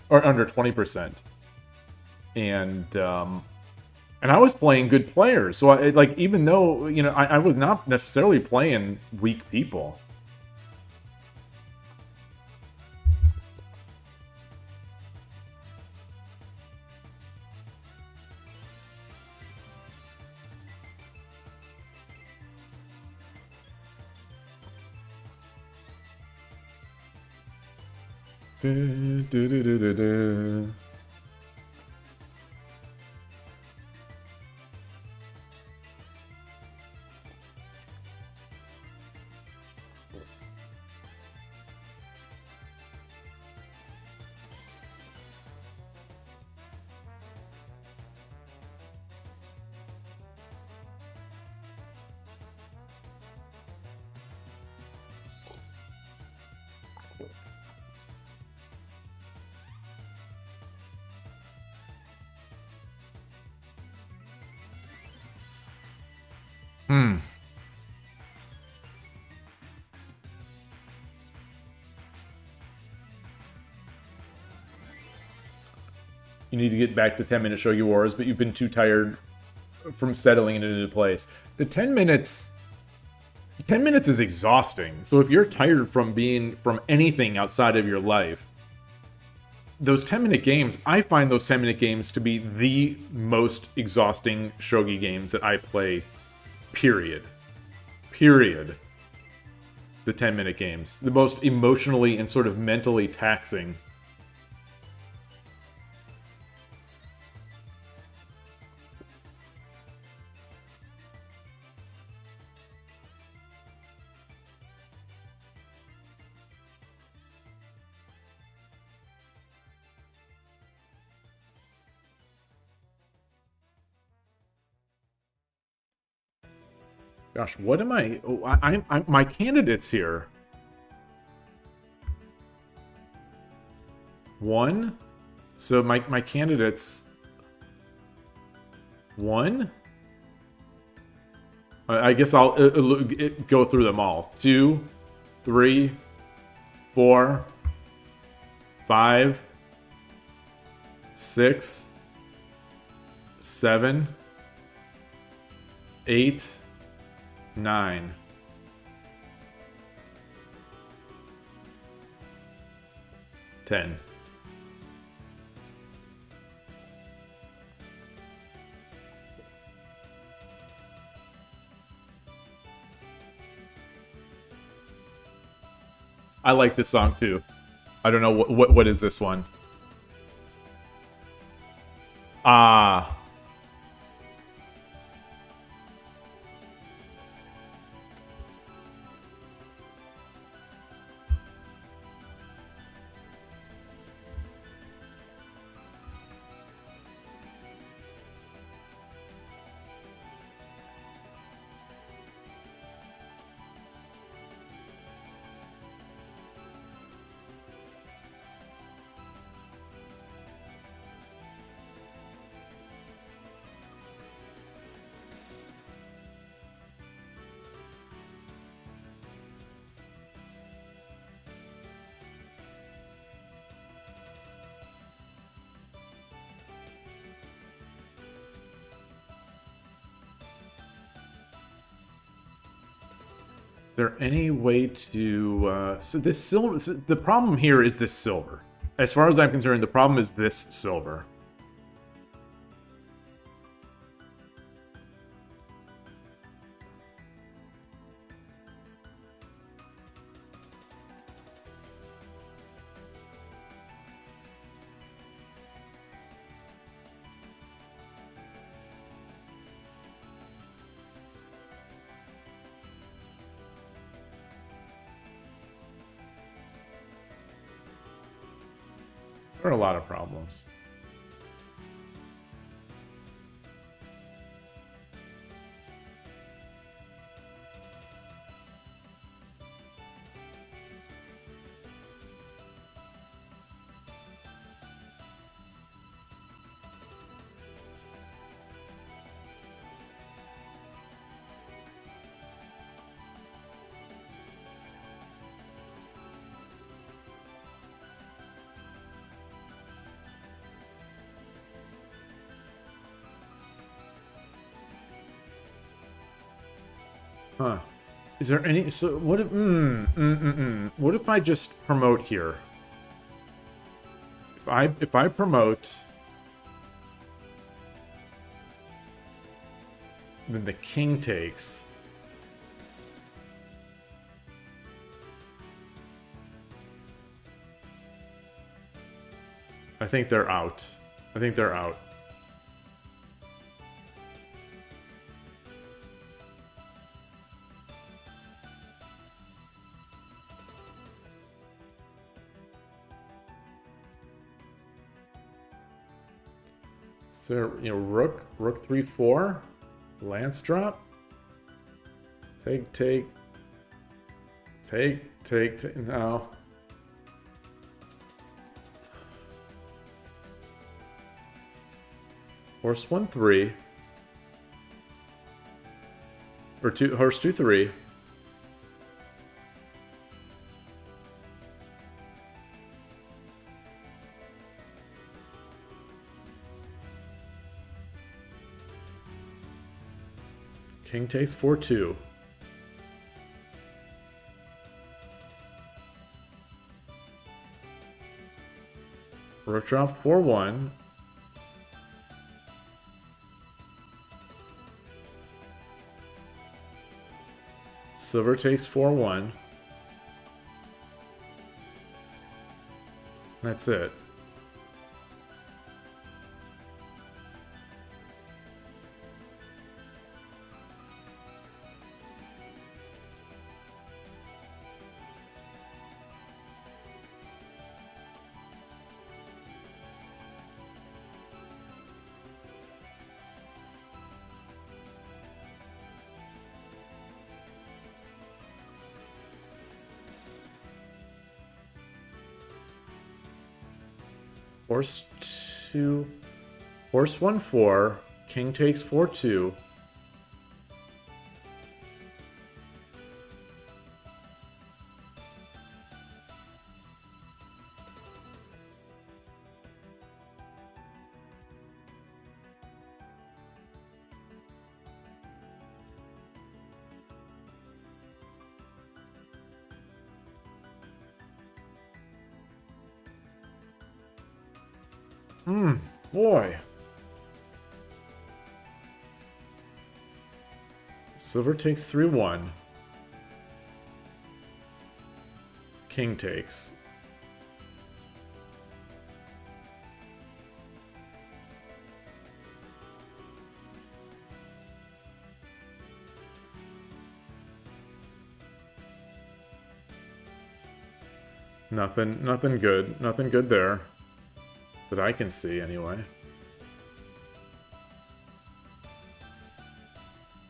A: Or under 20%. And I was playing good players, so even though I was not necessarily playing weak people. Do, do, do, do, do, do. You need to get back to 10-minute Shogi Wars, but you've been too tired from settling it into place. The 10 minutes is exhausting. So if you're tired from anything outside of your life, those 10-minute games, I find those 10-minute games to be the most exhausting Shogi games that I play, period. Period. The 10-minute games. The most emotionally and sort of mentally taxing. Gosh, what am I? Oh, I'm my candidates here. 1. So my candidates. 1. I guess I'll go through them all. 2, 3, 4, 5, 6, 7, 8, 9. 10. I like this song too. I don't know what is this one. Ah. Is there any way to... so this silver... So the problem here is this silver. As far as I'm concerned, the problem is this silver. There are a lot of problems. Huh. Is there any... So, what if... What if I just promote here? If I promote... Then the king takes... I think they're out. I think they're out. So, you know, rook 3-4, lance drop, take, no. Horse 1-3. Or horse 2-3. King takes 4-2. Rook drop 4-1. Silver takes 4-1. That's it. Horse 2, horse 1-4, king takes 4-2. Boy. Silver takes 3-1. King takes. Nothing good. Nothing good there. That I can see, anyway.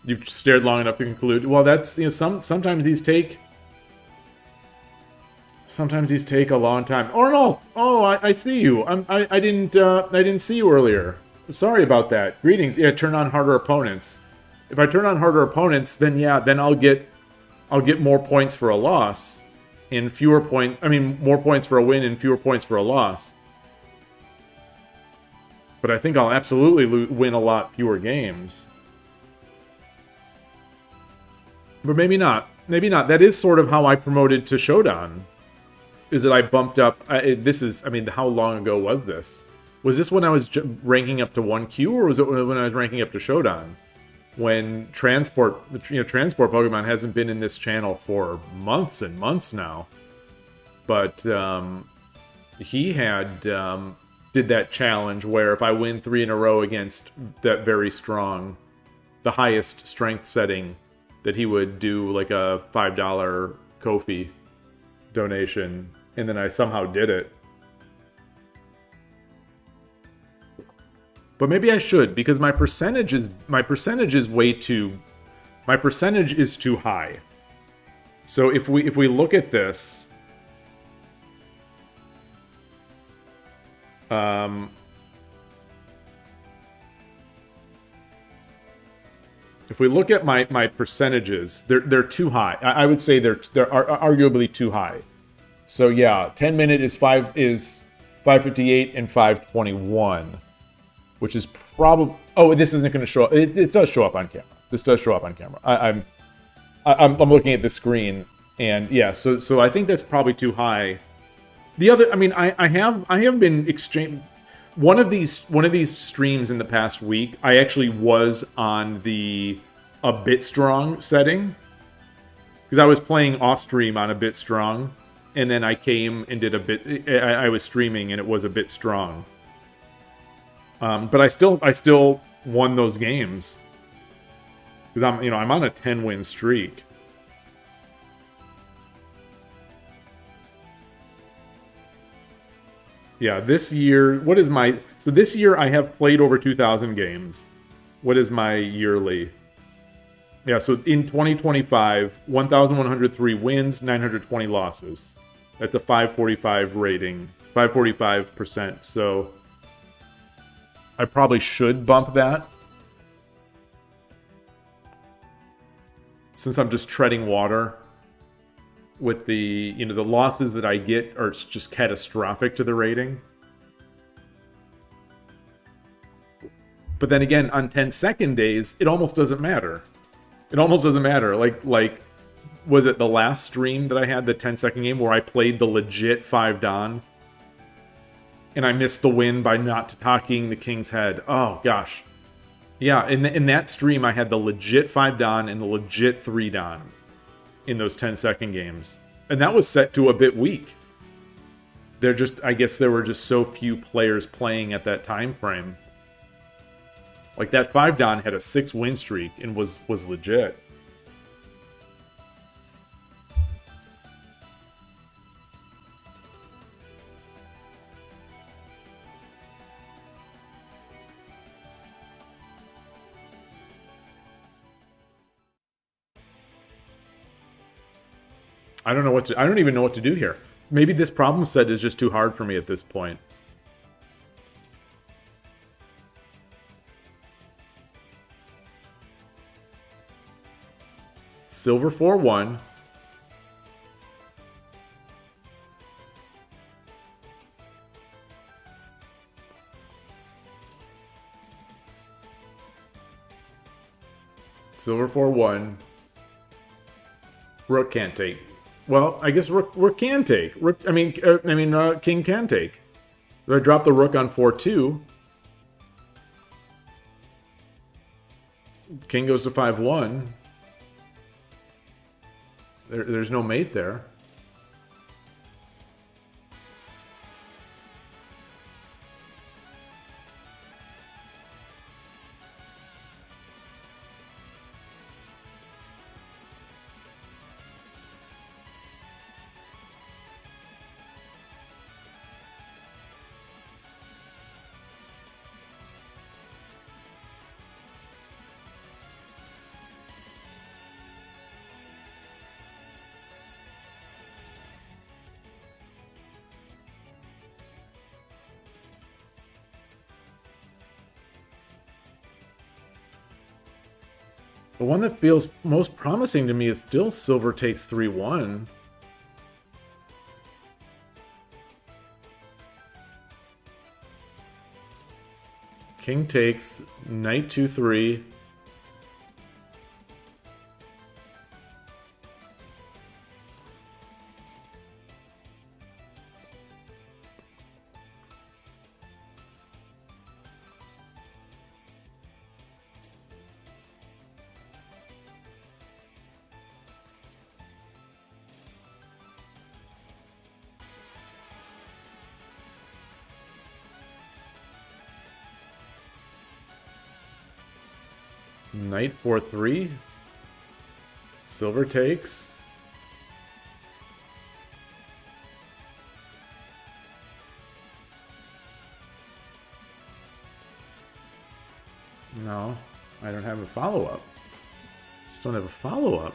A: You've stared long enough to conclude. Well, that's, you know, sometimes these take a long time. Oh no! Oh, I see you. I didn't see you earlier. Sorry about that. Greetings. Yeah, turn on harder opponents. If I turn on harder opponents, then yeah, then I'll get more points for a loss, and fewer points. I mean, more points for a win and fewer points for a loss. But I think I'll absolutely win a lot fewer games. But maybe not. Maybe not. That is sort of how I promoted to Shodan. Is that I bumped up... this is... I mean, how long ago was this? Was this when I was ranking up to 1Q, or was it when I was ranking up to Shodan? When Transport Pokemon hasn't been in this channel for months and months now. But he had... did that challenge where if I win 3 in a row against that very strong, the highest strength setting, that he would do like a $5 Ko-fi donation, and then I somehow did it. But maybe I should, because my percentage is too high. So if we look at this, if we look at my percentages, they're too high. I would say they're arguably too high. So yeah, 10-minute is 558 and 521, which is probably... Oh, this isn't going to show up. It does show up on camera. This does show up on camera. I'm looking at the screen, and yeah, so I think that's probably too high. The other, I mean, I have been one of these streams in the past week. I actually was on a bit strong setting, because I was playing off stream on a bit strong, and then I came and did a bit. I was streaming and it was a bit strong. But I still won those games because I'm on a 10-win streak. Yeah, this year, so this year I have played over 2,000 games. What is my yearly? Yeah, so in 2025, 1,103 wins, 920 losses. That's a 545 rating, 545%. So I probably should bump that. since I'm just treading water with the, you know, the losses that I get are just catastrophic to the rating. But then again, on 10-second days, it almost doesn't matter. It almost doesn't matter. Like, was it the last stream that I had, the 10-second game, where I played the legit 5 Don? And I missed the win by not talking the King's Head. Oh, gosh. Yeah, in that stream, I had the legit 5 Don and the legit 3 Don in those 10-second games. And that was set to a bit weak. I guess there were just so few players playing at that time frame. Like, that 5 Don had a 6 win streak and was legit. I don't even know what to do here. Maybe this problem set is just too hard for me at this point. Silver 4-1. Silver 4-1. Rook can't take. Well, I guess Rook can take. King can take. If I drop the Rook on 4-2, King goes to 5-1. There's no mate there. The one that feels most promising to me is still Silver takes 3-1. King takes, Knight 2-3. Knight 4-3. Silver takes. No, I don't have a follow-up. Just don't have a follow-up.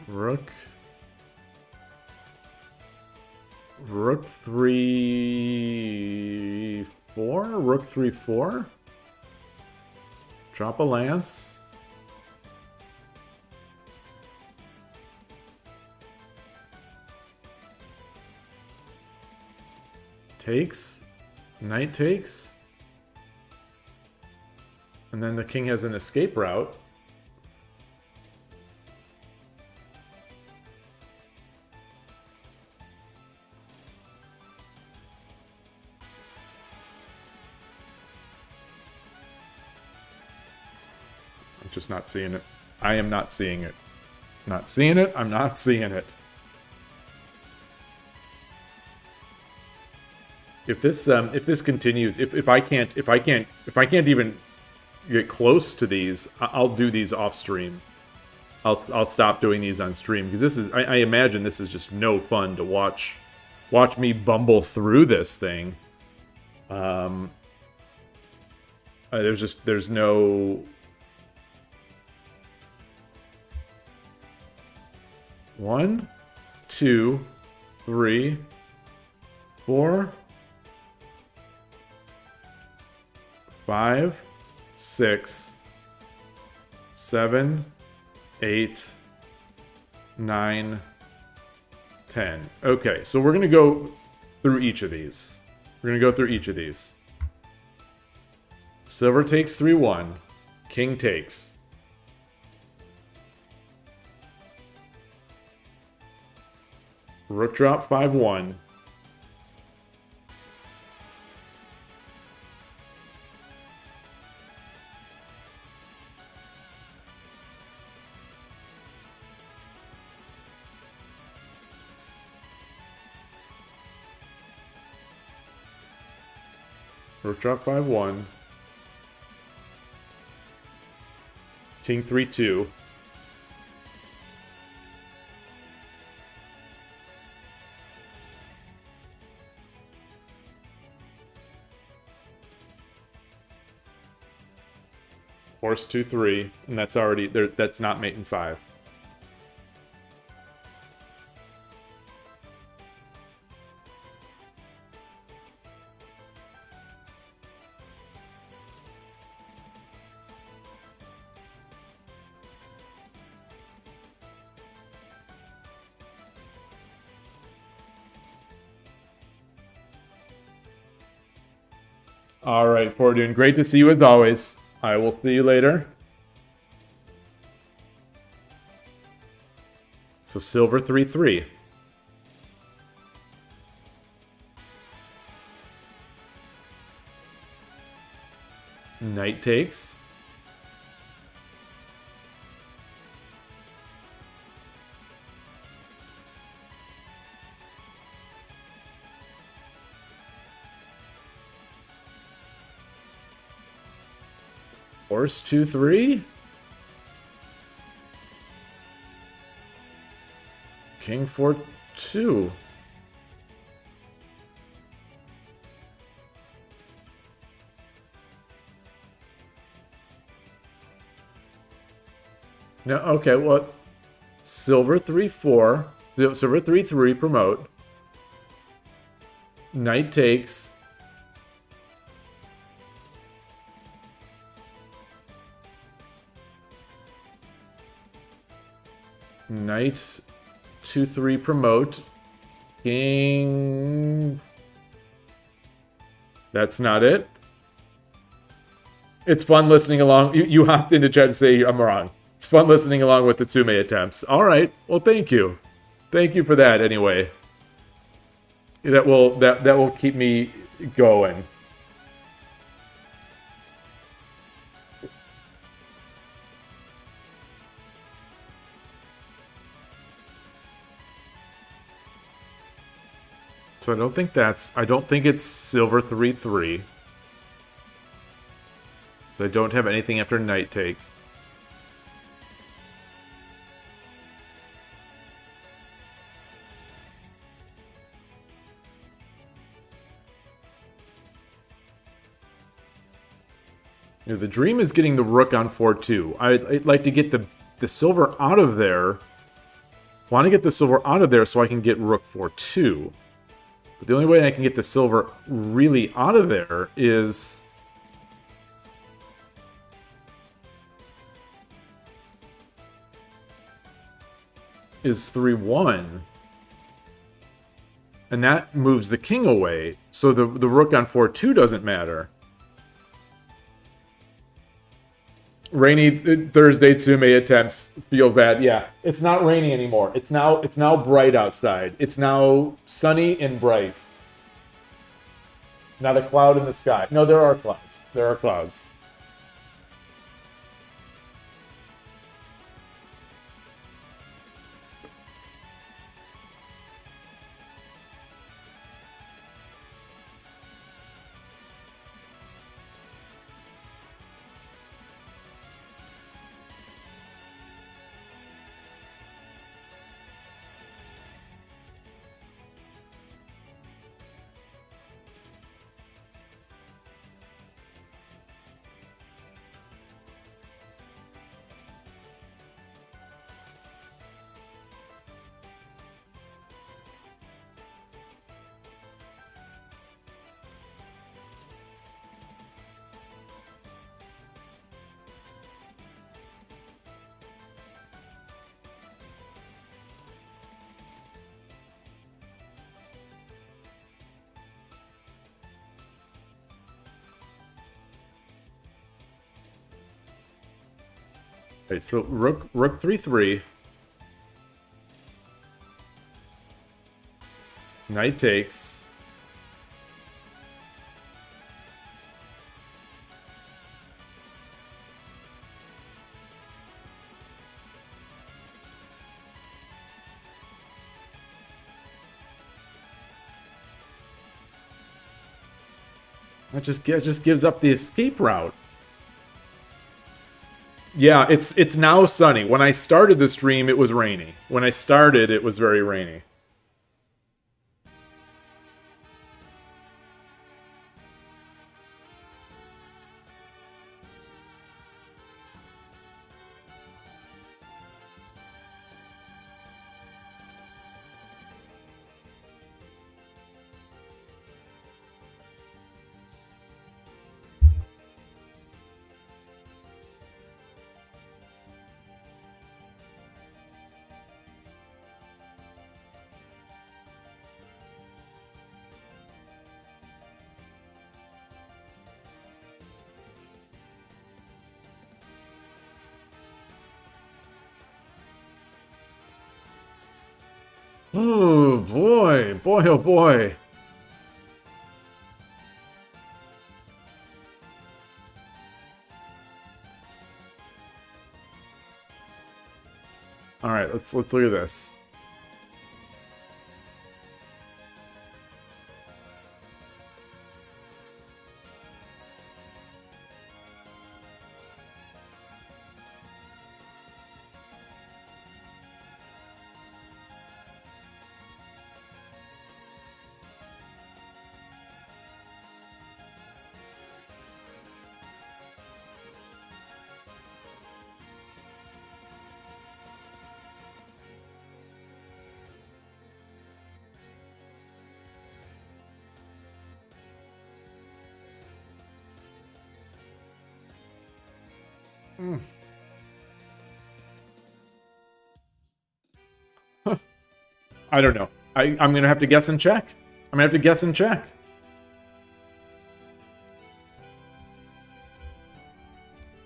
A: Rook 3-4? Rook 3-4? Drop a lance. Takes. Knight takes. And then the king has an escape route. Just not seeing it. I am not seeing it. Not seeing it. I'm not seeing it. If this continues, if I can't even get close to these, I'll do these off stream. I'll stop doing these on stream because this is. I imagine this is just no fun to watch me bumble through this thing. There's no. One, 2, 3, 4, 5, 6, 7, 8, 9, 10. Okay, so we're going to go through each of these. We're going to go through each of these. Silver takes 3-1. King takes. Rook drop 5-1. Rook drop 5-1. King 3-2. Horse 2-3, and that's already there. That's not mate in 5. All right, Fortune, great to see you as always. I will see you later. So silver 3-3. Knight takes. Horse 2-3. King 4-2. No, okay, well, silver 3-4. Silver 3-3 promote. Knight takes. Knight 2-3 promote. King. That's not it. It's fun listening along. You hopped into chat to say I'm wrong. It's fun listening along with the Tsume attempts. All right. Well, thank you. Thank you for that anyway. That will keep me going. So I don't think it's silver 3-3. So I don't have anything after knight takes. You know, the dream is getting the rook on 4-2. I'd like to get the silver out of there. Want to get the silver out of there so I can get rook 4-2. But the only way I can get the silver really out of there is... is 3-1. And that moves the king away. So the rook on 4-2 doesn't matter. Rainy Thursday Tsume attempts feel bad. Yeah, it's not rainy anymore. It's now bright outside. It's now sunny and bright. Not a cloud in the sky. No, there are clouds. There are clouds. Okay, so rook 3-3. Knight takes. That just gives up the escape route. Yeah, it's now sunny. When I started the stream, it was rainy. When I started, it was very rainy. Oh boy, oh boy. All right, let's look at this. I don't know. I'm gonna have to guess and check. I'm gonna have to guess and check.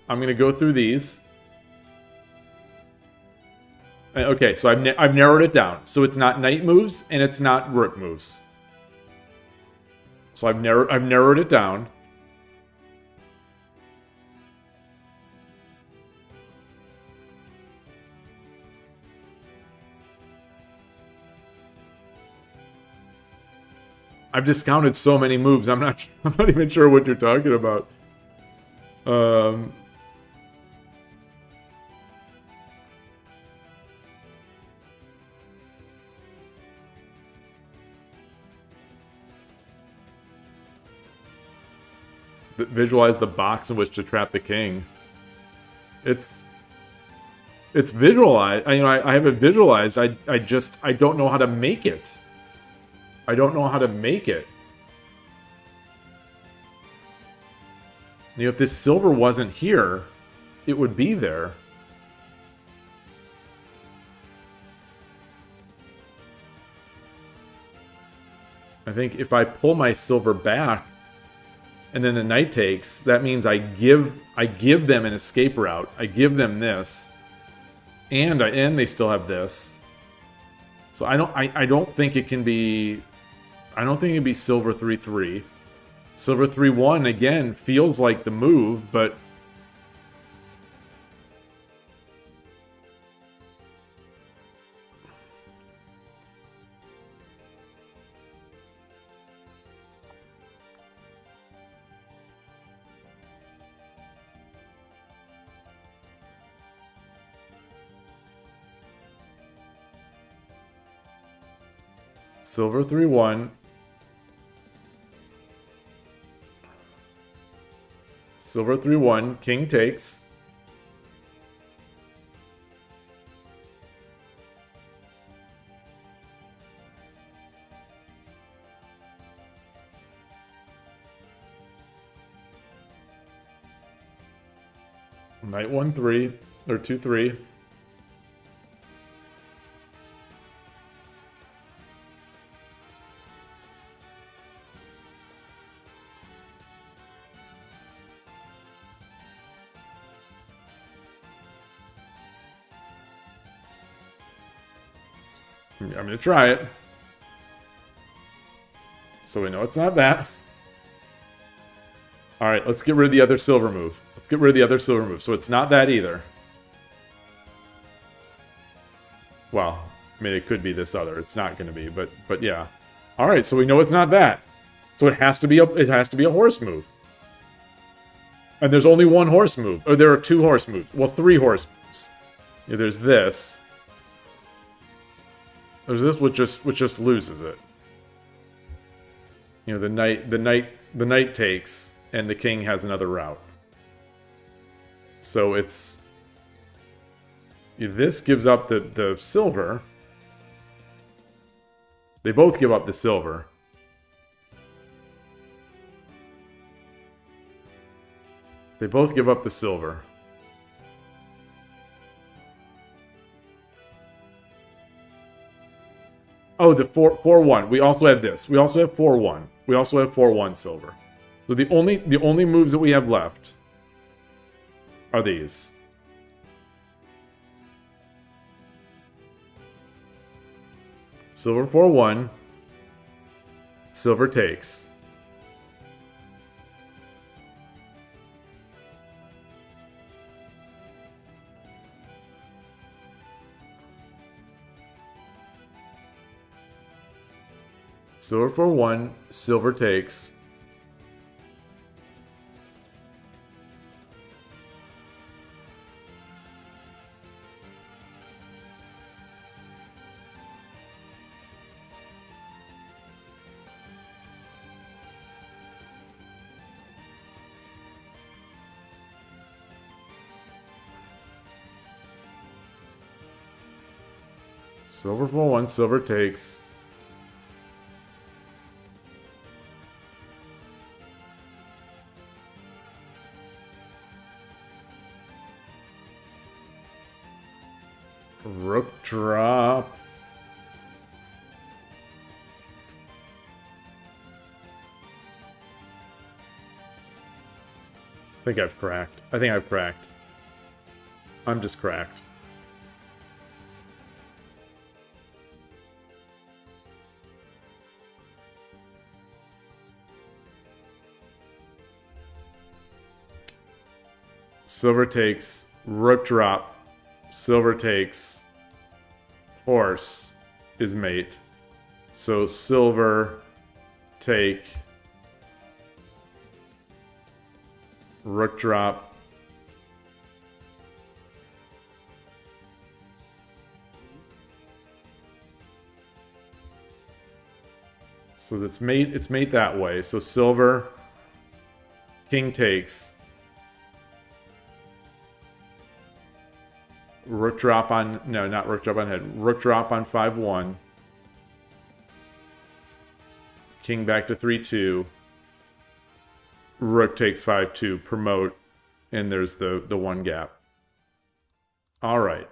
A: I'm gonna go through these. Okay, so I've narrowed it down. So it's not knight moves and it's not rook moves. So I've narrowed it down. I've discounted so many moves. I'm not even sure what you're talking about. Visualize the box in which to trap the king. It's visualized. I have it visualized. I don't know how to make it. I don't know how to make it. You know, if this silver wasn't here, it would be there. I think if I pull my silver back and then the knight takes, that means I give them an escape route. I give them this. And they still have this. So I don't think it can be silver 3-3. Silver 3-1 again feels like the move, but silver 3-1. Silver 3-1, king takes. Knight 1-3 or 2-3. I'm going to try it. So we know it's not that. Alright, let's get rid of the other silver move. Let's get rid of the other silver move. So it's not that either. Well, I mean, it could be this other. It's not going to be, but yeah. Alright, so we know it's not that. So it has to be a horse move. And there's only one horse move. Or there are two horse moves. Well, three horse moves. Yeah, there's this. There's this which just loses it. You know, the knight takes, and the king has another route. So it's this gives up the silver. They both give up the silver. They both give up the silver. Oh, the 4-1. We also have this. We also have 4-1. We also have 4-1 silver. So the only moves that we have left are these. Silver 4-1. Silver takes. Silver 4-1, silver takes. Silver 4-1, silver takes. Rook drop. I think I've cracked. I think I've cracked. I'm just cracked. Silver takes, rook drop, silver takes, horse is mate. So silver take, rook drop, so it's mate that way. So silver, king takes, rook drop on, no, not rook drop on head, rook drop on 5-1, king back to 3-2, rook takes 5-2, promote, and there's the one gap. All right.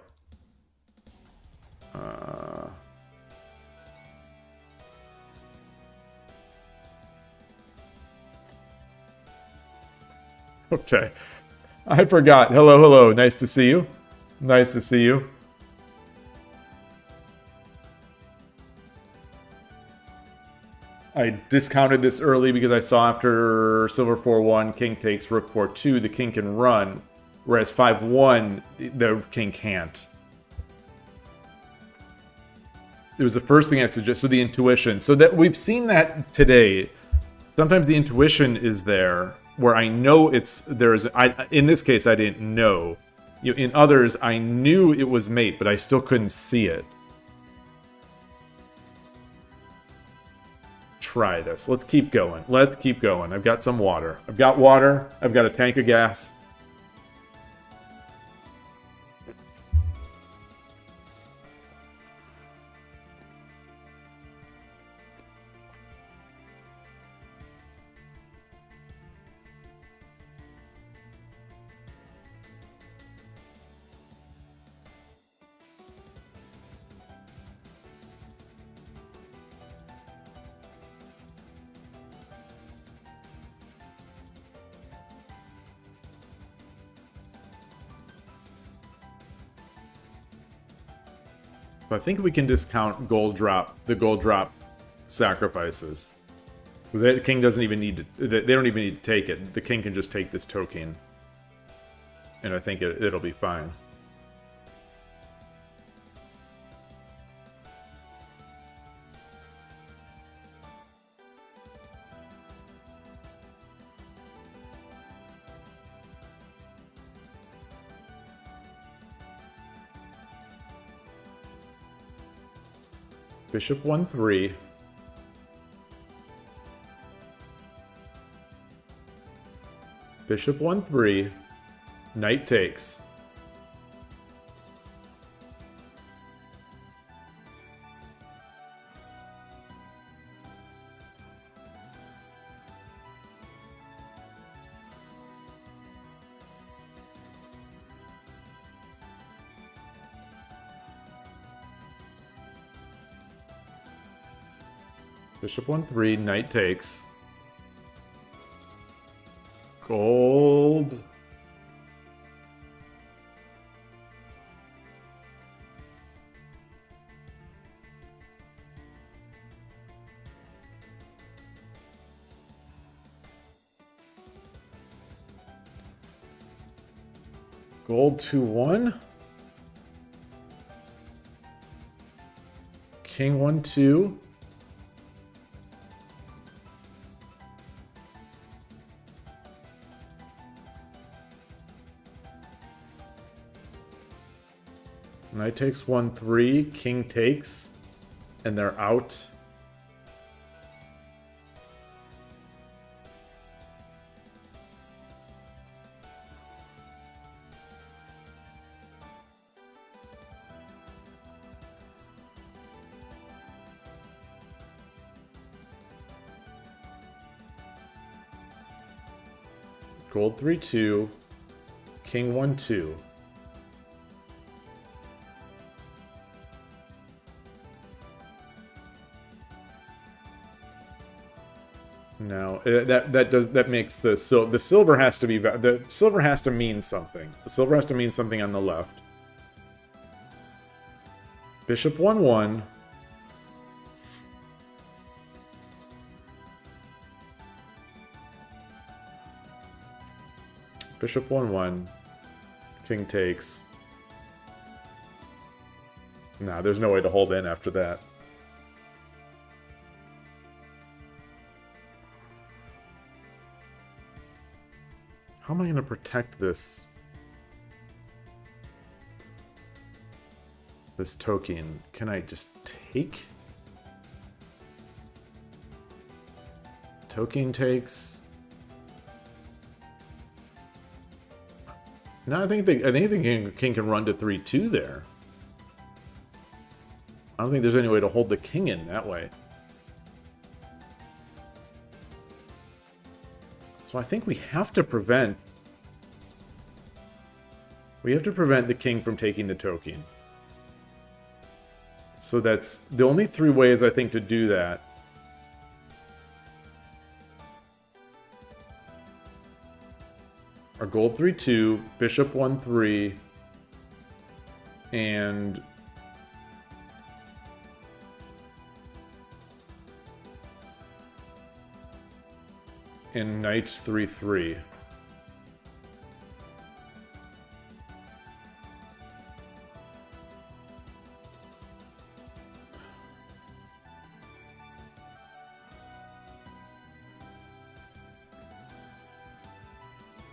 A: Okay. I forgot. Hello, hello. Nice to see you. Nice to see you. I discounted this early because I saw after silver 4-1, king takes, rook 4-2, the king can run, whereas 5-1, the king can't. It was the first thing I suggested, so the intuition. So that we've seen that today. Sometimes the intuition is there, where I know in this case, I didn't know. You know, in others, I knew it was mate, but I still couldn't see it. Try this. Let's keep going. Let's keep going. I've got some water. I've got water. I've got a tank of gas. But I think we can discount the gold drop sacrifices. The king doesn't even need to, they don't even need to take it. The king can just take this token. And I think it'll be fine. Bishop 1-3. Bishop 1-3. Knight takes. Bishop 1-3, knight takes. Gold. Gold 2-1. King 1-2. Knight takes 1-3, king takes, and they're out. Gold 3-2, king 1-2. No, that makes the silver has to be, the silver has to mean something. The silver has to mean something on the left. Bishop 1-1. Bishop 1-1. King takes. Nah, there's no way to hold in after that. How am I going to protect this token? Can I just take? Token takes. No, I think the king can run to 3-2 there. I don't think there's any way to hold the king in that way. So I think we have to prevent the king from taking the token. So that's the only three ways I think to do that. Are gold 3-2, bishop 1-3, and knight 3-3.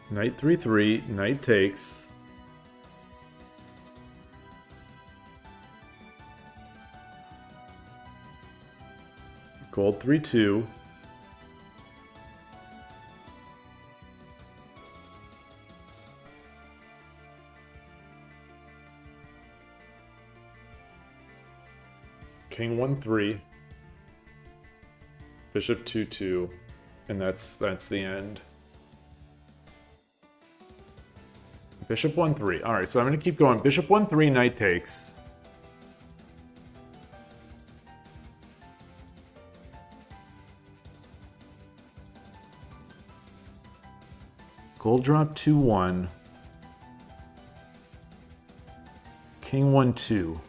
A: Knight 3-3, knight takes. Gold 3-2. King 1-3, bishop 2-2, and that's the end. Bishop 1-3. All right, so I'm going to keep going. Bishop 1-3, knight takes. Gold drop 2-1. King 1-2.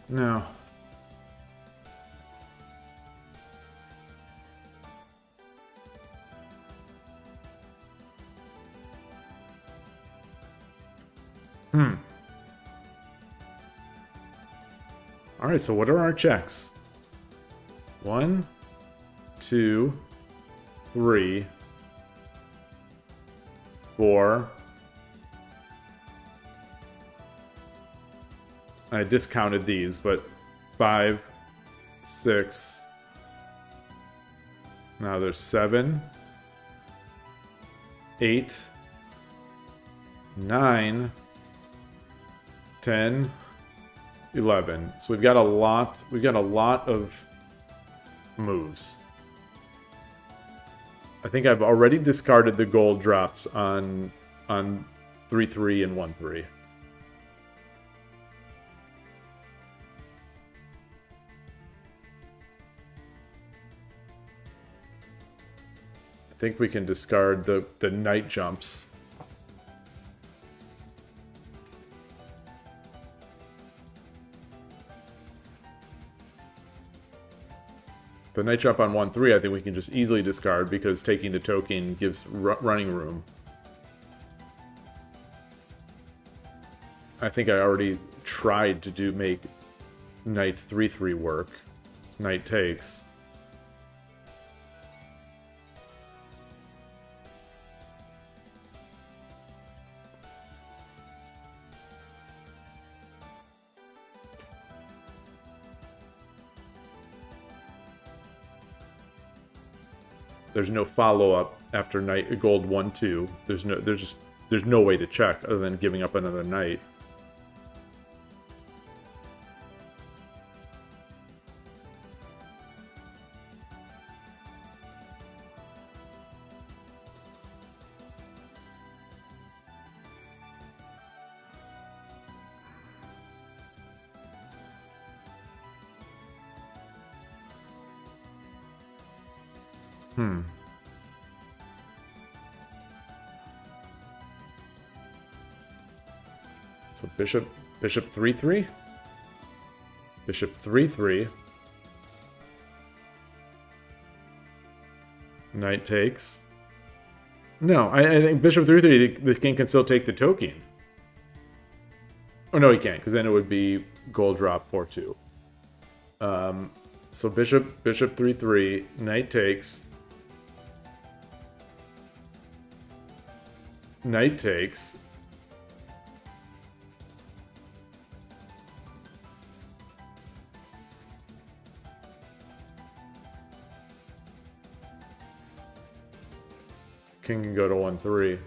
A: No. All right, so what are our checks? 1, 2, 3, 4. I discounted these, but 5, 6. Now there's 7, 8, 9, 10, 11. So we've got a lot of moves. I think I've already discarded the gold drops on 3-3 and 1-3. I think we can discard the night jumps. The night jump on 1-3, I think we can just easily discard because taking the token gives running room. I think I already tried to make knight 3-3 work. Knight takes. There's no follow-up after knight gold 1-2. There's no way to check other than giving up another knight. So bishop 3-3. Bishop 3-3. Knight takes. No, I think bishop 3-3, the king can still take the token. Oh no, he can't, because then it would be gold drop 4-2. So bishop 3-3, knight takes. Knight takes. King can go to 1-3.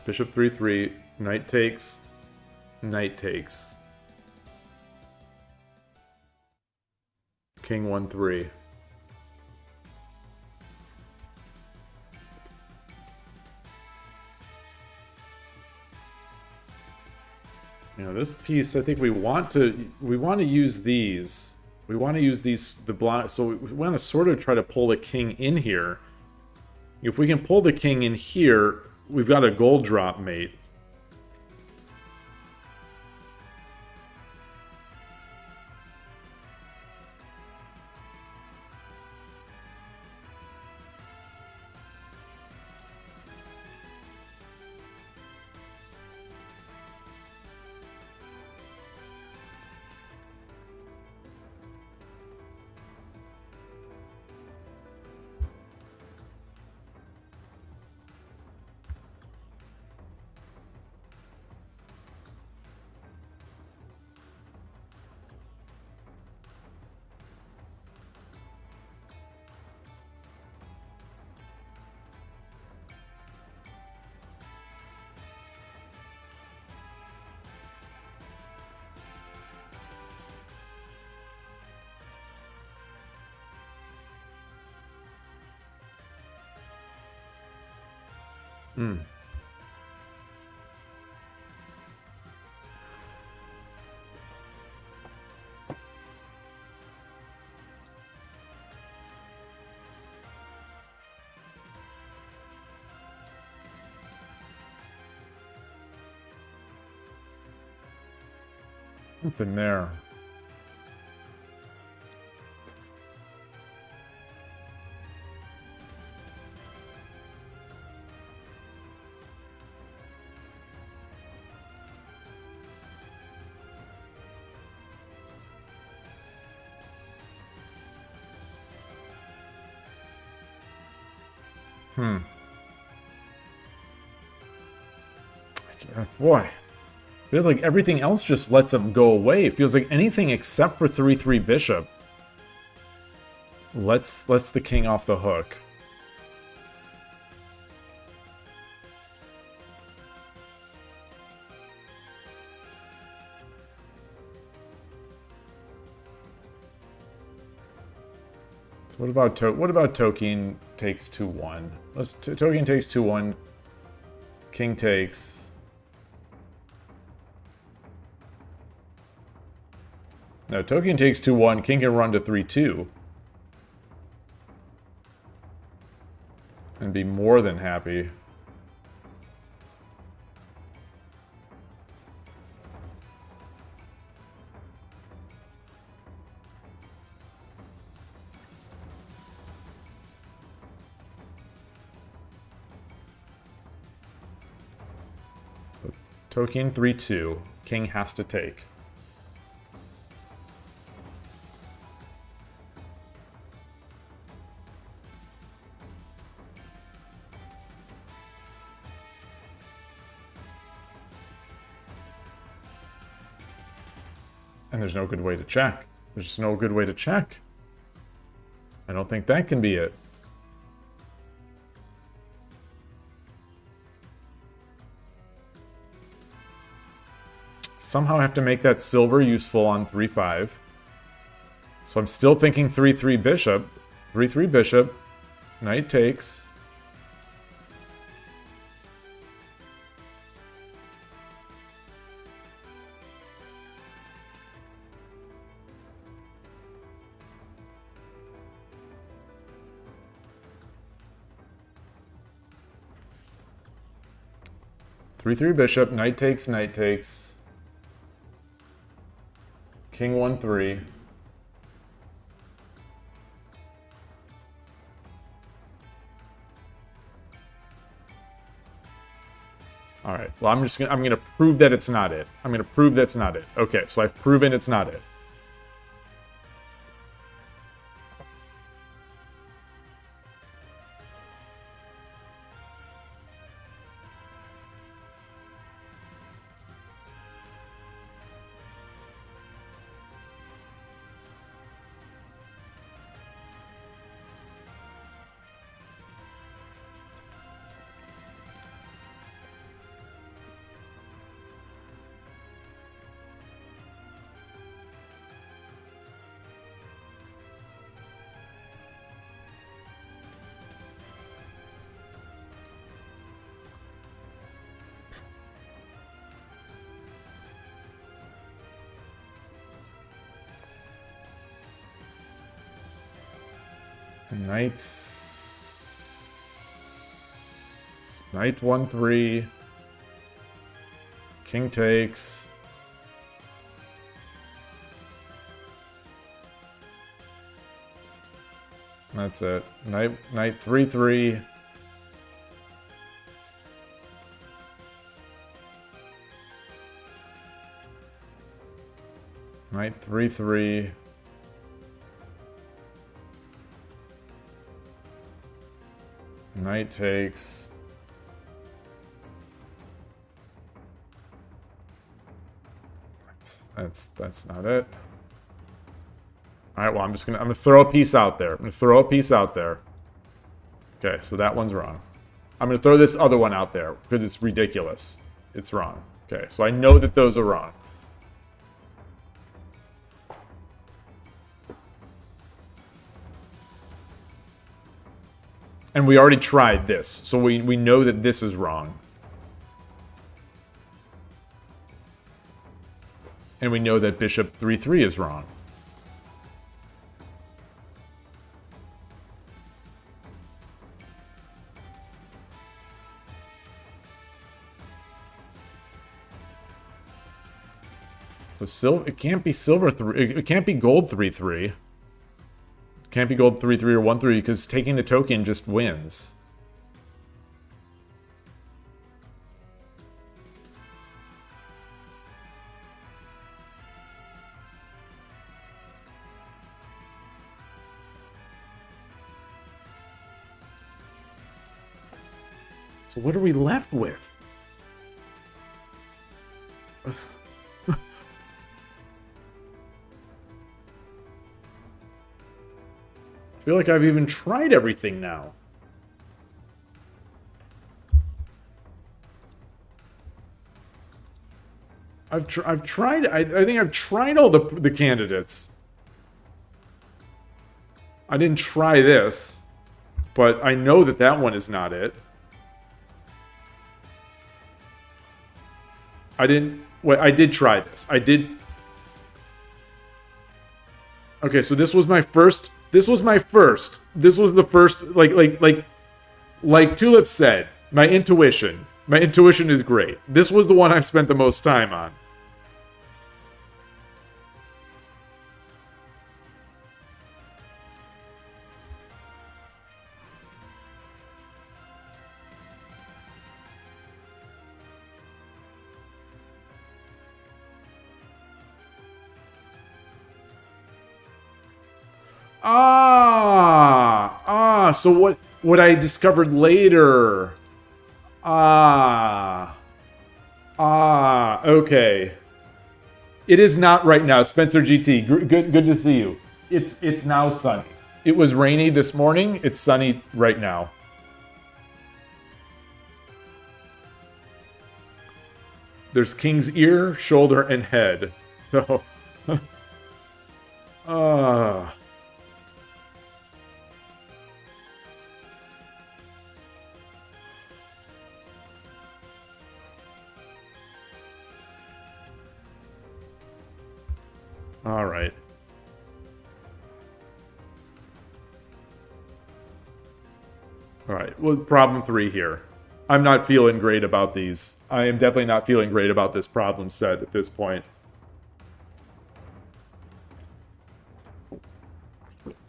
A: Bishop 3-3, knight takes, knight takes. King 1-3. You know, this piece, I think we want to use these. We want to use these, the block, so we want to sort of try to pull the king in here. If we can pull the king in here, we've got a gold drop mate. Something there. Boy. Feels like everything else just lets him go away. It feels like anything except for 3/3 bishop lets the king off the hook. So what about Tolkien takes 2-1? Tolkien takes 2-1. King takes. No, Tolkien takes 2-1. King can run to 3-2. And be more than happy. So, Tolkien 3-2. King has to take. And there's no good way to check. There's no good way to check. I don't think that can be it. Somehow I have to make that silver useful on 3-5. So I'm still thinking 3-3 bishop. 3-3 bishop. Knight takes. Three bishop, knight takes, king 1-3. All right. Well, I'm gonna prove that it's not it. I'm gonna prove that's not it. Okay, so I've proven it's not it. Knight 1-3. King takes. That's it. Knight 3-3. Knight 3-3. Knight takes. That's not it. All right, well, I'm gonna throw a piece out there. Okay, so that one's wrong. I'm gonna throw this other one out there because it's ridiculous. It's wrong. Okay, so I know that those are wrong. And we already tried this, so we know that this is wrong. And we know that bishop 3-3 is wrong. So it can't be silver 3. It can't be gold 3-3. It can't be gold 3-3 or 1-3 because taking the token just wins. So what are we left with? I feel like I've even tried everything now. I've tried. I think I've tried all the candidates. I didn't try this, but I know that that one is not it. I didn't. Wait, I did try this. I did. Okay, so this was my first. This was my first. This was the first. Like Tulip said, my intuition. My intuition is great. This was the one I've spent the most time on. So what I discovered later. Okay. It is not right now. Spencer GT, good to see you. It's now sunny. It was rainy this morning. It's sunny right now. There's King's ear, shoulder, and head. So, all right. All right. Well, problem 3 here. I'm not feeling great about these. I am definitely not feeling great about this problem set at this point.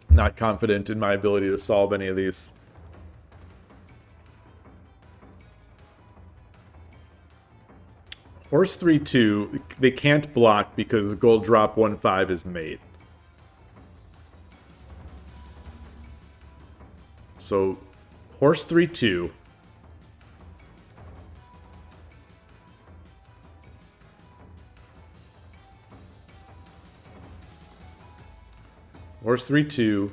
A: Not confident in my ability to solve any of these. Horse 3-2, they can't block because gold drop 1-5 is made. So, horse 3-2. Horse 3-2.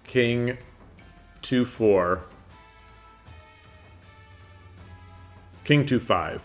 A: King 2-4. King 2-5.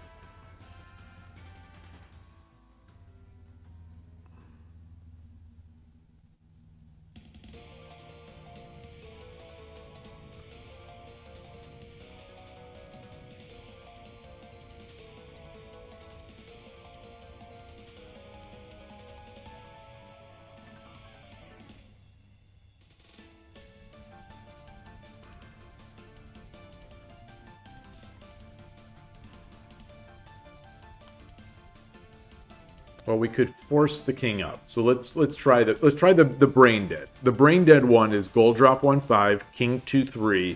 A: Well, we could force the king up. So let's try the brain dead. The brain dead one is gold drop 1-5, king 2-3,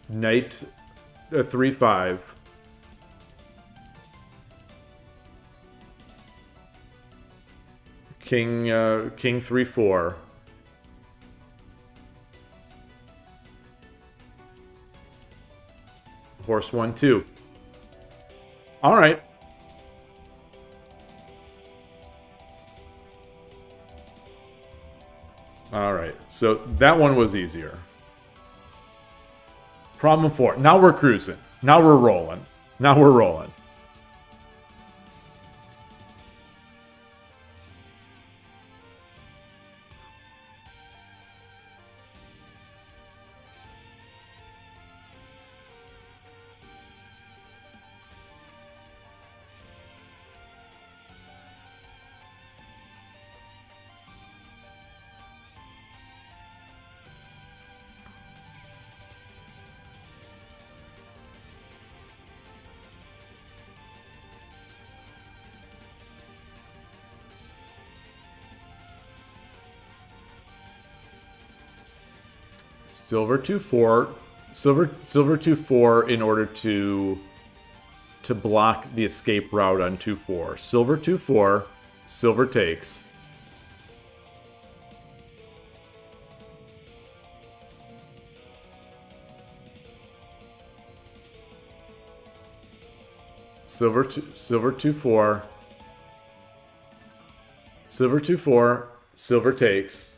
A: knight 3-5. King 3-4. Horse 1-2. All right. All right, so that one was easier. Problem 4. Now we're cruising. Now we're rolling. Now we're rolling. Silver 2-4. Silver 2-4 in order to block the escape route on 2-4. Silver 2-4. Silver takes. Silver 2-4. Silver 2-4. Silver takes.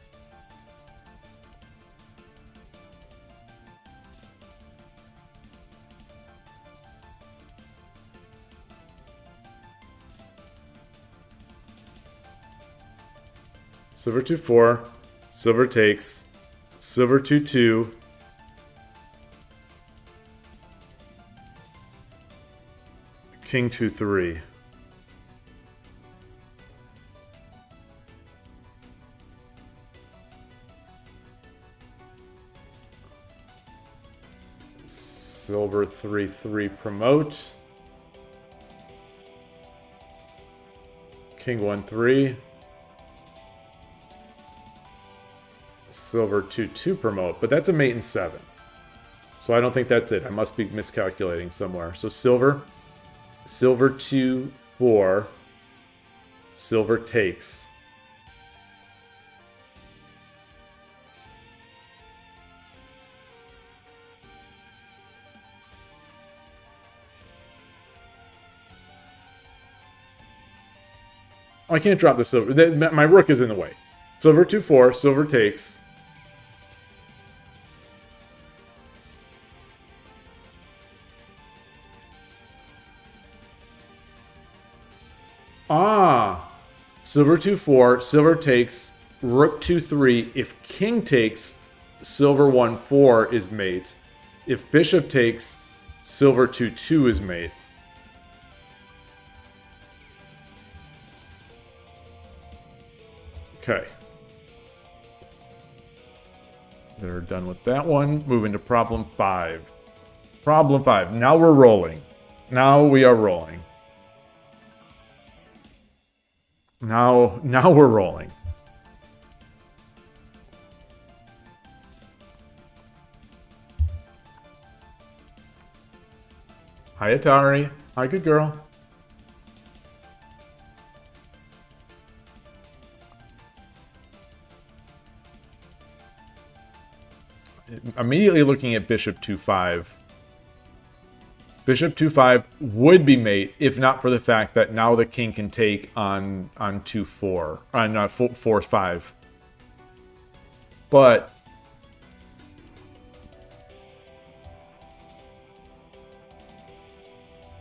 A: Silver 2-4. Silver takes. Silver 2-2. King 2-3. Silver 3-3 promote. King 1-3. Silver 2-2 promote, but that's a mate in 7. So I don't think that's it. I must be miscalculating somewhere. So silver 2-4. Silver takes. Oh, I can't drop the silver. My rook is in the way. Silver 2-4. Silver takes. Ah, silver 2-4, silver takes, rook 2-3. If king takes, silver 1-4 is mate. If bishop takes, silver 2-2 is mate. Okay. They're done with that one. Moving to problem 5. Problem 5. Now we're rolling. Now we are rolling. Now we're rolling. Hi, Atari. Hi, good girl. Immediately looking at bishop 2-5. Bishop 2-5 would be mate if not for the fact that now the king can take on 2-4, on 4-5. But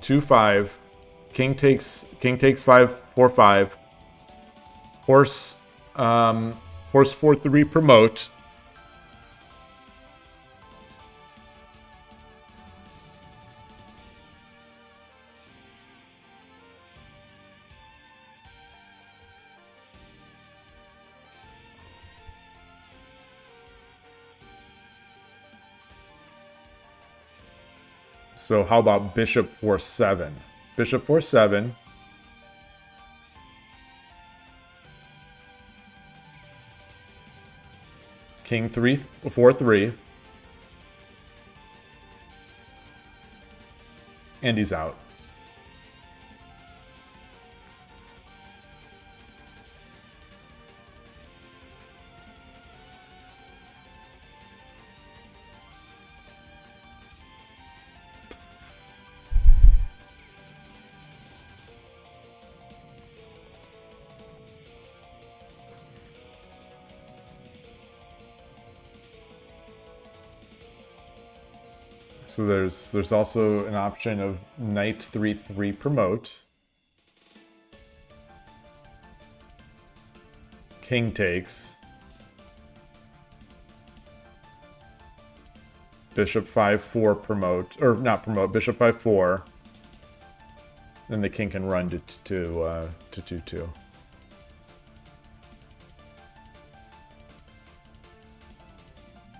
A: two 5, king takes 5-4-5, horse 4-3 promote. So how about bishop 4-7? Bishop 4-7. King 4-3. And he's out. So there's also an option of knight 3-3 promote. King takes. Bishop 5-4 promote, or not promote, bishop 5-4. Then the king can run to 2-2.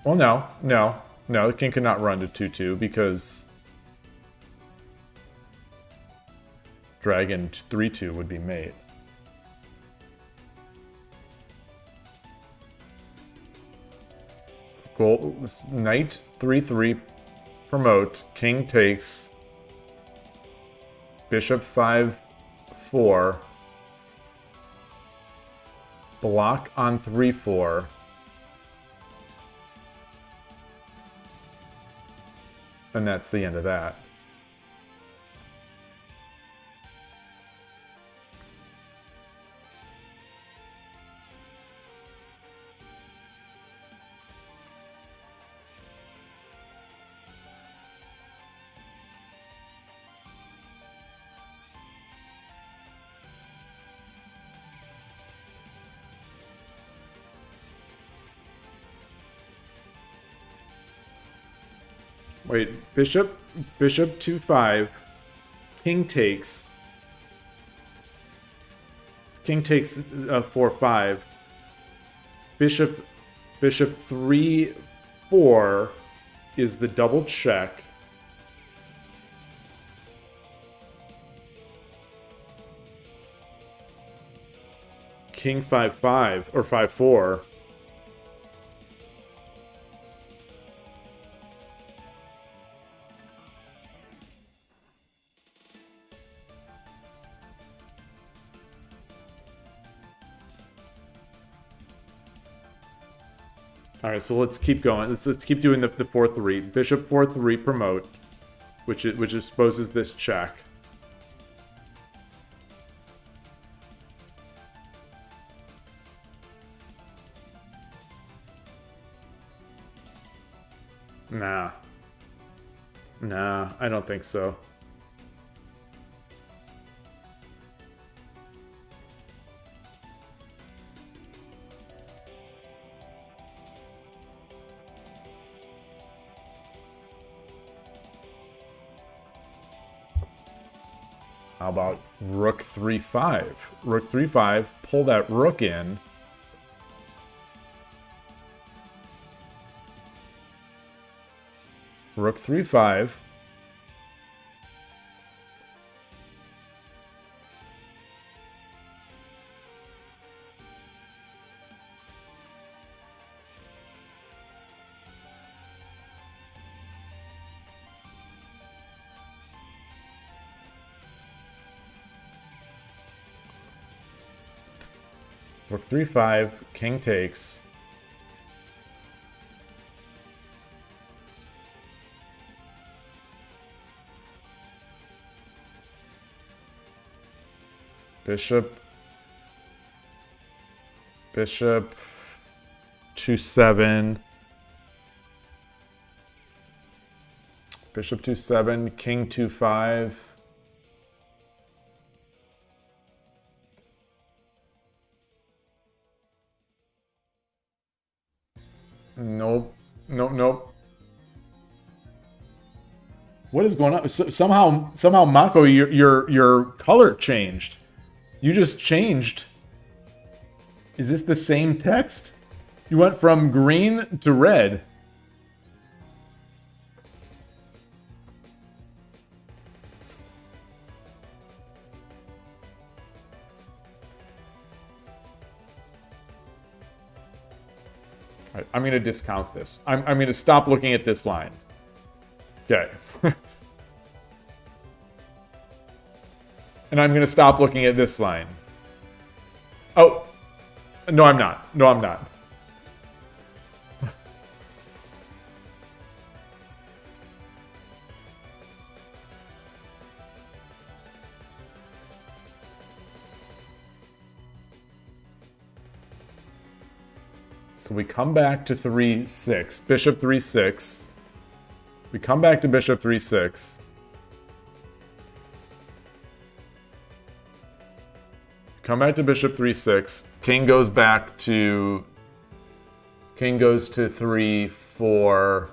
A: Well, no, the king cannot run to 2-2 because dragon 3-2 would be mate. Cool. Knight 3/3. Promote. King takes. Bishop 5/4. Block on 3/4. And that's the end of that. Wait, bishop 2/5, king takes 4/5, bishop 3/4 is the double check. King 5/5 or 5/4. All right, so let's keep going. Let's keep doing the 4/3. Bishop 4/3 promote, which exposes this check. Nah, I don't think so. How about rook 3/5? Rook 3/5, pull that rook in. Rook 3/5. Rook 3/5, king takes. Bishop 2/7. Bishop 2/7, king 2/5. Nope. Nope. What is going on? Somehow, Mako, your color changed. You just changed. Is this the same text? You went from green to red. All right, I'm going to discount this. I'm going to stop looking at this line. Okay. And I'm going to stop looking at this line. Oh. No, I'm not. No, I'm not. So we come back to 3/6. Bishop 3/6. We come back to bishop 3/6. Come back to bishop 3/6. King goes back to... King goes to 3/4.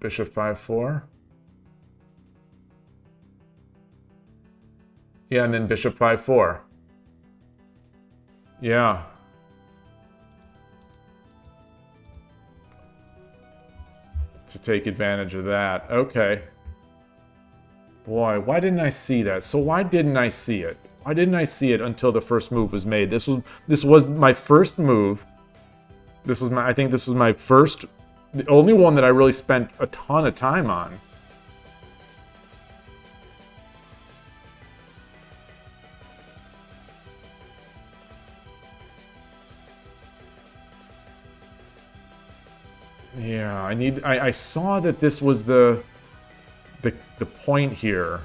A: Bishop 5/4. Yeah, and then bishop 5/4. Yeah. To take advantage of that. Okay. Boy, why didn't I see that? So why didn't I see it? Why didn't I see it until the first move was made? This was my first move. I think this was my first, the only one that I really spent a ton of time on. Yeah, I saw that this was the point here.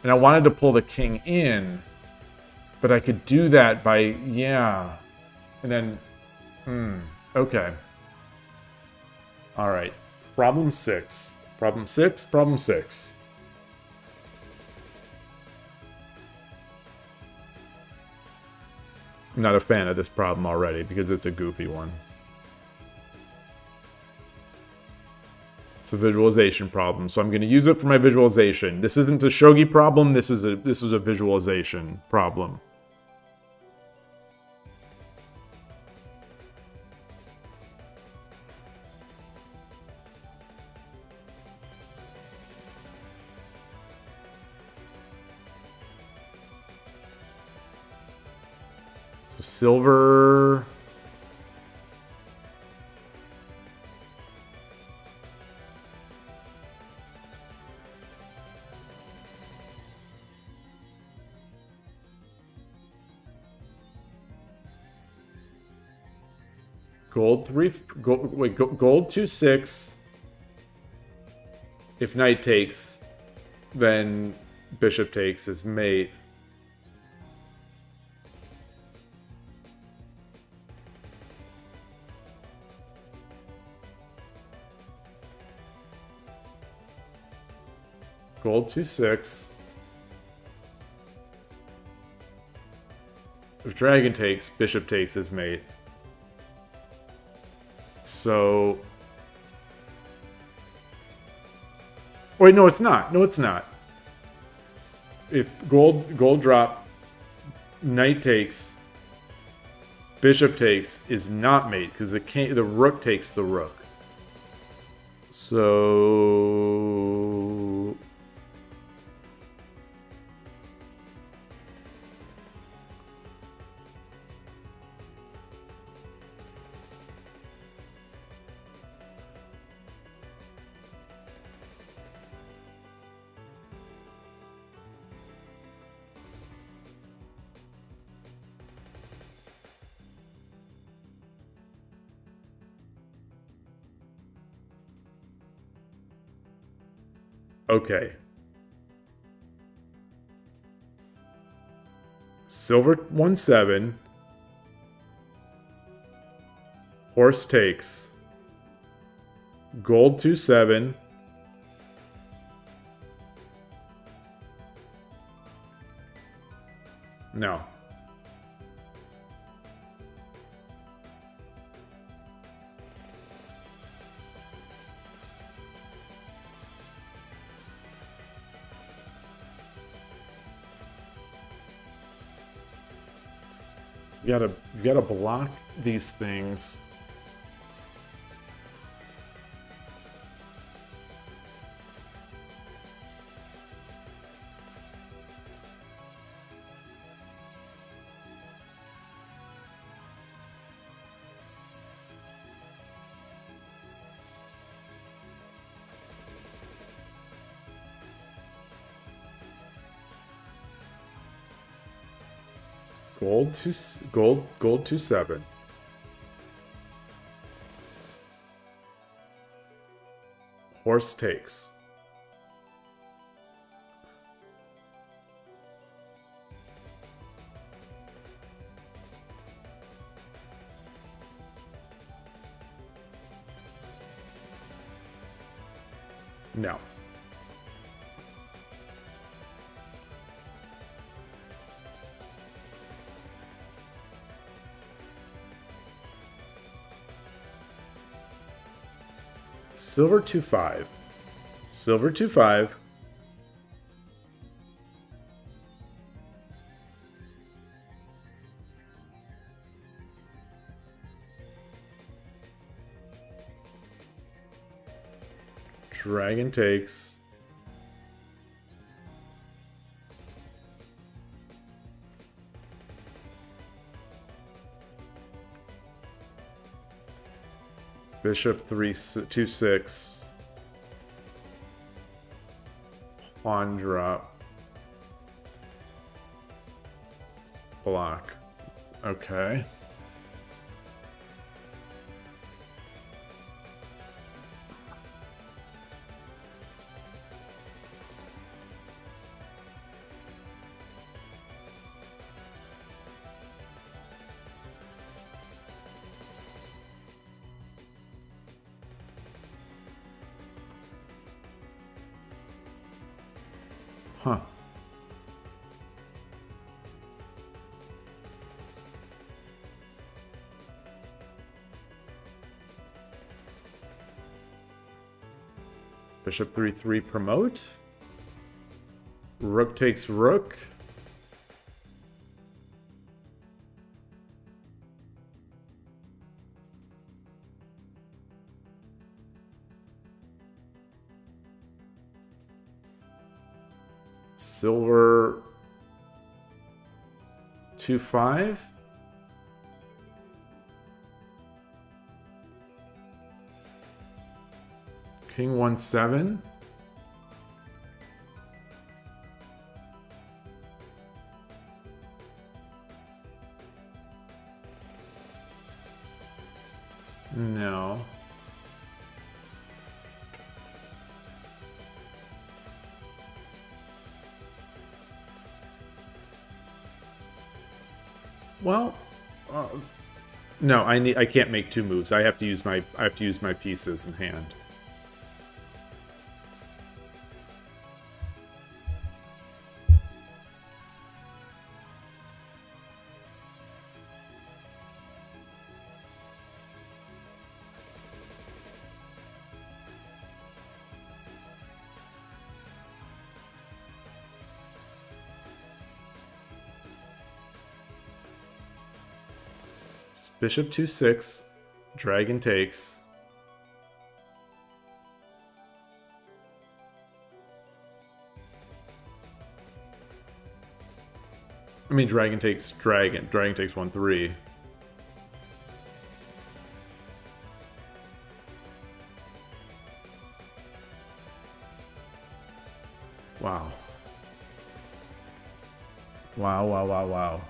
A: And I wanted to pull the king in, but I could do that by, yeah. And then, okay. All right, problem 6. Problem 6, problem 6. I'm not a fan of this problem already because it's a goofy one. It's a visualization problem, so I'm going to use it for my visualization. This isn't a shogi problem, this is a visualization problem. So silver. Gold 3, gold 2-6. If knight takes, then bishop takes as mate. Gold 2-6. If dragon takes, bishop takes as mate. So, wait, no, it's not. No, it's not. If gold drop, knight takes, bishop takes is not mate because the rook takes the rook. So, okay. Silver 1-7. Horse takes. Gold 2-7. No. You gotta block these things. Gold 2-7. Horse takes. No. Silver 2-5. Silver 2-5. Dragon takes. Bishop 2-6. Pawn drop. Block. Okay. Huh. Bishop 3-3 promote. Rook takes rook. Silver 2-5. King 1-7. No. Well, no, I can't make two moves. I have to use my pieces in hand. Bishop 2-6, dragon takes. I mean, dragon takes dragon. Dragon takes 1-3. Wow. Wow, wow, wow, wow.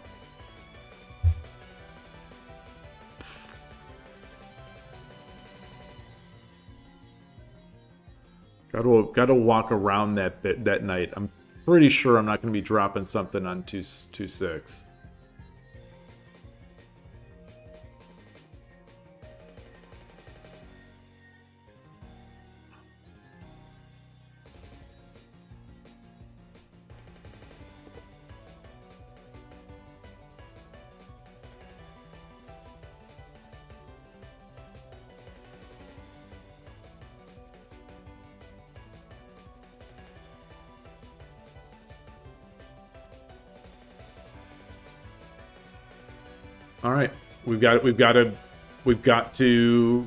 A: Got to walk around that knight. I'm pretty sure I'm not going to be dropping something on 2-6. All right, we've got to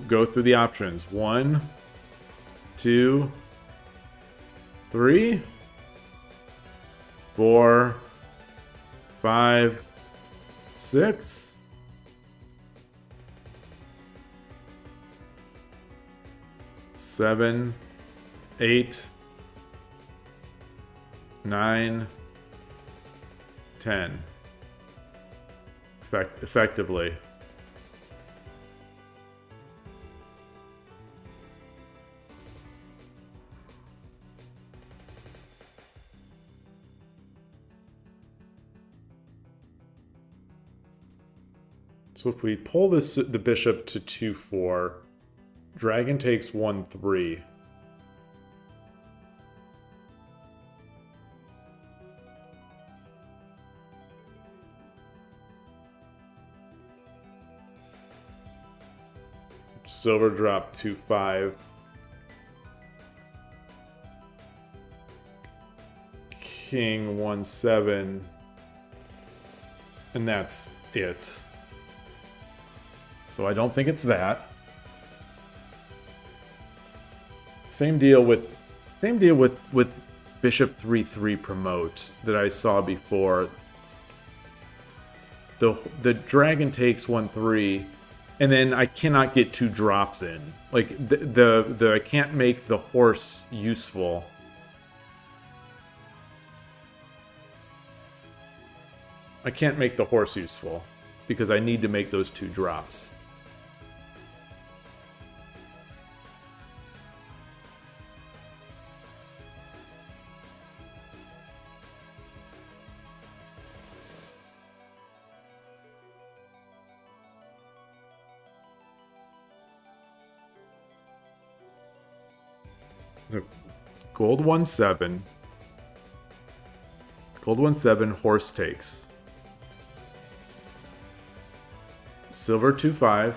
A: go through the options. 1, 2, 3, 4, 5, 6. 7, 8, 9, 10. Effectively. So if we pull the bishop to 2-4, dragon takes 1-3. Silver drop 2-5. King 1-7. And that's it. So I don't think it's that. Same deal with Bishop 3-3 promote that I saw before. The dragon takes 1-3. And then I cannot get 2 drops in. Like, I can't make the horse useful. I can't make the horse useful because I need to make those 2 drops. Gold 1-7. Gold 1-7, horse takes. Silver 2-5.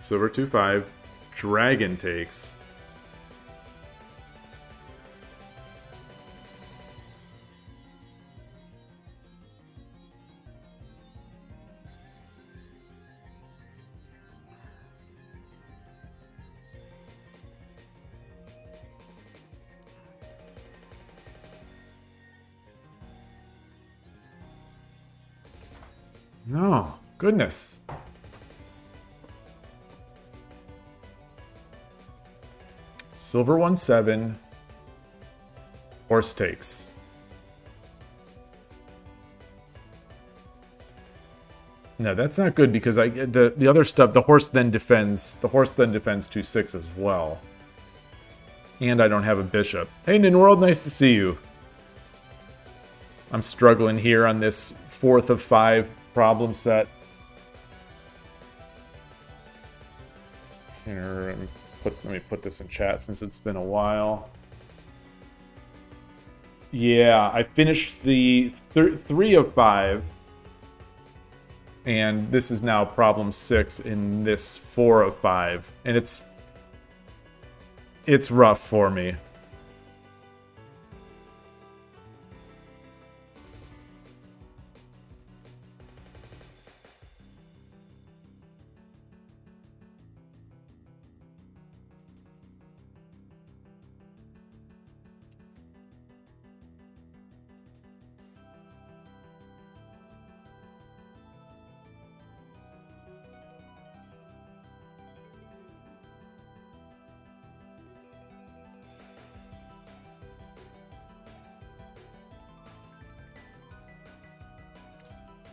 A: Silver 2-5. Dragon takes. No, goodness. Silver 1-7. Horse takes. No, that's not good because the other stuff, the horse then defends 2-6 as well. And I don't have a bishop. Hey NinWorld, nice to see you. I'm struggling here on this 4th of 5 problem set. Here, let me put this in chat since it's been a while. Yeah, I finished the 3 of 5. And this is now problem 6 in this 4 of 5. And it's rough for me.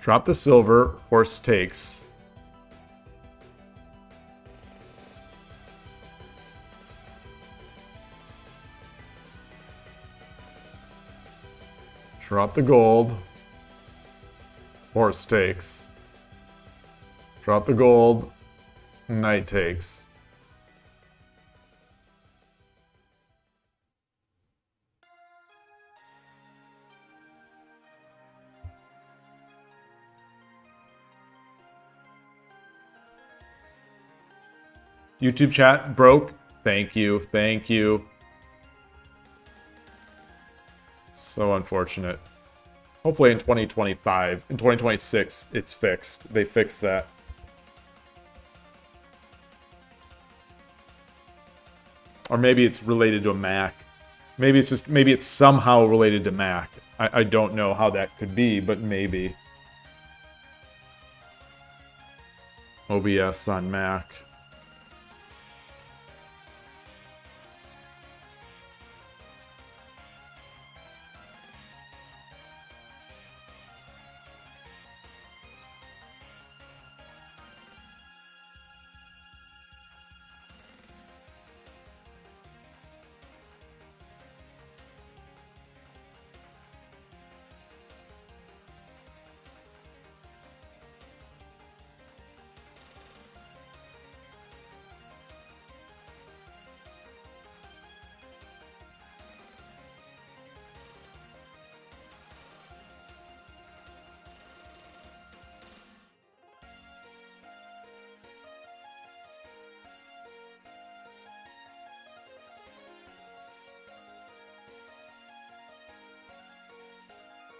A: Drop the silver, horse takes. Drop the gold, horse takes. Drop the gold, knight takes. YouTube chat broke. Thank you. Thank you. So unfortunate. Hopefully in 2025, in 2026, it's fixed. They fixed that. Or maybe it's related to a Mac. Maybe it's somehow related to Mac. I don't know how that could be, but maybe. OBS on Mac.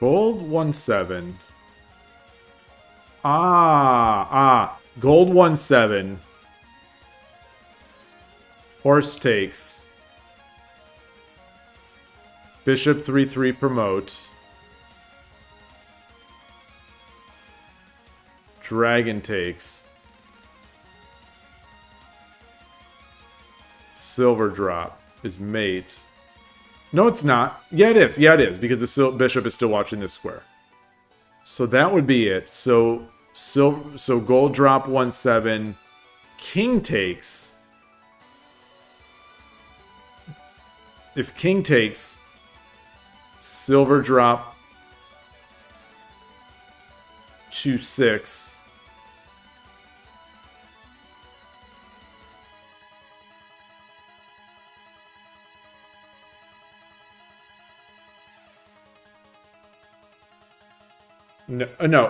A: Gold 1-7. Gold 1-7. Horse takes. Bishop 3-3 promote. Dragon takes. Silver drop is mate. No, it's not. Yeah, it is. Yeah, it is, because the bishop is still watching this square. So that would be it. So gold drop 1/7. King takes. If king takes, silver drop 2/6. No,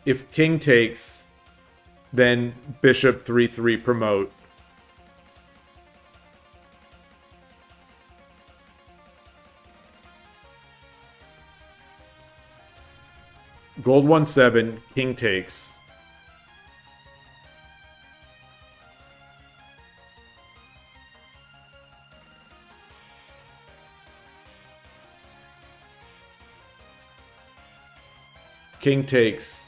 A: if king takes, then bishop 3/3 promote. Gold 1/7, king takes. King takes.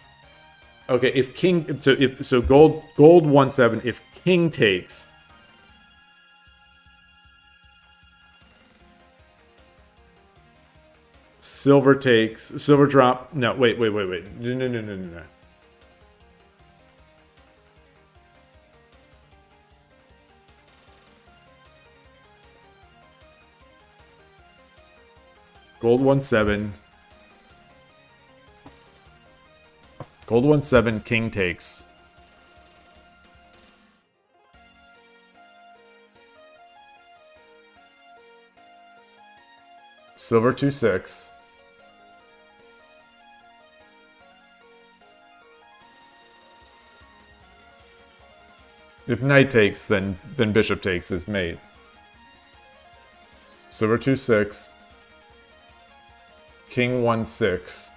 A: Okay, if king, so gold 1/7. If king takes, silver takes. Silver drop. No, wait. No. Gold 1/7. Gold 1/7, king takes. Silver 2/6. If knight takes, then bishop takes is mate. Silver 2/6. King 1/6.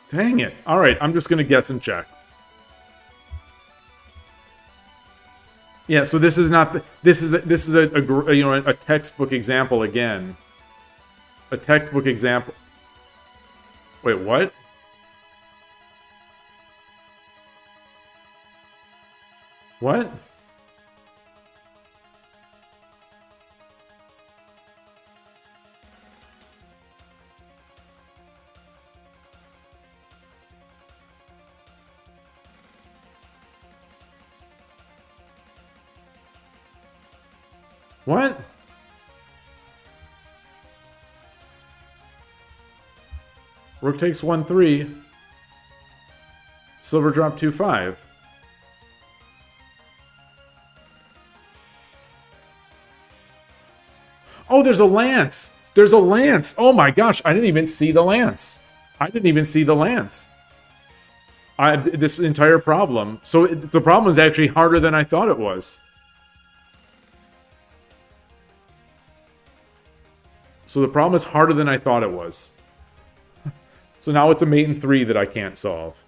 A: Dang it. All right, I'm just going to guess and check. Yeah, so this is not this is a textbook example again. A textbook example. Wait, what? What? What? Rook takes 1/3. Silver drop 2/5. Oh, there's a lance. There's a lance. Oh my gosh, I didn't even see the lance. This entire problem. So the problem is actually harder than I thought it was. So the problem is harder than I thought it was. So now it's a mate in 3 that I can't solve.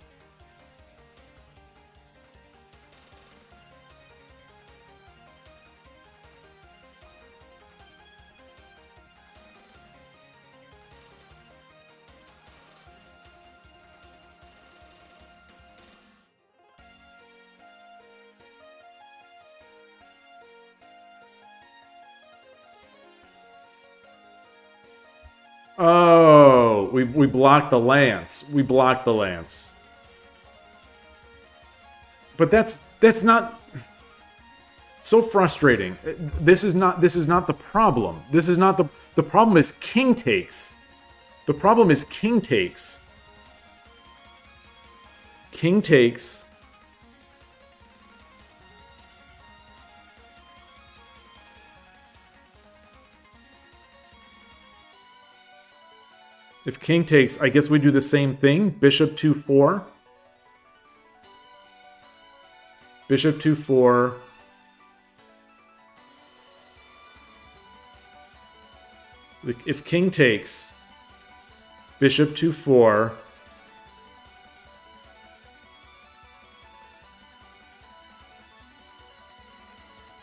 A: Oh, we blocked the lance. We blocked the lance. But that's not so frustrating. This is not the problem. This is not the problem is king takes. The problem is king takes. King takes. If king takes, I guess we do the same thing. Bishop 2/4. Bishop 2-4. If king takes, bishop 2-4.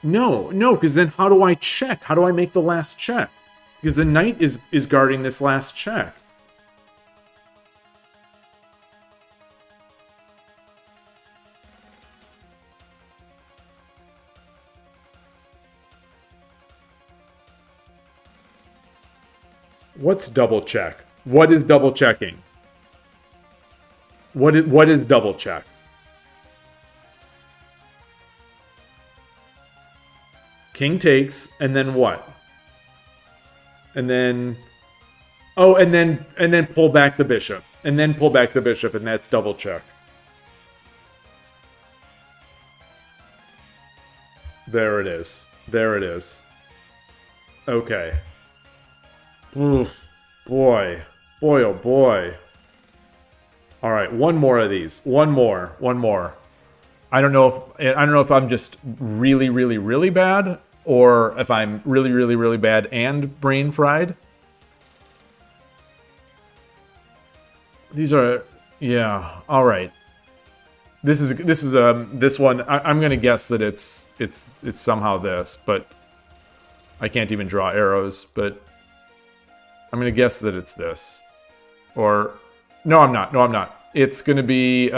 A: No, because then how do I check? How do I make the last check? Because the knight is guarding this last check. What's double check? What is double checking? What is double check? King takes, and then what? And then, oh, and then pull back the bishop, and then pull back the bishop, and that's double check. There it is. There it is. Okay. Oof, boy, oh boy. All right, one more of these. One more. I don't know if I'm just really, really, really bad, or if I'm really, really, really bad and brain fried. These are, yeah. All right. This one. I'm gonna guess that it's somehow this, but I can't even draw arrows. But I'm gonna guess that it's this, or no, I'm not. No, I'm not. It's gonna be.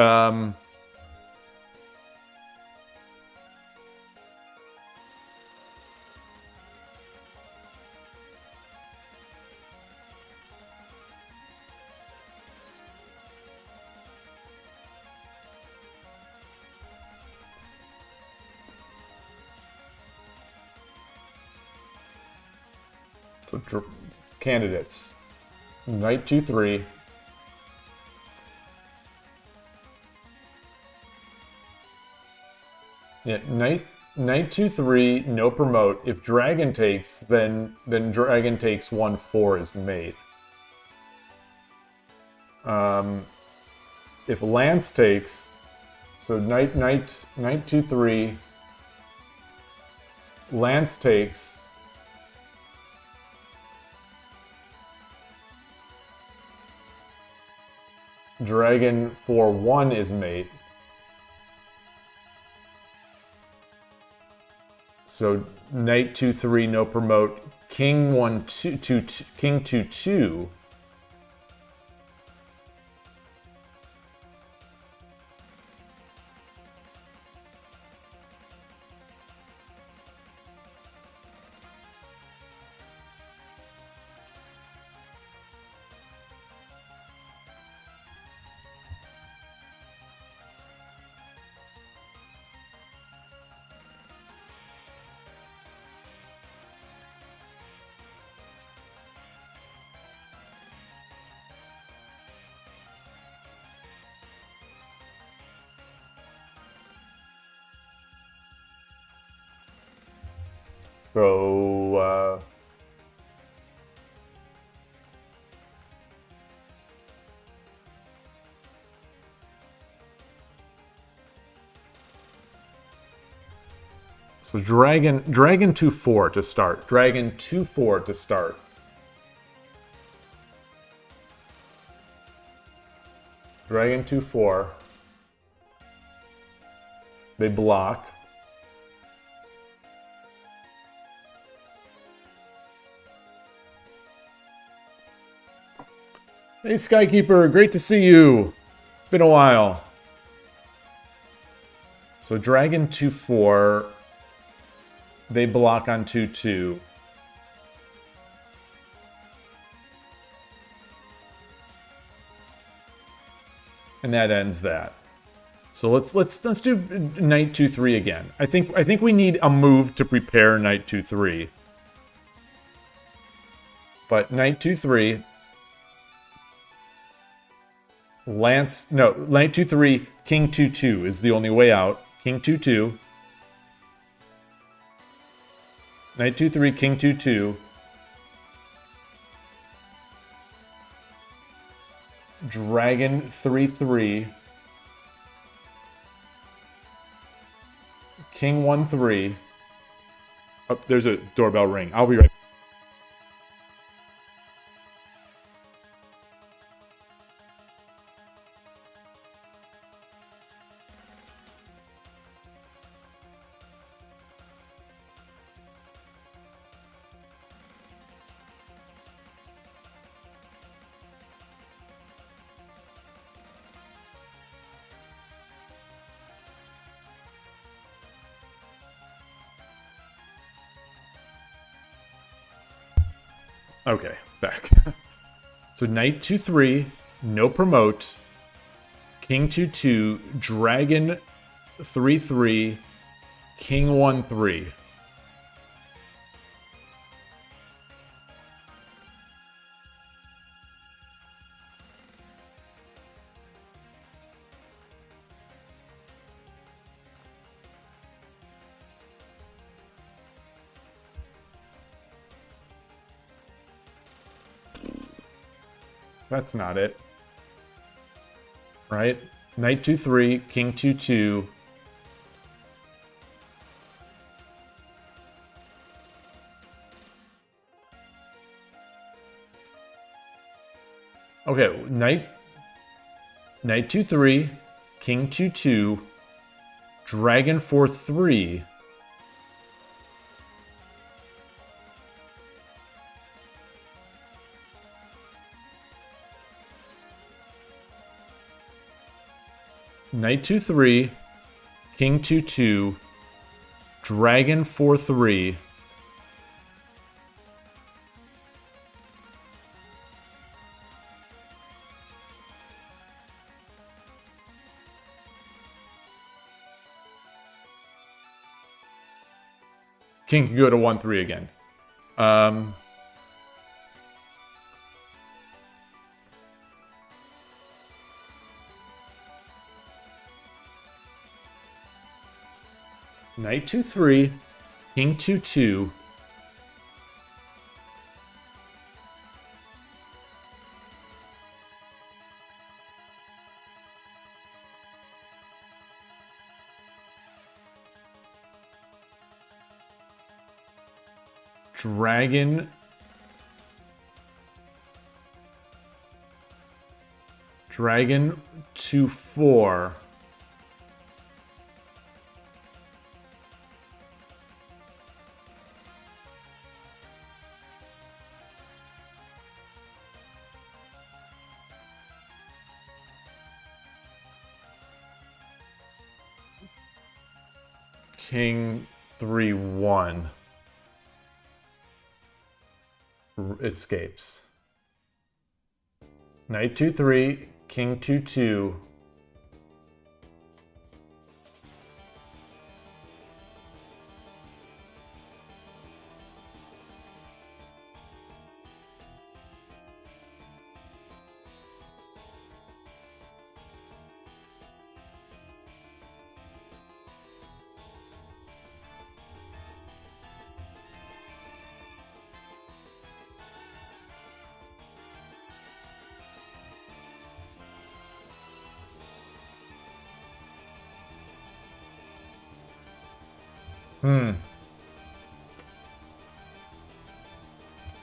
A: So, candidates. Knight 2-3. Yeah, Knight 2-3, no promote. If dragon takes, then dragon takes 1-4 is mate. If lance takes, so knight 2-3, lance takes. Dragon 4-1 is mate. So knight 2-3, no promote. King 1-2, king 2-2. So dragon 2-4 to start. Dragon 2-4 to start. Dragon 2-4. They block. Hey Skykeeper, great to see you. Been a while. So dragon 2-4. They block on 2-2. And that ends that. So let's do knight 2-3 again. I think we need a move to prepare knight 2-3. But knight 2-3. Lance, no, knight 2-3, king 2-2 is the only way out. King 2-2. Knight 2-3, king 2-2. Dragon 3-3. King 1-3. Oh, there's a doorbell ring. I'll be right back. Okay, back. So knight 2-3, no promote. King 2-2, dragon 3-3, king 1-3. That's not it. Right? Knight 2-3, king 2-2. Okay, knight 2-3, king 2-2, dragon 4-3. Knight 2-3, king 2-2, dragon 4-3. King can go to 1-3 again. Knight 2-3, king 2-2. Dragon 2-4. King 3-1 escapes. Knight 2-3, king 2-2.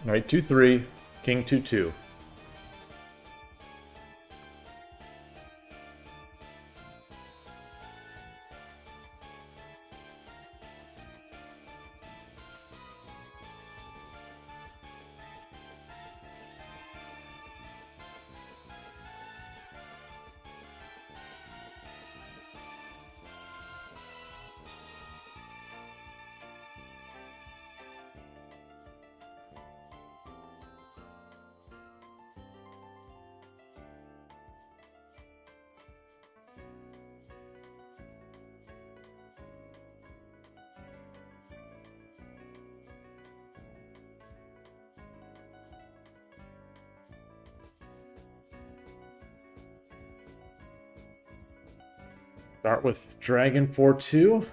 A: Knight 2-3, king 2-2. Start with dragon 4-2.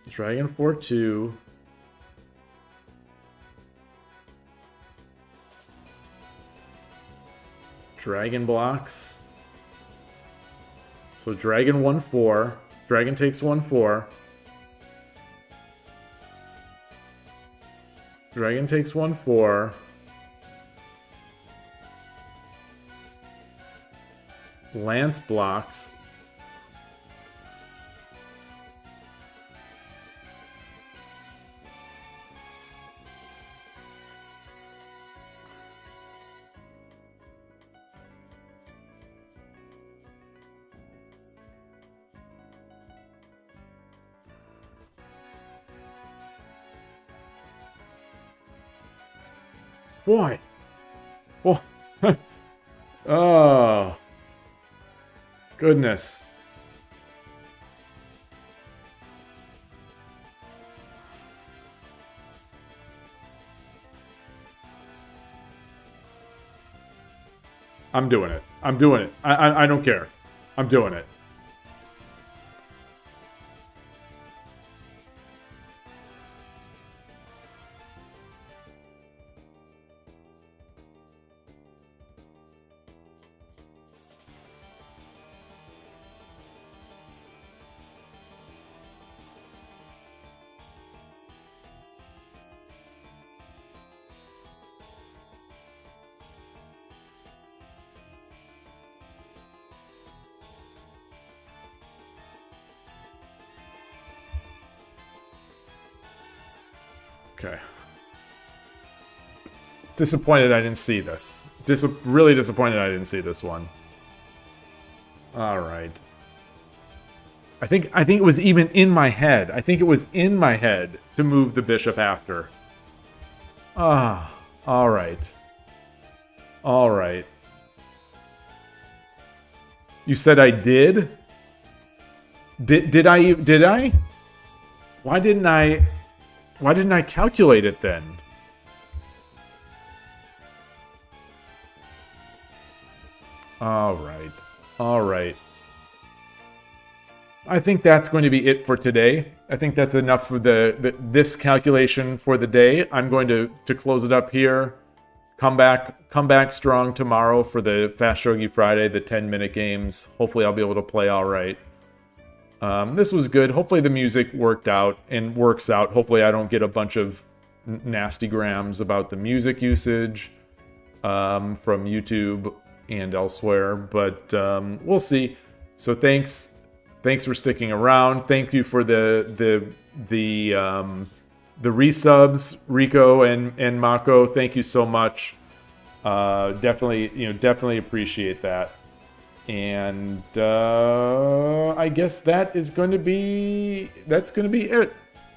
A: Dragon 4-2. Dragon blocks. So dragon 1/4. Dragon takes 1/4. Dragon takes 1/4. Lance blocks. Boy. Oh. Oh. Goodness. I'm doing it. I'm doing it. I don't care. I'm doing it. Okay. Disappointed I didn't see this. Really disappointed I didn't see this one. All right. I think it was even in my head. I think it was in my head to move the bishop after. Ah, all right. All right. You said I did? Did I? Why didn't I calculate it then? All right. All right. I think that's going to be it for today. I think that's enough for this calculation for the day. I'm going to close it up here. Come back strong tomorrow for the Fast Shogi Friday, the 10-minute games. Hopefully I'll be able to play all right. This was good. Hopefully the music worked out and works out. Hopefully I don't get a bunch of nasty grams about the music usage from YouTube and elsewhere, but we'll see. So thanks for sticking around. Thank you for the resubs, Rico and Mako. Thank you so much. Definitely appreciate that. And I guess that's going to be it.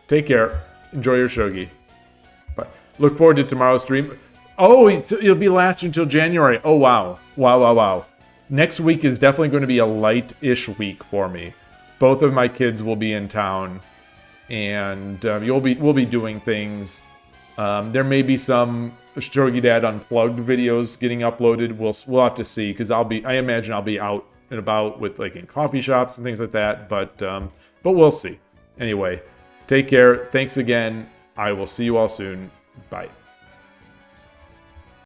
A: Take care. Enjoy your shogi. But look forward to tomorrow's stream. Oh, it'll be lasting until January. Oh wow. Next week is definitely going to be a light-ish week for me. Both of my kids will be in town, and we'll be doing things. There may be some Shogi Dad Unplugged videos getting uploaded. We'll have to see, because I imagine I'll be out and about with in coffee shops and things like that. But we'll see. Anyway, take care. Thanks again. I will see you all soon. Bye.